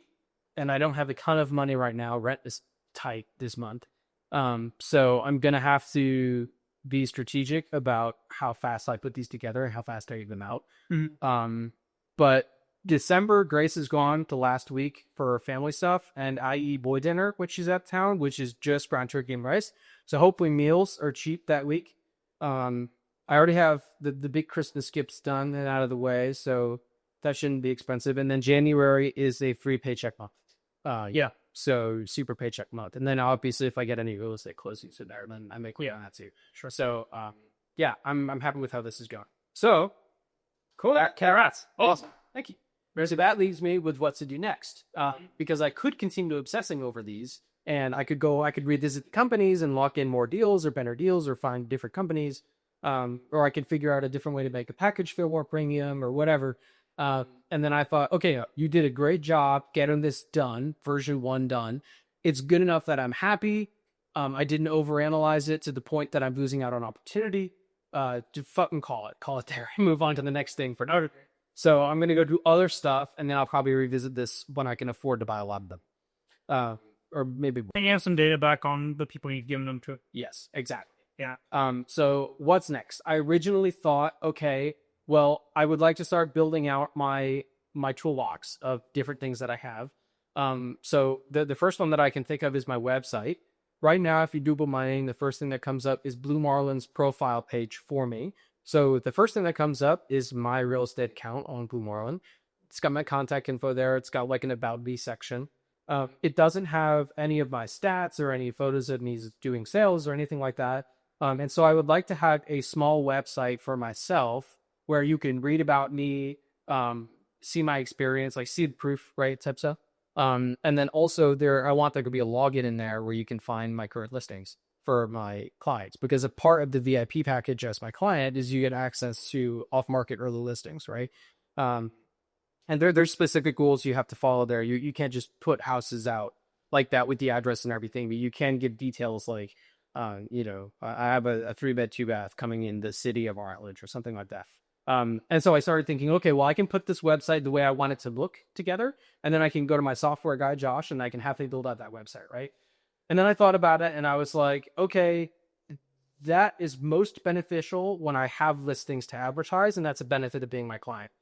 and I don't have a ton of money right now. Rent is tight this month. So I'm going to have to be strategic about how fast I put these together and how fast I get them out. Mm-hmm. But December, Grace is gone the last week for family stuff, and I eat boy dinner, which is at town, which is just ground turkey and rice. So hopefully meals are cheap that week. I already have the big Christmas skips done and out of the way, so that shouldn't be expensive. And then January is a free paycheck month. So super paycheck month. And then obviously if I get any real estate closings in there, then I make on that too. Sure. So I'm happy with how this is going. So cool. Congrats. Awesome. Thank you. So that leaves me with what to do next. Because I could continue obsessing over these and I could revisit the companies and lock in more deals or better deals or find different companies. Or I could figure out a different way to make a package feel more premium or whatever. And then I thought, okay, you did a great job getting this done, version 1 done. It's good enough that I'm happy. I didn't overanalyze it to the point that I'm losing out on opportunity. To fucking call it there and move on to the next thing for another. So I'm going to go do other stuff and then I'll probably revisit this when I can afford to buy a lot of them. Or maybe more. And you have some data back on the people you've given them to. Yes, exactly. Yeah. So what's next? I originally thought, okay, well, I would like to start building out my toolbox of different things that I have. So the first one that I can think of is my website. Right now, if you Google my name, the first thing that comes up is Blue Marlin's profile page for me. So the first thing that comes up is my real estate account on Blue Marlin. It's got my contact info there. It's got like an About Me section. It doesn't have any of my stats or any photos of me doing sales or anything like that. And so I would like to have a small website for myself where you can read about me, see my experience, like see the proof, right, type stuff. And then also I want there to be a login in there where you can find my current listings for my clients, because a part of the VIP package as my client is you get access to off-market early listings, right? And there's specific rules you have to follow there. You can't just put houses out like that with the address and everything, but you can give details like, I have a 3-bed, 2-bath coming in the city of Rutledge or something like that. And so I started thinking, okay, well, I can put this website the way I want it to look together. And then I can go to my software guy, Josh, and I can have him build out that website, right? And then I thought about it and I was like, okay, that is most beneficial when I have listings to advertise. And that's a benefit of being my client.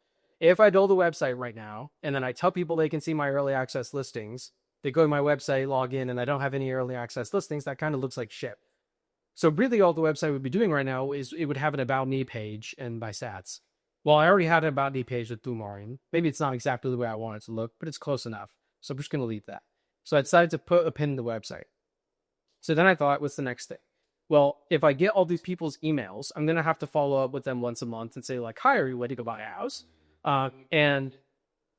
If I build a website right now and then I tell people they can see my early access listings, they go to my website, log in, and I don't have any early access listings, that kind of looks like shit. So really all the website would be doing right now is it would have an About Me page and my stats. Well, I already had an About Me page with Blue Marlin. Maybe it's not exactly the way I want it to look, but it's close enough. So I'm just going to leave that. So I decided to put a pin in the website. So then I thought, what's the next thing? Well, if I get all these people's emails, I'm going to have to follow up with them once a month and say like, hi, are you ready to go buy a house? And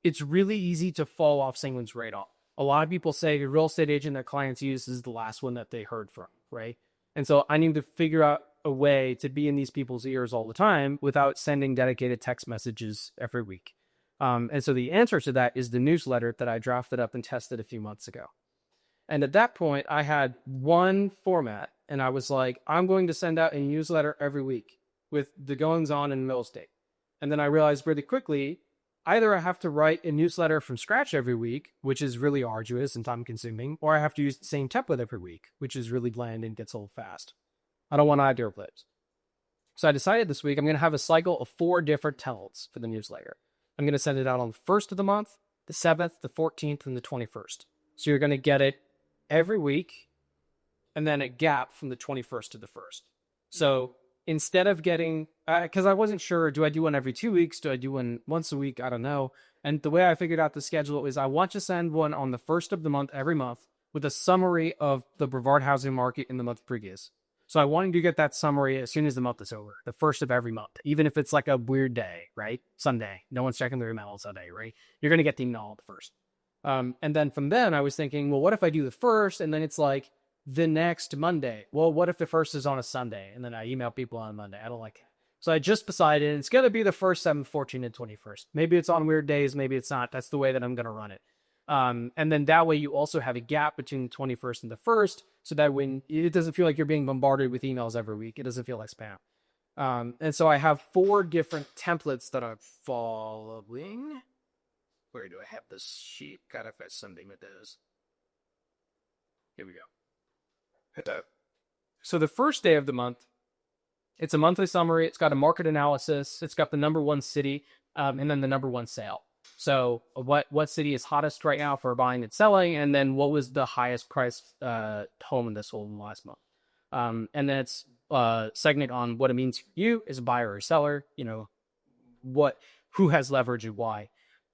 it's really easy to fall off someone's radar. A lot of people say a real estate agent that clients use is the last one that they heard from, right? And so I need to figure out a way to be in these people's ears all the time without sending dedicated text messages every week. And so the answer to that is the newsletter that I drafted up and tested a few months ago. And at that point, I had one format, and I was like, I'm going to send out a newsletter every week with the goings on in real estate. And then I realized really quickly, either I have to write a newsletter from scratch every week, which is really arduous and time consuming, or I have to use the same template every week, which is really bland and gets old fast. I don't want either of those. So I decided this week I'm going to have a cycle of 4 different templates for the newsletter. I'm going to send it out on the 1st of the month, the 7th, the 14th, and the 21st. So you're going to get it every week, and then a gap from the 21st to the 1st. So instead of getting, because I wasn't sure, do I do one every 2 weeks? Do I do one once a week? I don't know. And the way I figured out the schedule is I want to send one on the 1st of the month every month with a summary of the Brevard housing market in the month previous. So I wanted to get that summary as soon as the month is over, the 1st of every month, even if it's like a weird day, right? Sunday. No one's checking their email Sunday, right? You're going to get the email on the 1st. And then from then I was thinking, well, what if I do the 1st and then it's like the next Monday? Well, what if the 1st is on a Sunday and then I email people on Monday? I don't like it. So I just decided it's going to be the 1st, 7th, 14th, and 21st. Maybe it's on weird days. Maybe it's not. That's the way that I'm going to run it. And then that way you also have a gap between the 21st and the 1st, so that when it doesn't feel like you're being bombarded with emails every week, it doesn't feel like spam. And so I have 4 different templates that I'm following. Where do I have this sheet? Gotta have something with those. Here we go. Hit that. So the first day of the month, it's a monthly summary. It's got a market analysis. It's got the number 1 city, and then the number 1 sale. So what city is hottest right now for buying and selling, and then what was the highest priced home in this whole last month. And then it's segment on what it means for you as a buyer or a seller, who has leverage and why.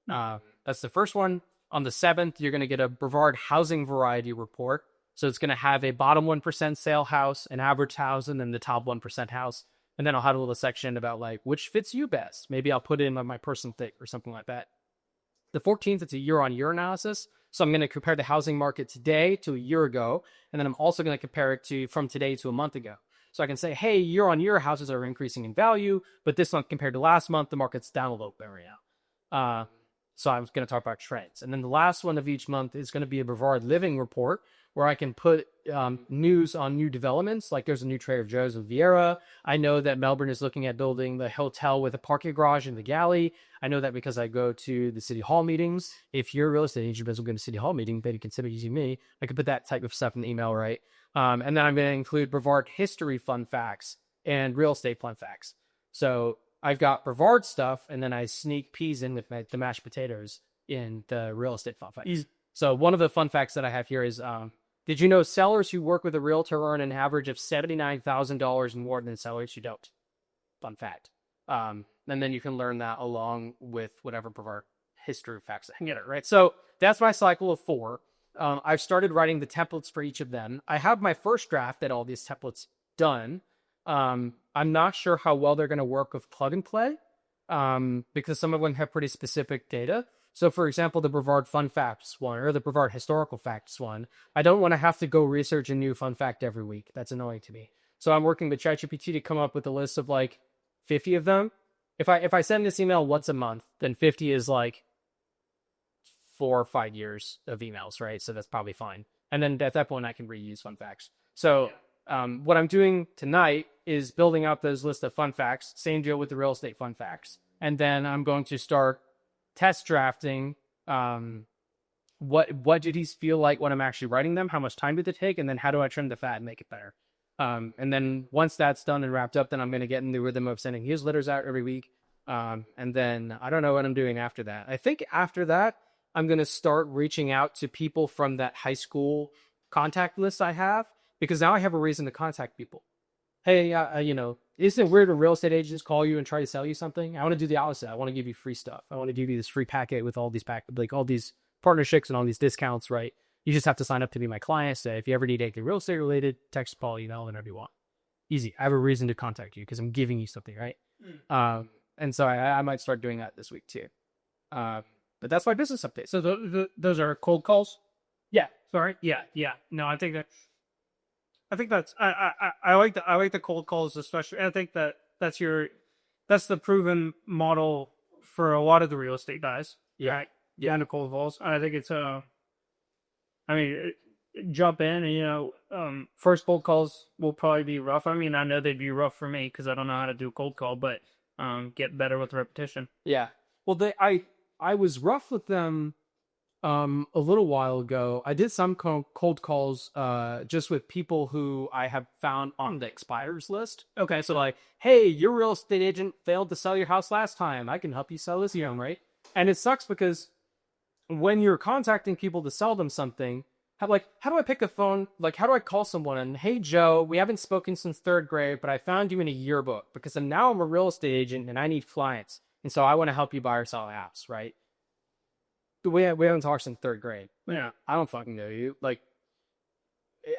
That's the first one. On the 7th, you're going to get a Brevard housing variety report. So it's going to have a bottom 1% sale house, an average house, and then the top 1% house. And then I'll have a little section about like which fits you best. Maybe I'll put it in my personal thing or something like that. The 14th, it's a year-on-year analysis. So I'm going to compare the housing market today to a year ago. And then I'm also going to compare it to from today to a month ago. So I can say, hey, year-on-year houses are increasing in value, but this month compared to last month, the market's down a little bit right now. So I'm going to talk about trends. And then the last one of each month is going to be a Brevard living report, where I can put news on new developments. Like there's a new Trader Joe's in Vieira. I know that Melbourne is looking at building the hotel with a parking garage in the galley. I know that because I go to the city hall meetings. If you're a real estate agent, but going to city hall meeting, maybe consider using me. I could put that type of stuff in the email, right? And then I'm going to include Brevard history fun facts and real estate fun facts. So I've got Brevard stuff, and then I sneak peas in with the mashed potatoes in the real estate fun facts. So one of the fun facts that I have here is, did you know sellers who work with a realtor earn an average of $79,000 more than sellers who don't? Fun fact. And then you can learn that along with whatever Brevard history facts I can get it, right? So that's my cycle of 4. I've started writing the templates for each of them. I have my first draft at all these templates done. I'm not sure how well they're going to work with plug and play, because some of them have pretty specific data. So, for example, the Brevard Fun Facts one or the Brevard Historical Facts one, I don't want to have to go research a new fun fact every week. That's annoying to me. So I'm working with ChatGPT to come up with a list of like 50 of them. If I send this email once a month, then 50 is like 4 or 5 years of emails, right? So that's probably fine. And then at that point, I can reuse fun facts. So what I'm doing tonight is building out those list of fun facts. Same deal with the real estate fun facts. And then I'm going to start test drafting what did these feel like when I'm actually writing them, how much time did it take, and then how do I trim the fat and make it better. And then once that's done and wrapped up, then I'm going to get in the rhythm of sending newsletters out every week. And then I don't know what I'm doing after that. I think after that, I'm going to start reaching out to people from that high school contact list I have, because now I have a reason to contact people. Hey, isn't it weird when real estate agents call you and try to sell you something? I want to do the opposite. I want to give you free stuff. I want to give you this free packet with all these all these partnerships and all these discounts, right? You just have to sign up to be my client. So if you ever need anything real estate related, text, call, email, whatever you want. Easy. I have a reason to contact you because I'm giving you something, right? And so I might start doing that this week too. But that's my business update. So those are cold calls? Yeah. Sorry. Yeah. No, I think that's I like the cold calls especially. I think that's the proven model for a lot of the real estate guys. Yeah. Right? Yeah. And the cold calls. I think it's jump in and first cold calls will probably be rough. I mean, I know they'd be rough for me because I don't know how to do a cold call, but get better with repetition. Yeah. Well, I was rough with them a little while ago. I did some cold calls just with people who I have found on the expires list. Okay, so like, hey, your real estate agent failed to sell your house last time. I can help you sell this home, right? And it sucks because when you're contacting people to sell them something, how do I pick the phone? Like, how do I call someone? And hey, Joe, we haven't spoken since third grade, but I found you in a yearbook because now I'm a real estate agent and I need clients, and so I want to help you buy or sell a house, right? We haven't talked since third grade. Yeah. I don't fucking know you. Like,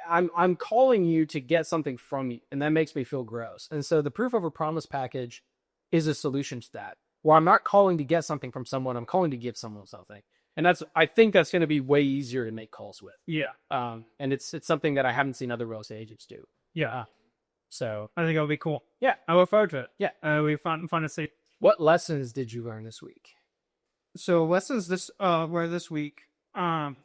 I'm calling you to get something from you, and that makes me feel gross. And so the proof over promise package is a solution to that. Where I'm not calling to get something from someone, I'm calling to give someone something. And I think that's going to be way easier to make calls with. Yeah. And it's something that I haven't seen other real estate agents do. Yeah. So I think it'll be cool. Yeah. I look forward to it. Yeah. It'll be fun to see. What lessons did you learn this week? So lessons were this week. Kind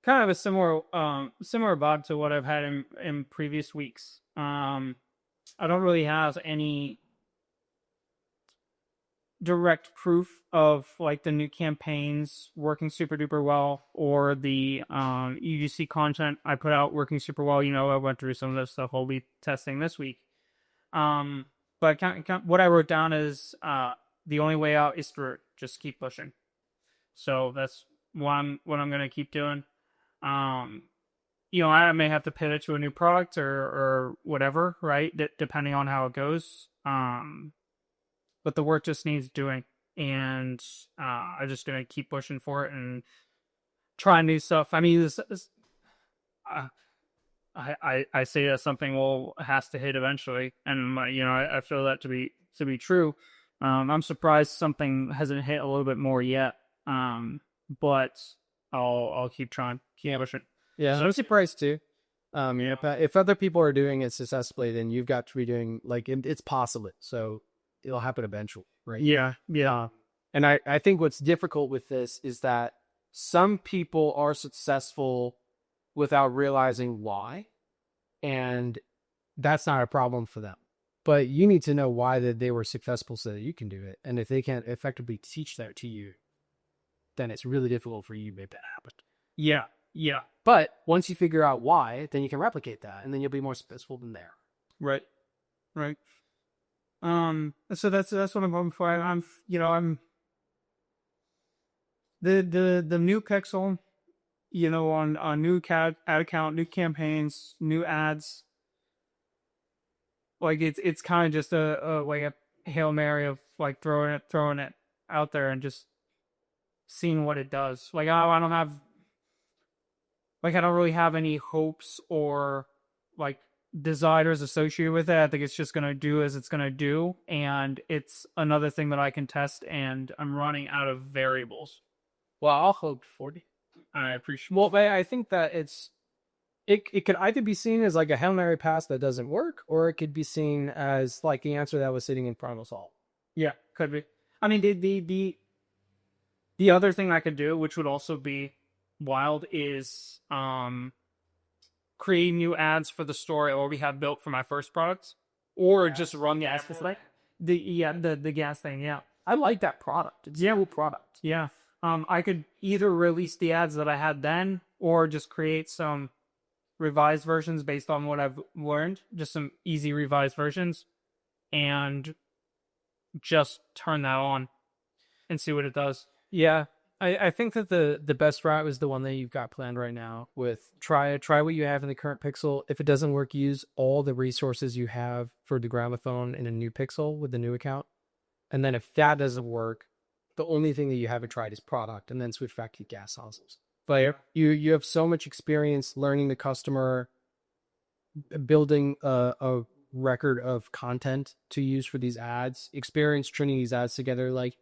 of a similar vibe to what I've had in previous weeks. I don't really have any direct proof of like the new campaigns working super duper well, or the UGC content I put out working super well. You know, I went through some of this stuff I'll be testing this week. But what I wrote down is the only way out is to just keep pushing. So that's what I'm gonna keep doing. You know, I may have to pivot to a new product or whatever, right? Depending on how it goes. But the work just needs doing, and I'm just gonna keep pushing for it and try new stuff. I mean, I say that something has to hit eventually, and you know, I feel that to be true. I'm surprised something hasn't hit a little bit more yet. But I'll keep trying, keep pushing. Yeah, I'm surprised too. If other people are doing it successfully, then you've got to be doing it's possible. So it'll happen eventually, right? Yeah, yeah. And I think what's difficult with this is that some people are successful without realizing why, and that's not a problem for them. But you need to know why that they were successful so that you can do it. And if they can't effectively teach that to you, then it's really difficult for you to make that happen. Yeah, yeah. But once you figure out why, then you can replicate that, and then you'll be more successful than there. Right. So that's what I'm hoping for. I'm the new pixel, you know, on new ad account, new campaigns, new ads. Like it's kind of just a like a Hail Mary of like throwing it out there and just seeing what it does. Like I don't really have any hopes or like desires associated with it. I think it's just gonna do as it's gonna do, and it's another thing that I can test, and I'm running out of variables. Well, I'll hope for it. I appreciate. Well, I think that it could either be seen as like a Hail Mary pass that doesn't work, or it could be seen as like the answer that was sitting in front of us all. Yeah, could be. I mean, the other thing I could do, which would also be wild, is create new ads for the store I already have built for my first product, or just run the ads like the gas thing. Yeah, I like that product. It's a cool product. Yeah. I could either release the ads that I had then, or just create some revised versions based on what I've learned, just some easy revised versions, and just turn that on and see what it does. Yeah. I think that the best route is the one that you've got planned right now with try what you have in the current Pixel. If it doesn't work, use all the resources you have for the gramophone in a new Pixel with the new account. And then if that doesn't work, the only thing that you haven't tried is product, and then switch back to gas nozzles. But you have so much experience learning the customer, building a record of content to use for these ads, experience stringing these ads together. Like,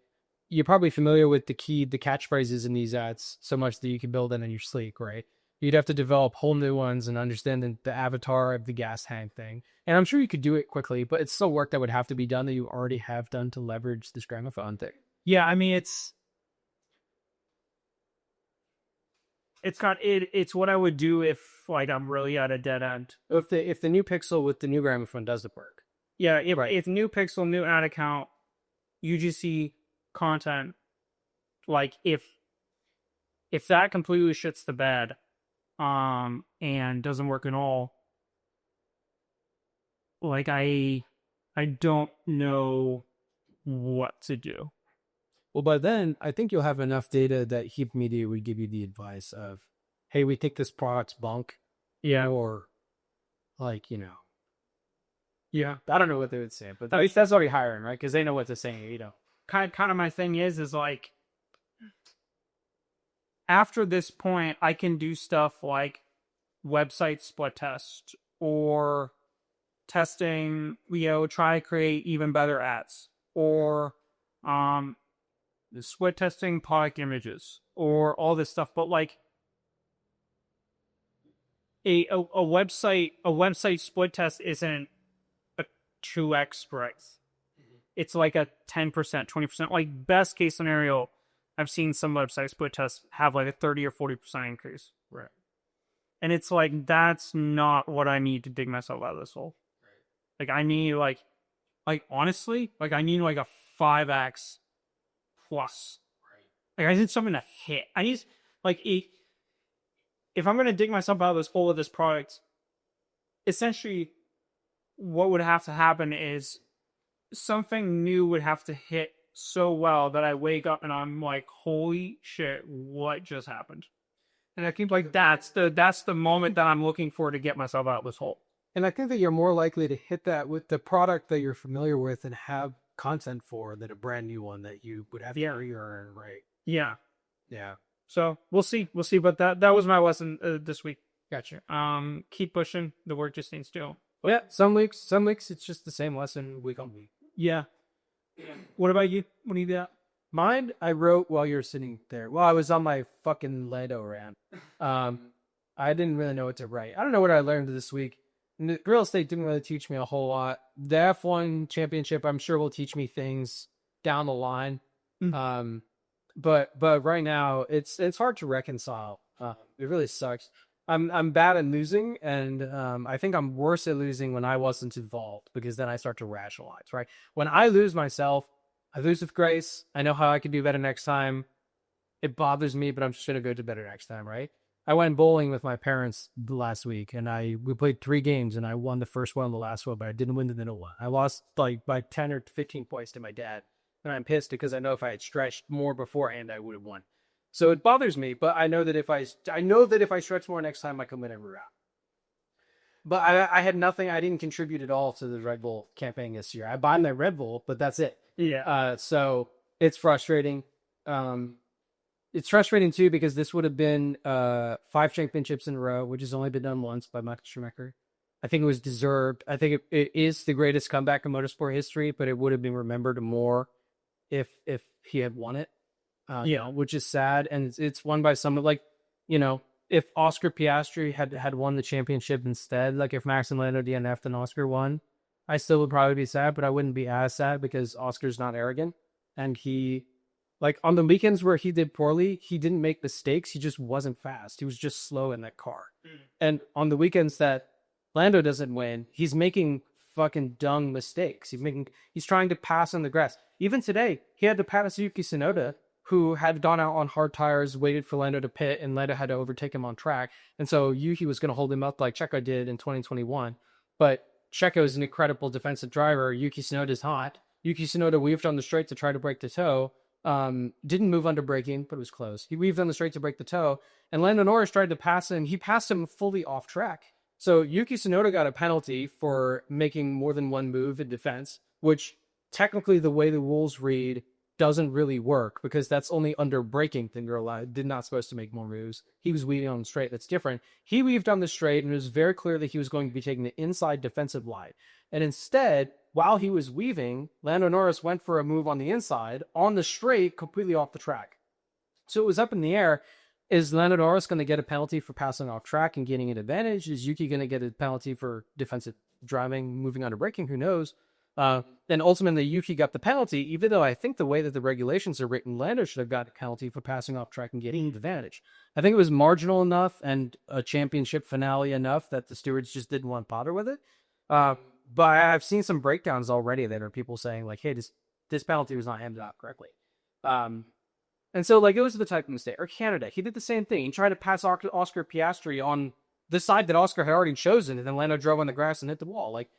you're probably familiar with the catchphrases in these ads so much that you can build it in your sleep, right? You'd have to develop whole new ones and understand the avatar of the gas tank thing. And I'm sure you could do it quickly, but it's still work that would have to be done that you already have done to leverage this gramophone thing. Yeah, I mean, it's what I would do if like I'm really at a dead end. If the new Pixel with the new gramophone doesn't work. Yeah, right. It's new Pixel, new ad account, UGC content, like if that completely shits the bed, and doesn't work at all, like I don't know what to do. Well, by then, I think you'll have enough data that Heap Media would give you the advice of, hey, we think this product's bunk. Yeah. Or, like, Yeah. I don't know what they would say, but at least that's already hiring, right? Because they know what to say, Kind of my thing is like, after this point, I can do stuff like website split test or testing, try to create even better ads, or the split testing product images, or all this stuff. But like a website split test isn't a 2x price. It's like a 10%, 20%. Like best case scenario, I've seen some website split tests have like a 30 or 40% increase. Right. And it's like, that's not what I need to dig myself out of this hole. Right. Like I need like honestly, like I need like a 5x plus. Right. Like I need something to hit. I need like if I'm going to dig myself out of this hole of this product, essentially what would have to happen is something new would have to hit so well that I wake up and I'm like, holy shit, what just happened? And I think like that's the moment that I'm looking for to get myself out of this hole. And I think that you're more likely to hit that with the product that you're familiar with and have content for than a brand new one that you would have to re-earn, right? Yeah. Yeah. So we'll see. But that was my lesson this week. Gotcha. Keep pushing. The work just needs to. Well, yeah. Some weeks it's just the same lesson week on week. Yeah. What about you? What do you got? Mine, I wrote while you were sitting there. Well, I was on my fucking Lando rant. I didn't really know what to write. I don't know what I learned this week. Real estate didn't really teach me a whole lot. The F1 championship, I'm sure, will teach me things down the line. Mm. But right now, it's hard to reconcile. It really sucks. I'm bad at losing, and I think I'm worse at losing when I wasn't involved, because then I start to rationalize, right? When I lose myself, I lose with grace. I know how I can do better next time. It bothers me, but I'm just going to go do better next time, right? I went bowling with my parents last week, and we played 3 games, and I won the first one and the last one, but I didn't win the middle one. I lost like by 10 or 15 points to my dad, and I'm pissed because I know if I had stretched more beforehand, I would have won. So it bothers me, but I know that if I stretch more next time, I can win every round. But I had nothing. I didn't contribute at all to the Red Bull campaign this year. I bought my Red Bull, but that's it. Yeah. So it's frustrating. It's frustrating too because this would have been 5 championships in a row, which has only been done once by Michael Schumacher. I think it was deserved. I think it is the greatest comeback in motorsport history, but it would have been remembered more if he had won it. Which is sad, and it's won by someone like, if Oscar Piastri had won the championship instead, like if Max and Lando DNF'd and Oscar won, I still would probably be sad, but I wouldn't be as sad because Oscar's not arrogant, and he, like on the weekends where he did poorly, he didn't make mistakes, he just wasn't fast, he was just slow in that car. And on the weekends that Lando doesn't win, he's making fucking dumb mistakes. He's trying to pass on the grass. Even today, he had to pass Yuki Tsunoda, who had gone out on hard tires, waited for Lando to pit, and Lando had to overtake him on track. And so Yuki was going to hold him up like Checo did in 2021. But Checo is an incredible defensive driver. Yuki Tsunoda is hot. Yuki Tsunoda weaved on the straight to try to break the toe. Didn't move under braking, but it was close. He weaved on the straight to break the toe. And Lando Norris tried to pass him. He passed him fully off track. So Yuki Tsunoda got a penalty for making more than one move in defense, which technically the way the rules read doesn't really work because that's only under braking that you're allowed. Did not supposed to make more moves. He was weaving on the straight. That's different. He weaved on the straight, and it was very clear that he was going to be taking the inside defensive line. And instead, while he was weaving, Lando Norris went for a move on the inside, on the straight, completely off the track. So it was up in the air. Is Lando Norris going to get a penalty for passing off track and getting an advantage? Is Yuki going to get a penalty for defensive driving, moving under braking? Who knows? Then ultimately Yuki got the penalty, even though I think the way that the regulations are written, Lando should have got a penalty for passing off track and getting the advantage. I think it was marginal enough and a championship finale enough that the stewards just didn't want to bother with it. But I've seen some breakdowns already that are people saying like, hey, this penalty was not handed out correctly. And so, like, it was the type of mistake. Or Canada, he did the same thing. He tried to pass Oscar Piastri on the side that Oscar had already chosen, and then Lando drove on the grass and hit the wall. Like,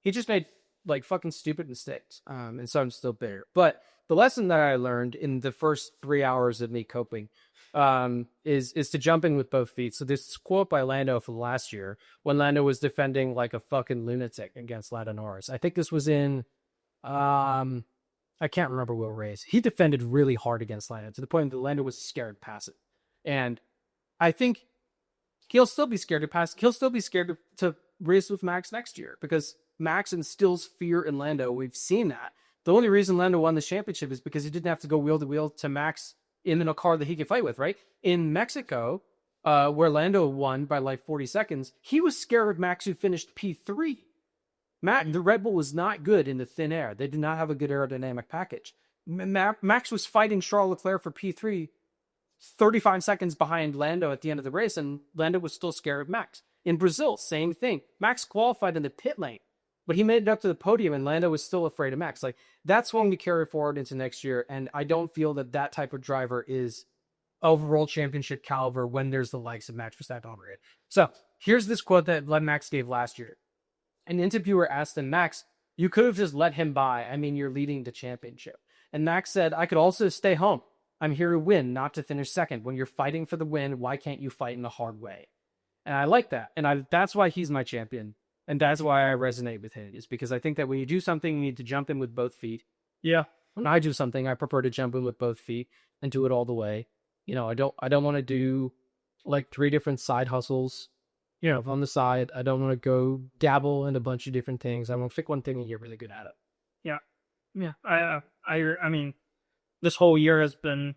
he just made, like, fucking stupid mistakes. And so I'm still bitter. But the lesson that I learned in the first 3 hours of me coping is to jump in with both feet. So this quote by Lando from last year, when Lando was defending like a fucking lunatic against Lando Norris. I think this was in... I can't remember what race. He defended really hard against Lando to the point that Lando was scared to pass it. And I think he'll still be scared to pass. He'll still be scared to race with Max next year because Max instills fear in Lando. We've seen that. The only reason Lando won the championship is because he didn't have to go wheel to wheel to Max in a car that he could fight with, right? In Mexico, where Lando won by like 40 seconds, he was scared of Max, who finished P3. The Red Bull was not good in the thin air. They did not have a good aerodynamic package. Max was fighting Charles Leclerc for P3, 35 seconds behind Lando at the end of the race, and Lando was still scared of Max. In Brazil, same thing. Max qualified in the pit lane, but he made it up to the podium, and Lando was still afraid of Max. Like, that's one to carry forward into next year, and I don't feel that type of driver is overall championship caliber when there's the likes of Max Verstappen on it. So, here's this quote that Max gave last year. An interviewer asked him, Max, you could have just let him by. I mean, you're leading the championship. And Max said, I could also stay home. I'm here to win, not to finish second. When you're fighting for the win, why can't you fight in a hard way? And I like that. And that's why he's my champion. And that's why I resonate with him, is because I think that when you do something, you need to jump in with both feet. Yeah. When I do something, I prefer to jump in with both feet and do it all the way. You know, I don't want to do like 3 different side hustles. You know, on the side, I don't want to go dabble in a bunch of different things. I want to pick one thing and get really good at it. Yeah. Yeah. I mean, this whole year has been,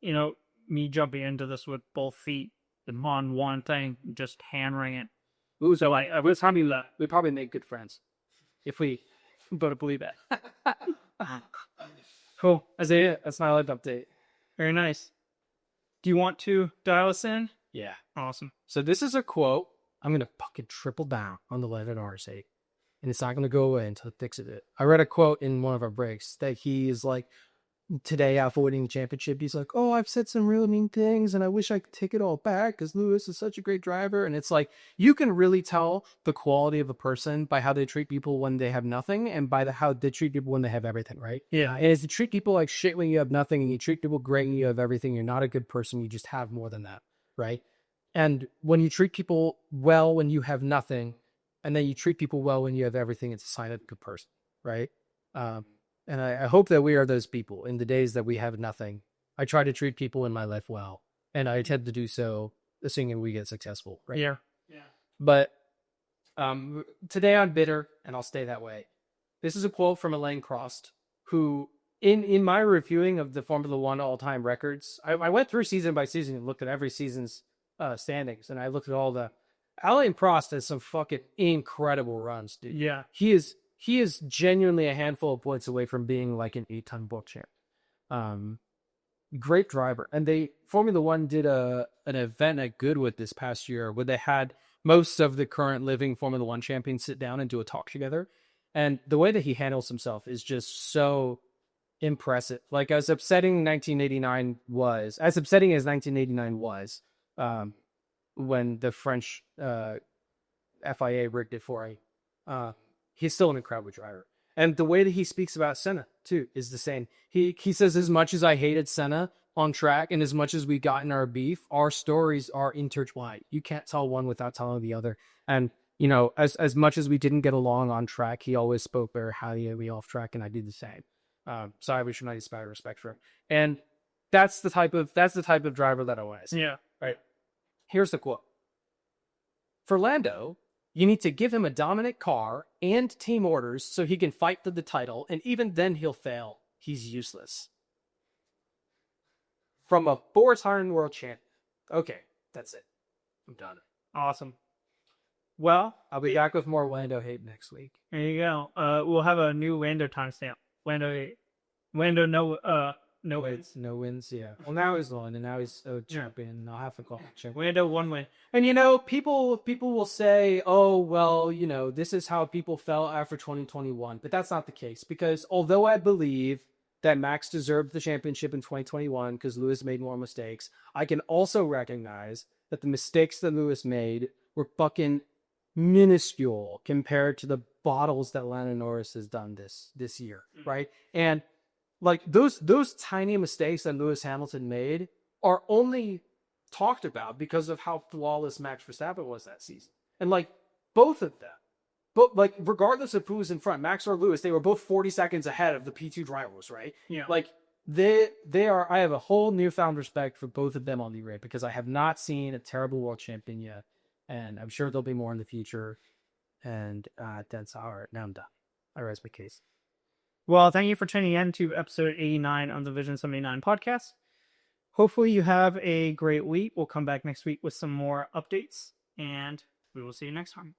you know, me jumping into this with both feet and on one thing, just hammering it. Ooh, so I was having that. We probably make good friends if we both believe that. Cool. That's it. That's my life update. Very nice. Do you want to dial us in? Yeah. Awesome. So this is a quote. I'm going to fucking triple down on the Lando Norris hate. And it's not going to go away until it fixes it. I read a quote in one of our breaks that he is like, today after winning the championship, he's like, oh, I've said some really mean things and I wish I could take it all back because Lewis is such a great driver. And it's like, you can really tell the quality of a person by how they treat people when they have nothing and by how they treat people when they have everything, right? Yeah. And if you treat people like shit when you have nothing and you treat people great when you have everything, you're not a good person. You just have more than that, right? And when you treat people well when you have nothing, and then you treat people well when you have everything, it's a sign of a good person, right? And I hope that we are those people in the days that we have nothing. I try to treat people in my life well, and I tend to do so assuming we get successful, right? Yeah. But today I'm bitter, and I'll stay that way. This is a quote from Alain Prost, who, in my reviewing of the Formula One all-time records, I went through season by season and looked at every season's standings, and I looked at all the... Alain Prost has some fucking incredible runs, dude. Yeah. He is genuinely a handful of points away from being like an 8-ton book champ. Great driver. And Formula One did an event at Goodwood this past year where they had most of the current living Formula One champions sit down and do a talk together. And the way that he handles himself is just so impressive. Like, as upsetting as 1989 was, when the French FIA rigged it for him, he's still an incredible driver. And the way that he speaks about Senna, too, is the same. He says, as much as I hated Senna on track and as much as we got in our beef, our stories are intertwined. You can't tell one without telling the other. And, you know, as much as we didn't get along on track, he always spoke very highly of me off track, and I did the same. So I wish I inspired respect for him. And that's the type of driver that I want to see. Yeah. Right. Here's the quote. For Lando, you need to give him a dominant car and team orders so he can fight for the title, and even then he'll fail. He's useless. From a 4-time world champion. Okay, that's it. I'm done. Awesome. Well, I'll be back with more Lando hate next week. there you go. We'll have a new Lando timestamp. Lando no wins. No wins, yeah. Well, now he's won, and now he's a champion. I'll have to call him champion. Lando 1 win. And, you know, people will say, oh, well, you know, this is how people felt after 2021. But that's not the case. Because although I believe that Max deserved the championship in 2021 because Lewis made more mistakes. I can also recognize that the mistakes that Lewis made were fucking minuscule compared to the bottles that Lando Norris has done this year, right? And like those tiny mistakes that Lewis Hamilton made are only talked about because of how flawless Max Verstappen was that season. And like both of them, but like regardless of who was in front, Max or Lewis, they were both 40 seconds ahead of the P2 drivers, right? Yeah. Like they are. I have a whole newfound respect for both of them on the grid because I have not seen a terrible world champion yet, and I'm sure there'll be more in the future. And that's our now I'm done. I rest my case. Well, thank you for tuning in to episode 89 of the Vision 79 podcast. Hopefully you have a great week. We'll come back next week with some more updates, and we will see you next time.